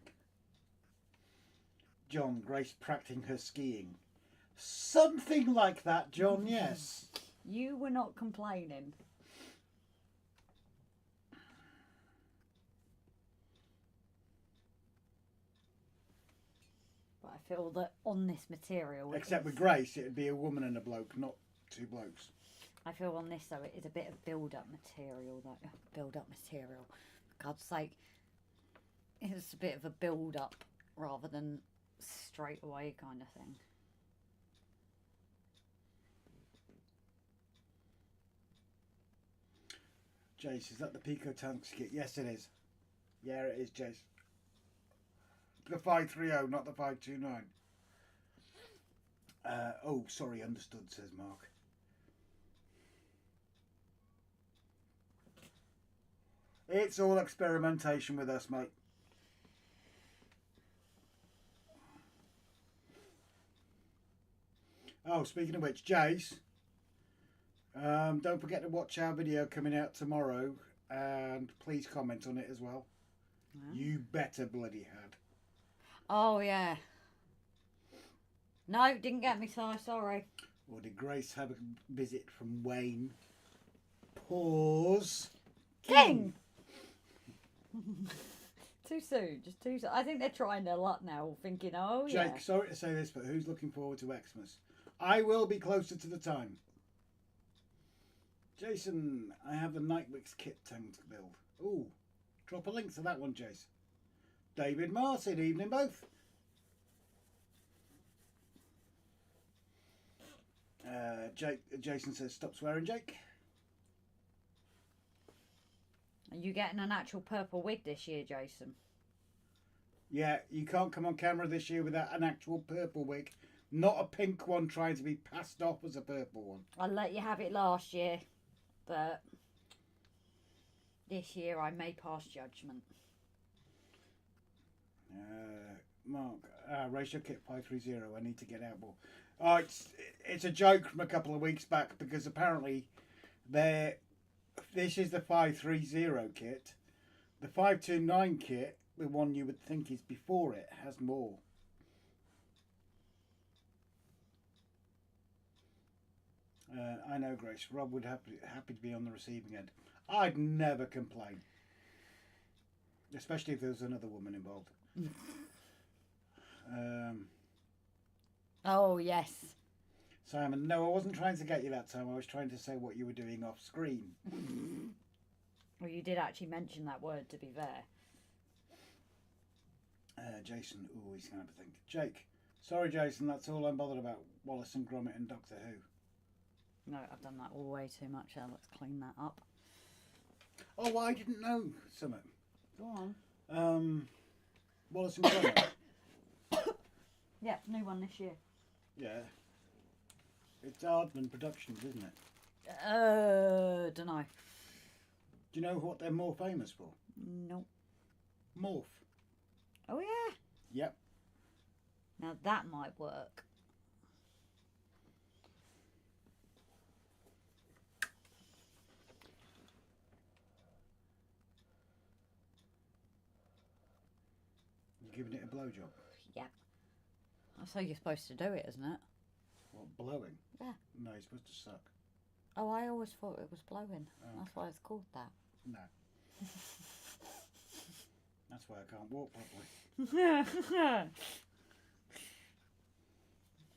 [SPEAKER 2] John, Grace practicing her skiing. Something like that, John, yes.
[SPEAKER 1] You were not complaining. But I feel that on this material...
[SPEAKER 2] Except with Grace, it would be a woman and a bloke, not two blokes.
[SPEAKER 1] I feel on this, though, it is a bit of build-up material. Build-up material. For God's sake. It's a bit of a build-up rather than straight away kind of thing.
[SPEAKER 2] Jace, is that the Pico Tanks kit? Yes, it is. Yeah, it is, Jace. The 530, not the 529. Oh, sorry, understood, says Mark. It's all experimentation with us, mate. Oh, speaking of which, Jace, don't forget to watch our video coming out tomorrow, and please comment on it as well.
[SPEAKER 1] Yeah.
[SPEAKER 2] You better bloody had.
[SPEAKER 1] Oh, yeah. No, didn't get me, so sorry.
[SPEAKER 2] Or did Grace have a visit from Wayne? Pause.
[SPEAKER 1] King! Too soon, just too soon. I think they're trying their luck now, thinking, oh,
[SPEAKER 2] Jake,
[SPEAKER 1] yeah.
[SPEAKER 2] sorry to say this, but who's looking forward to Xmas? I will be closer to the time. Jason, I have the Nightwick's kit tank build. Ooh, drop a link to that one, Jason. David Martin, evening both. Jason says, stop swearing, Jake.
[SPEAKER 1] Are you getting an actual purple wig this year, Jason?
[SPEAKER 2] Yeah, you can't come on camera this year without an actual purple wig. Not a pink one trying to be passed off as a purple one.
[SPEAKER 1] I let you have it last year, but this year I may pass judgment.
[SPEAKER 2] Mark, ratio kit 530. I need to get out more. Oh, it's a joke from a couple of weeks back because apparently this is the 530 kit. The 529 kit, the one you would think is before it, has more. I know, Grace. Rob would happy to be on the receiving end. I'd never complain. Especially if there was another woman involved.
[SPEAKER 1] Oh, yes.
[SPEAKER 2] Simon, no, I wasn't trying to get you that time. I was trying to say what you were doing off screen.
[SPEAKER 1] Well, you did actually mention that word, to be fair.
[SPEAKER 2] Jason, ooh, he's going to have to think. Jake, sorry, Jason, that's all I'm bothered about. Wallace and Gromit and Doctor Who.
[SPEAKER 1] No, I've done that all way too much. Let's clean that up.
[SPEAKER 2] Oh, well, I didn't know something.
[SPEAKER 1] Go on.
[SPEAKER 2] Wallace and Gromit.
[SPEAKER 1] Yeah, new one this year.
[SPEAKER 2] Yeah. It's Aardman Productions, isn't it?
[SPEAKER 1] Don't know.
[SPEAKER 2] Do you know what they're more famous for?
[SPEAKER 1] Nope.
[SPEAKER 2] Morph.
[SPEAKER 1] Oh, yeah.
[SPEAKER 2] Yep.
[SPEAKER 1] Now that might work.
[SPEAKER 2] You're giving it a blowjob.
[SPEAKER 1] Yep. That's how you're supposed to do it, isn't it?
[SPEAKER 2] What, blowing?
[SPEAKER 1] Yeah.
[SPEAKER 2] No, you're supposed to suck.
[SPEAKER 1] Oh, I always thought it was blowing.
[SPEAKER 2] Oh,
[SPEAKER 1] That's why it's called that.
[SPEAKER 2] No. That's why I can't walk properly.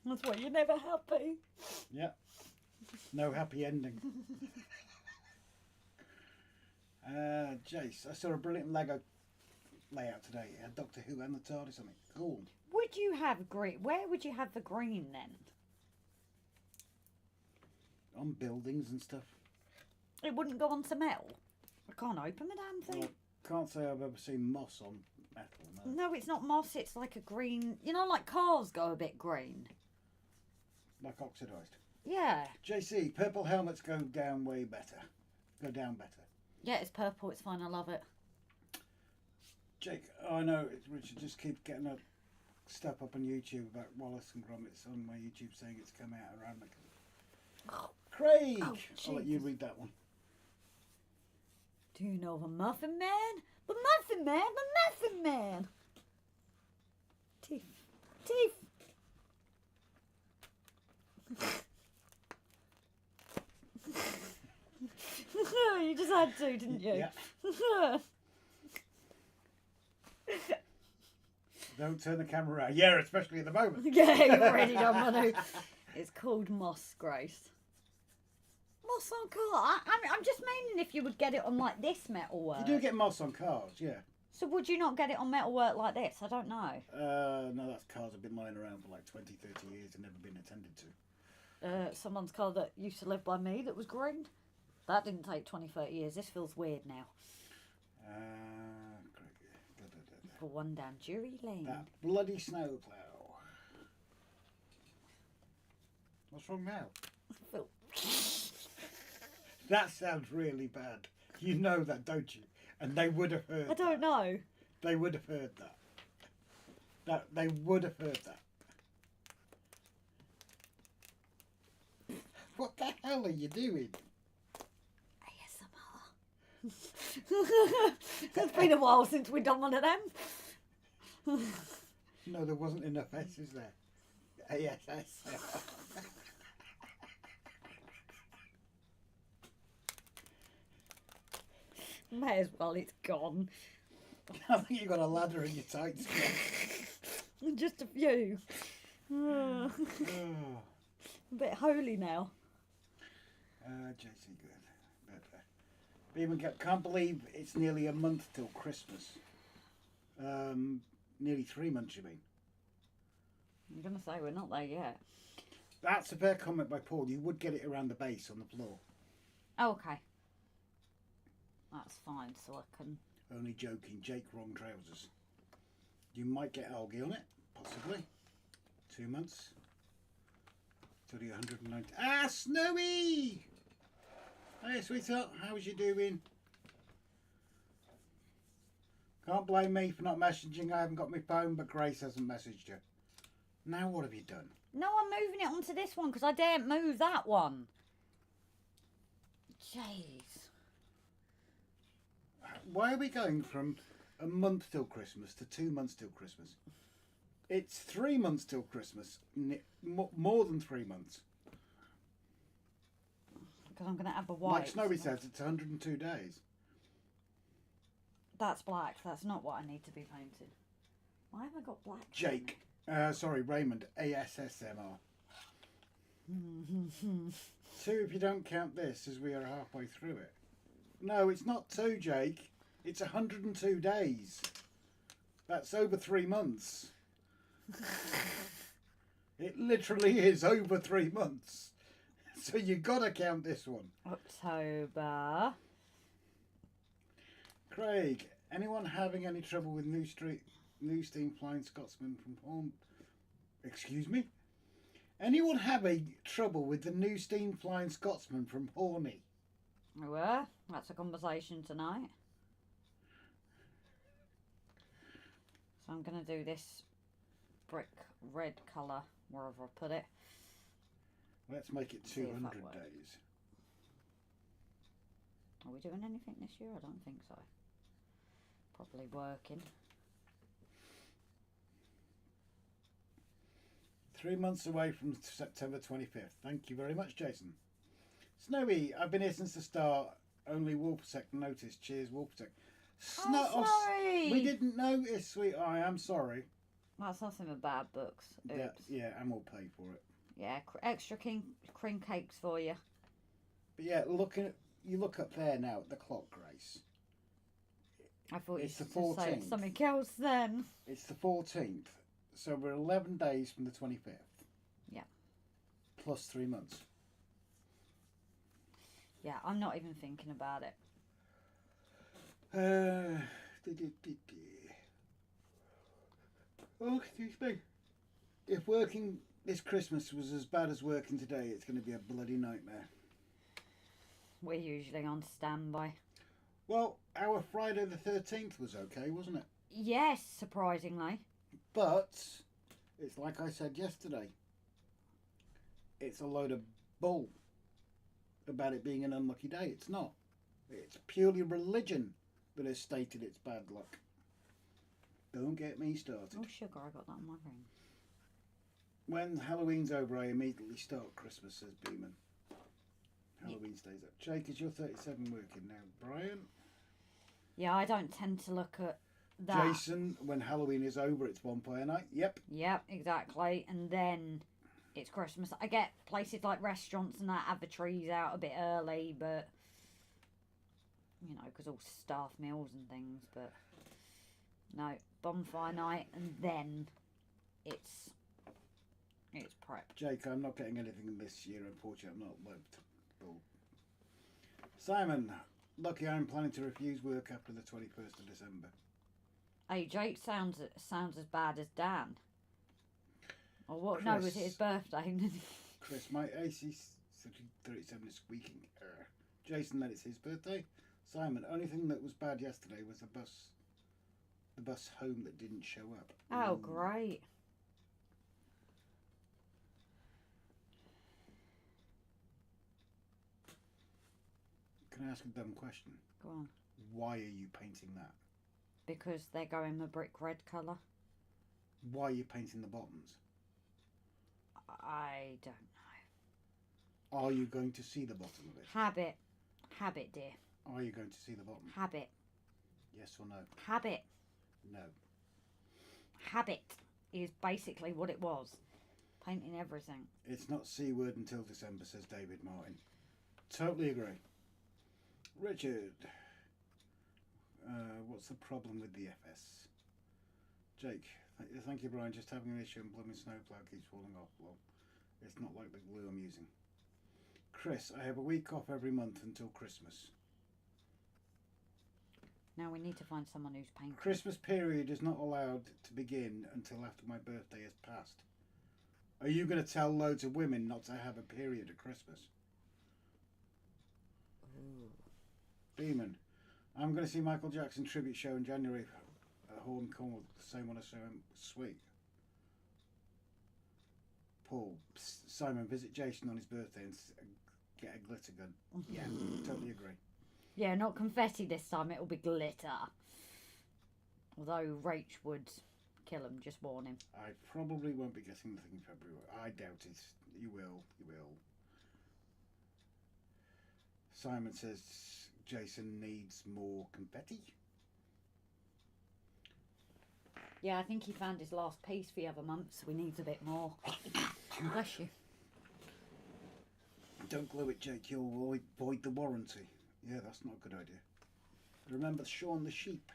[SPEAKER 1] That's why you're never happy.
[SPEAKER 2] Yep. No happy ending. Jace, I saw a brilliant Lego layout today. It had Doctor Who and the TARDIS on it. Cool.
[SPEAKER 1] Would you have green? Where would you have the green then?
[SPEAKER 2] On buildings and stuff.
[SPEAKER 1] It wouldn't go onto metal. I can't open the damn thing.
[SPEAKER 2] Well, can't say I've ever seen moss on metal. No.
[SPEAKER 1] No, it's not moss. It's like a green. You know, like cars go a bit green.
[SPEAKER 2] Like oxidised.
[SPEAKER 1] Yeah.
[SPEAKER 2] JC, purple helmets go down way better. Go down better.
[SPEAKER 1] Yeah, it's purple. It's fine. I love it.
[SPEAKER 2] Jake, I know Richard just keeps getting stuff up on YouTube about Wallace and Gromit's on my YouTube saying it's come out around the. Craig!
[SPEAKER 1] Oh,
[SPEAKER 2] I'll let you read that one.
[SPEAKER 1] Do you know the Muffin Man? The Muffin Man! The Muffin Man! Teeth. Teeth! You just had to, didn't you?
[SPEAKER 2] Yeah. Don't turn the camera around. Yeah, especially at the moment.
[SPEAKER 1] Yeah, you already don't want to. It's called moss, Grace. Moss on car. I'm just meaning if you would get it on like this metalwork.
[SPEAKER 2] You do get moss on cars, yeah.
[SPEAKER 1] So would you not get it on metalwork like this? I don't know.
[SPEAKER 2] No, that's cars have been lying around for like 20, 30 years and never been attended to.
[SPEAKER 1] Someone's car that used to live by me that was green. That didn't take 20, 30 years. This feels weird now. For one down Jury Lane.
[SPEAKER 2] That bloody snowplow. What's wrong now?
[SPEAKER 1] Phil.
[SPEAKER 2] That sounds really bad. You know that, don't you? And they would have heard
[SPEAKER 1] I don't know.
[SPEAKER 2] They would have heard that. They would have heard that. What the hell are you doing?
[SPEAKER 1] ASMR. It's been a while since we've done one of them.
[SPEAKER 2] No, there wasn't enough S's there. ASS.
[SPEAKER 1] May as well, it's gone.
[SPEAKER 2] I think you got a ladder in your tights.
[SPEAKER 1] Just a few. A bit holy now.
[SPEAKER 2] JC, good. But even can't believe it's nearly a month till Christmas. Nearly 3 months, you mean?
[SPEAKER 1] I'm going to say we're not there yet.
[SPEAKER 2] That's a fair comment by Paul. You would get it around the base on the floor.
[SPEAKER 1] Oh, okay. That's fine, so I can...
[SPEAKER 2] Only joking. Jake, wrong trousers. You might get algae on it, possibly. 2 months. Till the 190. Ah, Snowy! Hey, sweetheart, how's you doing? Can't blame me for not messaging. I haven't got my phone, but Grace hasn't messaged you. Now what have you done?
[SPEAKER 1] No, I'm moving it onto this one because I daren't move that one. Jeez.
[SPEAKER 2] Why are we going from a month till Christmas to 2 months till Christmas? It's 3 months till Christmas. More than 3 months.
[SPEAKER 1] Because I'm going to add the white.
[SPEAKER 2] Like Snowy says, it's 102 days.
[SPEAKER 1] That's black. That's not what I need to be painting. Why have I got black?
[SPEAKER 2] Jake. Sorry, Raymond. ASSMR. 2 if you don't count this, as we are halfway through it. No, it's not 2, Jake. It's 102 days. That's over 3 months. It literally is over 3 months. So you gotta count this one.
[SPEAKER 1] October.
[SPEAKER 2] Craig, anyone having any trouble with New Steam Flying Scotsman from home? Excuse me? Anyone having trouble with the New Steam Flying Scotsman from Horny?
[SPEAKER 1] Well, that's a conversation tonight. So I'm going to do this brick red colour wherever I put it.
[SPEAKER 2] Let's make it 200 days.
[SPEAKER 1] Are we doing anything this year? I don't think so. Probably working.
[SPEAKER 2] 3 months away from September 25th. Thank you very much, Jason. Snowy, I've been here since the start. Only Wolfsec noticed. Cheers, Wolfsec.
[SPEAKER 1] Sorry!
[SPEAKER 2] We didn't notice, sweetheart. I am sorry.
[SPEAKER 1] That's nothing but bad books. Oops.
[SPEAKER 2] Yeah, and we'll pay for it.
[SPEAKER 1] Yeah, extra cream cakes for you.
[SPEAKER 2] But yeah, you look up there now at the clock, Grace.
[SPEAKER 1] I thought
[SPEAKER 2] it's
[SPEAKER 1] you
[SPEAKER 2] the
[SPEAKER 1] should say
[SPEAKER 2] 14th.
[SPEAKER 1] something else then.
[SPEAKER 2] It's the 14th. So we're 11 days from the 25th.
[SPEAKER 1] Yeah.
[SPEAKER 2] Plus 3 months.
[SPEAKER 1] Yeah, I'm not even thinking about it.
[SPEAKER 2] Oh, excuse me. If working this Christmas was as bad as working today, it's going to be a bloody nightmare.
[SPEAKER 1] We're usually on standby.
[SPEAKER 2] Well, our Friday the 13th was okay, wasn't it?
[SPEAKER 1] Yes, surprisingly.
[SPEAKER 2] But it's like I said yesterday. It's a load of bull about it being an unlucky day. It's not. It's purely religion that has stated it's bad luck. Don't get me started.
[SPEAKER 1] Oh, sugar, I got that on my ring.
[SPEAKER 2] When Halloween's over, I immediately start Christmas, says Beeman. Halloween stays up. Jake, is your 37 working now? Brian?
[SPEAKER 1] Yeah, I don't tend to look at that.
[SPEAKER 2] Jason, when Halloween is over, it's bonfire night. Yep.
[SPEAKER 1] Yep, exactly. And then it's Christmas. I get places like restaurants and that have the trees out a bit early, but, you know, because all staff meals and things, but no, bonfire night, and then it's prep.
[SPEAKER 2] Jake, I'm not getting anything this year, unfortunately. I've not lived. Bull. Simon, lucky I'm planning to refuse work after the 21st of December.
[SPEAKER 1] Hey, Jake sounds as bad as Dan. Or what? No, was it his birthday?
[SPEAKER 2] Chris, my AC 37 is squeaking. Jason, then it's his birthday. Simon, only thing that was bad yesterday was the bus home that didn't show up.
[SPEAKER 1] Oh, great.
[SPEAKER 2] Can I ask a dumb question?
[SPEAKER 1] Go on.
[SPEAKER 2] Why are you painting that?
[SPEAKER 1] Because they're going the brick red colour.
[SPEAKER 2] Why are you painting the bottoms?
[SPEAKER 1] I don't know.
[SPEAKER 2] Are you going to see the bottom of it?
[SPEAKER 1] Habit, dear.
[SPEAKER 2] Are you going to see the bottom?
[SPEAKER 1] Habit.
[SPEAKER 2] Yes or no?
[SPEAKER 1] Habit.
[SPEAKER 2] No.
[SPEAKER 1] Habit is basically what it was. Painting everything.
[SPEAKER 2] It's not C word until December, says David Martin. Totally agree. Richard, what's the problem with the FS? Jake, thank you, Brian. Just having an issue and blooming snowplow keeps falling off. Well, it's not like the glue I'm using. Chris, I have a week off every month until Christmas.
[SPEAKER 1] Now we need to find someone who's painting.
[SPEAKER 2] Christmas period is not allowed to begin until after my birthday has passed. Are you going to tell loads of women not to have a period at Christmas?
[SPEAKER 1] Ooh.
[SPEAKER 2] Beeman, I'm going to see Michael Jackson tribute show in January at Horn Cornwall. The same one I saw him. Sweet. Paul, Simon, visit Jason on his birthday and get a glitter gun. Yeah, totally agree.
[SPEAKER 1] Yeah, not confetti this time. It'll be glitter. Although Rach would kill him. Just warn him.
[SPEAKER 2] I probably won't be getting anything in February. I doubt it. You will. You will. Simon says Jason needs more confetti.
[SPEAKER 1] Yeah, I think he found his last piece the other month, so he needs a bit more. Bless you.
[SPEAKER 2] Don't glue it, Jake. You'll void the warranty. Yeah, that's not a good idea. Remember Sean the sheep.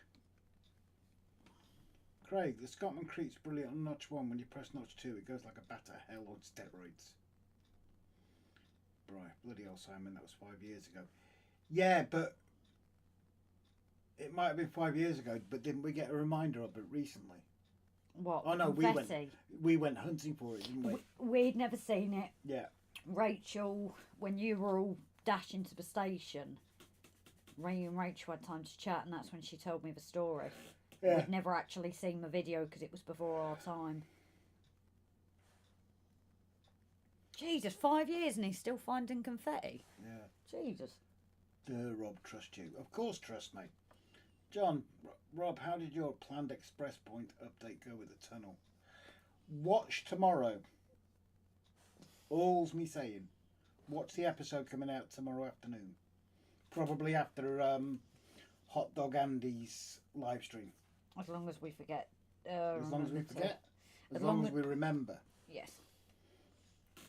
[SPEAKER 2] Craig, the Scotland Creek's brilliant on notch 1. When you press notch 2, it goes like a bat of hell on steroids. Right, bloody hell, Simon, that was 5 years ago. Yeah, but it might have been 5 years ago, but didn't we get a reminder of it recently?
[SPEAKER 1] What?
[SPEAKER 2] Oh no,
[SPEAKER 1] confetti?
[SPEAKER 2] we went hunting for it, didn't we?
[SPEAKER 1] We'd never seen it.
[SPEAKER 2] Yeah.
[SPEAKER 1] Rachel, when you were all dashing to the station, Ray and Rachel had time to chat, and that's when she told me the story.
[SPEAKER 2] Yeah.
[SPEAKER 1] We'd never actually seen the video because it was before our time. Jesus, 5 years and he's still finding confetti.
[SPEAKER 2] Yeah.
[SPEAKER 1] Jesus.
[SPEAKER 2] Duh, Rob, trust you. Of course, trust me. John, Rob, how did your planned express point update go with the tunnel? Watch tomorrow. All's me saying. Watch the episode coming out tomorrow afternoon. Probably after Hot Dog Andy's live stream.
[SPEAKER 1] As long as we forget.
[SPEAKER 2] As long as we forget. As long as we remember.
[SPEAKER 1] Yes.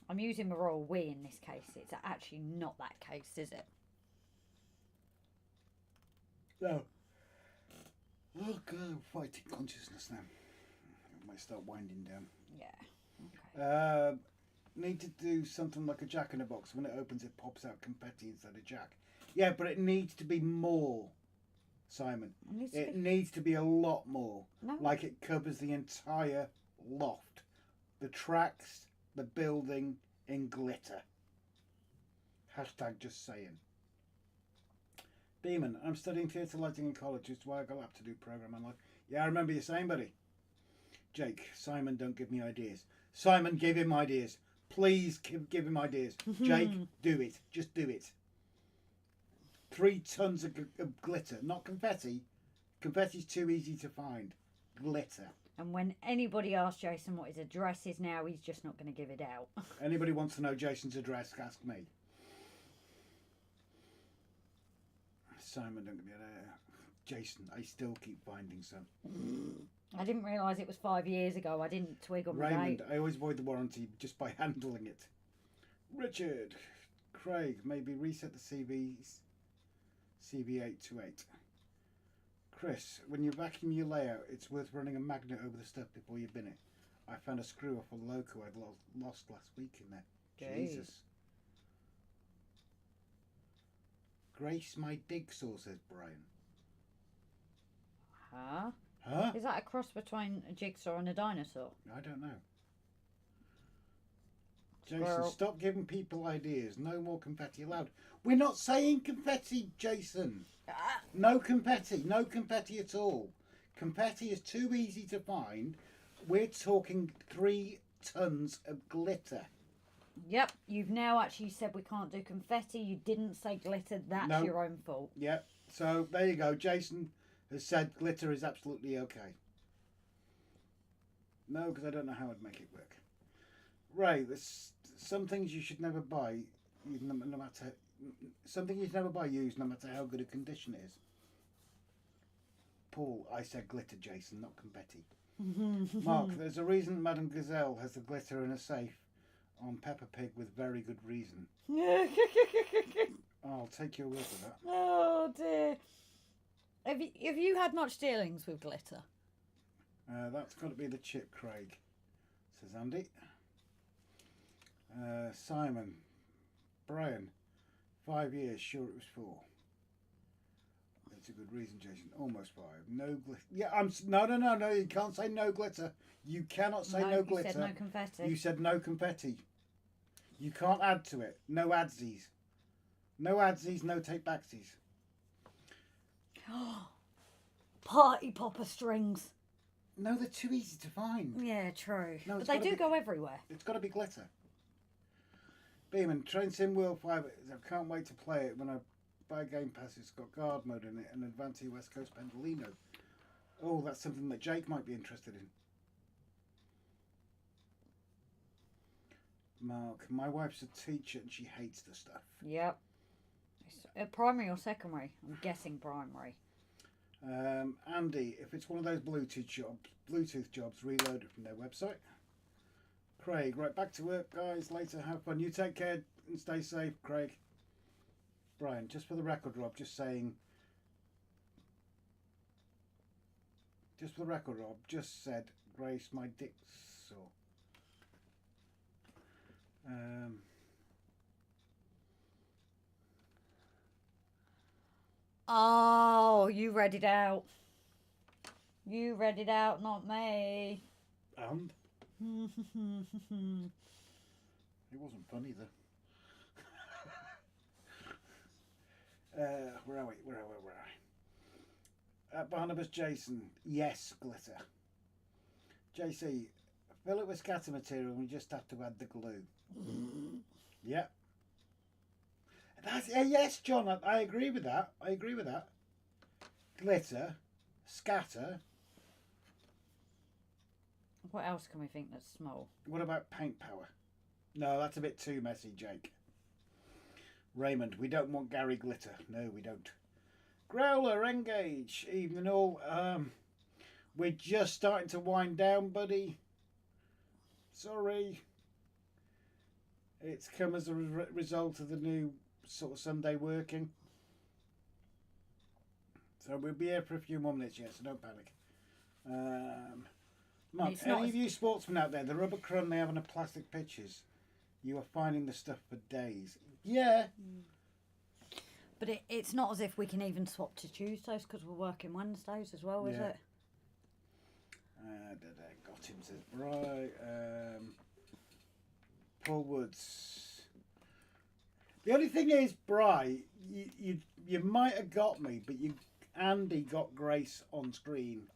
[SPEAKER 1] I'm using the royal we in this case. It's actually not that case, is it?
[SPEAKER 2] No. Oh God, I'm fighting consciousness now. I might start winding down.
[SPEAKER 1] Yeah. Okay.
[SPEAKER 2] Need to do something like a Jack in a Box. When it opens, it pops out confetti instead of Jack. Yeah, but it needs to be more, Simon. It needs to be a lot more.
[SPEAKER 1] No.
[SPEAKER 2] Like it covers the entire loft. The tracks, the building in glitter. Hashtag just saying. Beeman, I'm studying theatre lighting in college. It's why I got up to do program on life. Yeah, I remember you saying, buddy. Jake, Simon, don't give me ideas. Simon, give him ideas. Please give him ideas. Jake, do it. Just do it. 3 tons of glitter. Not confetti. Confetti's too easy to find. Glitter.
[SPEAKER 1] And when anybody asks Jason what his address is now, he's just not going to give it out.
[SPEAKER 2] Anybody wants to know Jason's address, ask me. Simon, don't give me that. Jason, I still keep finding some.
[SPEAKER 1] I didn't realise it was 5 years ago. I didn't twig on the
[SPEAKER 2] Raymond,
[SPEAKER 1] date.
[SPEAKER 2] I always void the warranty just by handling it. Richard, Craig, maybe reset the CV828. Chris, when you vacuum your layout, it's worth running a magnet over the stuff before you bin it. I found a screw off a loco I'd lost last week in there.
[SPEAKER 1] Jeez.
[SPEAKER 2] Jesus. Grace my dig saw, says Brian.
[SPEAKER 1] Huh?
[SPEAKER 2] Huh?
[SPEAKER 1] Is that a cross between a jigsaw and a dinosaur?
[SPEAKER 2] I don't know. Jason,
[SPEAKER 1] Squirrel.
[SPEAKER 2] stop giving people ideas. No more confetti allowed. We're not saying confetti, Jason. No confetti. No confetti at all. Confetti is too easy to find. We're talking 3 tons of glitter.
[SPEAKER 1] Yep, you've now actually said we can't do confetti. You didn't say glitter. That's
[SPEAKER 2] No.
[SPEAKER 1] your own fault.
[SPEAKER 2] Yep. So there you go. Jason has said glitter is absolutely okay. No, because I don't know how I'd make it work. Ray, there's some things you should never buy, no matter. Something you should never buy used, no matter how good a condition it is. Paul, I said glitter, Jason, not confetti. Mark, there's a reason Madame Gazelle has the glitter in a safe on Peppa Pig with very good reason. I'll take your word for that.
[SPEAKER 1] Oh dear. Have you had much dealings with glitter?
[SPEAKER 2] That's got to be the chip, Craig, says Andy. Simon, Brian, 5 years, sure it was 4. That's a good reason, Jason. Almost 5. No glitter. Yeah, no. You can't say no glitter. You cannot say no glitter.
[SPEAKER 1] You said no confetti.
[SPEAKER 2] You said no confetti. You can't add to it. No adsies. No adsies, no take backsies.
[SPEAKER 1] Party popper strings.
[SPEAKER 2] No, they're too easy to find.
[SPEAKER 1] Yeah, true.
[SPEAKER 2] No,
[SPEAKER 1] but they do go everywhere.
[SPEAKER 2] It's got to be glitter. Beeman, Train Sim World 5. I can't wait to play it when I buy Game Pass. It's got guard mode in it and Advante West Coast Pendolino. Oh, that's something that Jake might be interested in. Mark, my wife's a teacher and she hates the stuff.
[SPEAKER 1] Yep. It's Primary or secondary? I'm guessing primary.
[SPEAKER 2] Andy, if it's one of those Bluetooth jobs, reload it from their website. Craig, right, back to work, guys. Later, have fun. You take care and stay safe, Craig. Brian, just for the record, Rob, just saying. Just for the record, Rob, just said, Grace, my dick's sore.
[SPEAKER 1] Oh, you read it out. You read it out, not me.
[SPEAKER 2] And? It wasn't funny, though. Where are we? Barnabas Jason, yes, glitter. JC, fill it with scatter material and we just have to add the glue. Yep. Yes, John, I agree with that. Glitter, scatter.
[SPEAKER 1] What else can we think that's small?
[SPEAKER 2] What about paint power? No, that's a bit too messy, Jake. Raymond, we don't want Gary Glitter. No, we don't. Growler, engage. Evening all. We're just starting to wind down, buddy. Sorry. It's come as a result of the new sort of Sunday working. So we'll be here for a few more minutes yet, so don't panic. Mark, any of you sportsmen out there, the rubber crumb they have on the plastic pitches, you are finding the stuff for days. Yeah.
[SPEAKER 1] But it's not as if we can even swap to Tuesdays because we're working Wednesdays as well, is it?
[SPEAKER 2] Got him, says Bry. Paul Woods. The only thing is, Bry, you might have got me, but Andy got Grace on screen.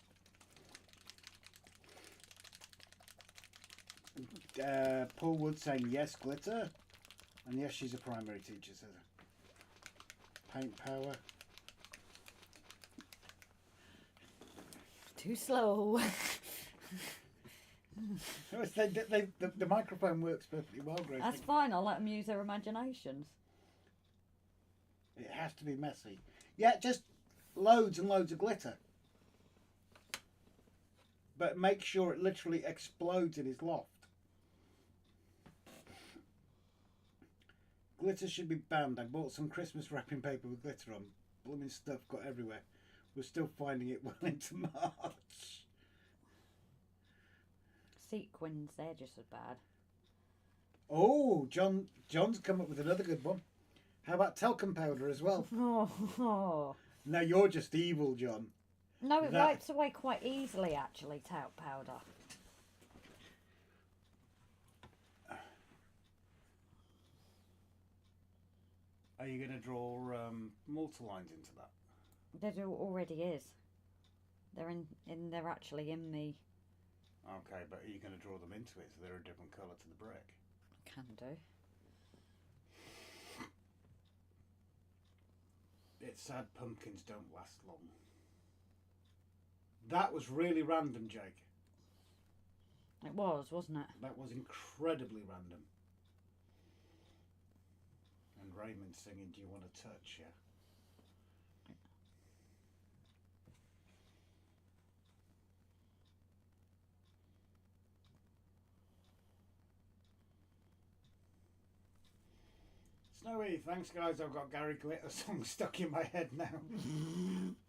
[SPEAKER 2] Paul Wood saying yes, glitter, and yes, she's a primary teacher. Says paint power.
[SPEAKER 1] Too slow.
[SPEAKER 2] The microphone works perfectly well, Grace.
[SPEAKER 1] That's fine. I'll let them use their imaginations.
[SPEAKER 2] It has to be messy. Yeah, just loads and loads of glitter. But make sure it literally explodes in his loft. Glitter should be banned. I bought some Christmas wrapping paper with glitter on. Blooming stuff got everywhere. We're still finding it well into March.
[SPEAKER 1] Sequins, they're just as bad.
[SPEAKER 2] Oh, John's come up with another good one. How about talcum powder as well?
[SPEAKER 1] Oh.
[SPEAKER 2] No, you're just evil, John.
[SPEAKER 1] No, it wipes away quite easily, actually, talc powder.
[SPEAKER 2] Are you going to draw multi-lines into that?
[SPEAKER 1] There already is. They're actually in me.
[SPEAKER 2] Okay, but are you going to draw them into it so they're a different colour to the brick?
[SPEAKER 1] Can do.
[SPEAKER 2] It's sad pumpkins don't last long. That was really random, Jake.
[SPEAKER 1] It was, wasn't it?
[SPEAKER 2] That was incredibly random. And Raymond singing, "Do you want to touch?" Yeah. Snowy, thanks guys, I've got Gary Glitter song stuck in my head now.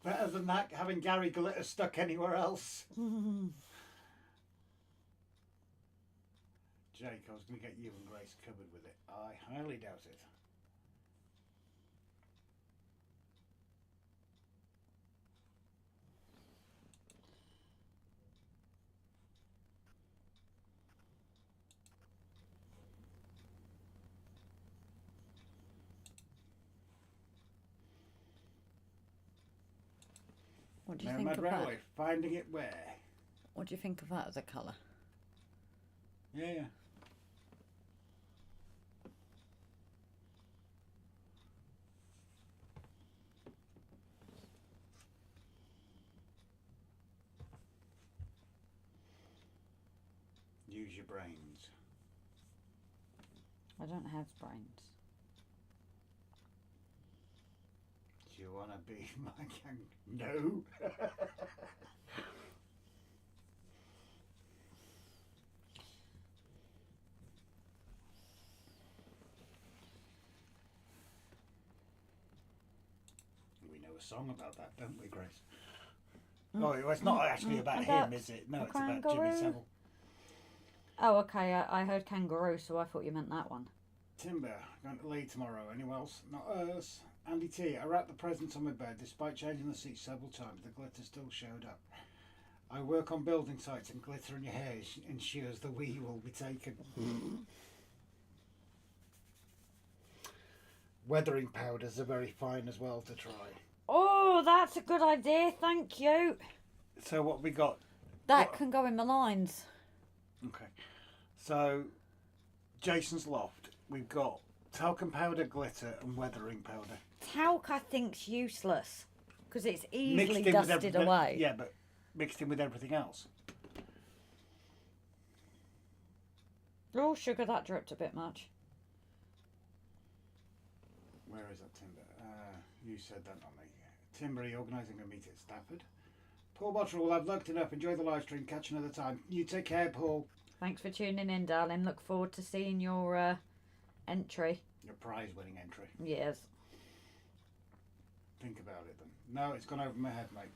[SPEAKER 2] Better than that, having Gary Glitter stuck anywhere else. Jake, I was going to get you and Grace covered with it. I highly doubt it.
[SPEAKER 1] What do you think of
[SPEAKER 2] Railway,
[SPEAKER 1] that?
[SPEAKER 2] finding it where?
[SPEAKER 1] What do you think of that as a colour?
[SPEAKER 2] Yeah. Use your brains.
[SPEAKER 1] I don't have brains.
[SPEAKER 2] you want to be my No. We know a song about that, don't we, Grace? Oh, it's not actually about him, is it? No, it's about Jimmy Savile.
[SPEAKER 1] Oh, okay. I heard kangaroo, so I thought you meant that one.
[SPEAKER 2] Timber, going to leave tomorrow. Anyone else? Not us. Andy T, I wrapped the presents on my bed. Despite changing the seats several times, the glitter still showed up. I work on building sites and glitter in your hair ensures the wee will be taken. Weathering powders are very fine as well to try.
[SPEAKER 1] Oh, that's a good idea. Thank you.
[SPEAKER 2] So what we got?
[SPEAKER 1] That can go in my lines.
[SPEAKER 2] Okay. So, Jason's loft. We've got talcum powder, glitter, and weathering powder.
[SPEAKER 1] Talc, I think's useless because it's easily dusted away.
[SPEAKER 2] Yeah, but mixed in with everything else.
[SPEAKER 1] Oh, sugar, that dripped a bit much.
[SPEAKER 2] Where is that Timber? You said that, not me. Timber, are you organising a meet at Stafford? Paul Bottrell, I've looked it up. Enjoy the live stream. Catch you another time. You take care, Paul.
[SPEAKER 1] Thanks for tuning in, darling. Look forward to seeing your entry.
[SPEAKER 2] Your prize-winning entry.
[SPEAKER 1] Yes.
[SPEAKER 2] Think about it then. No, it's gone over my head, mate.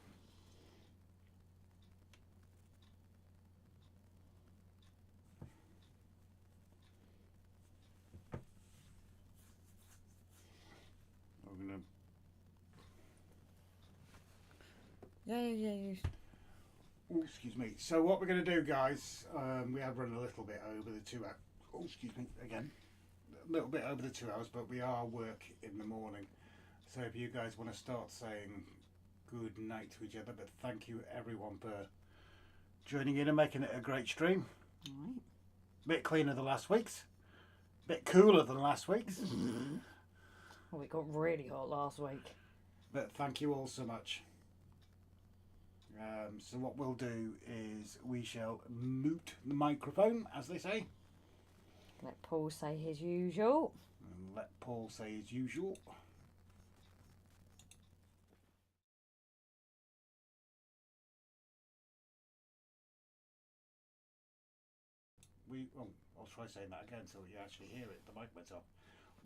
[SPEAKER 2] We're gonna.
[SPEAKER 1] Yeah.
[SPEAKER 2] Oh, excuse me. So what we're going to do, guys, we have run a little bit over the 2 hours. Oh, excuse me, again. A little bit over the 2 hours, but we are work in the morning. So if you guys want to start saying good night to each other, but thank you everyone for joining in and making it a great stream.
[SPEAKER 1] All right.
[SPEAKER 2] Bit cleaner than last week's. Bit cooler than last week's.
[SPEAKER 1] Well, it got really hot last week.
[SPEAKER 2] But thank you all so much. So what we'll do is we shall mute the microphone, as they say.
[SPEAKER 1] Let Paul say his usual.
[SPEAKER 2] And let Paul say his usual. I'll try saying that again so you actually hear it. The mic went off.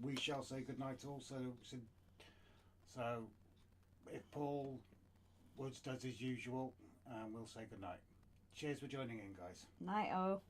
[SPEAKER 2] We shall say goodnight also. So if Paul Woods does his usual, we'll say goodnight. Cheers for joining in, guys.
[SPEAKER 1] Night, oh.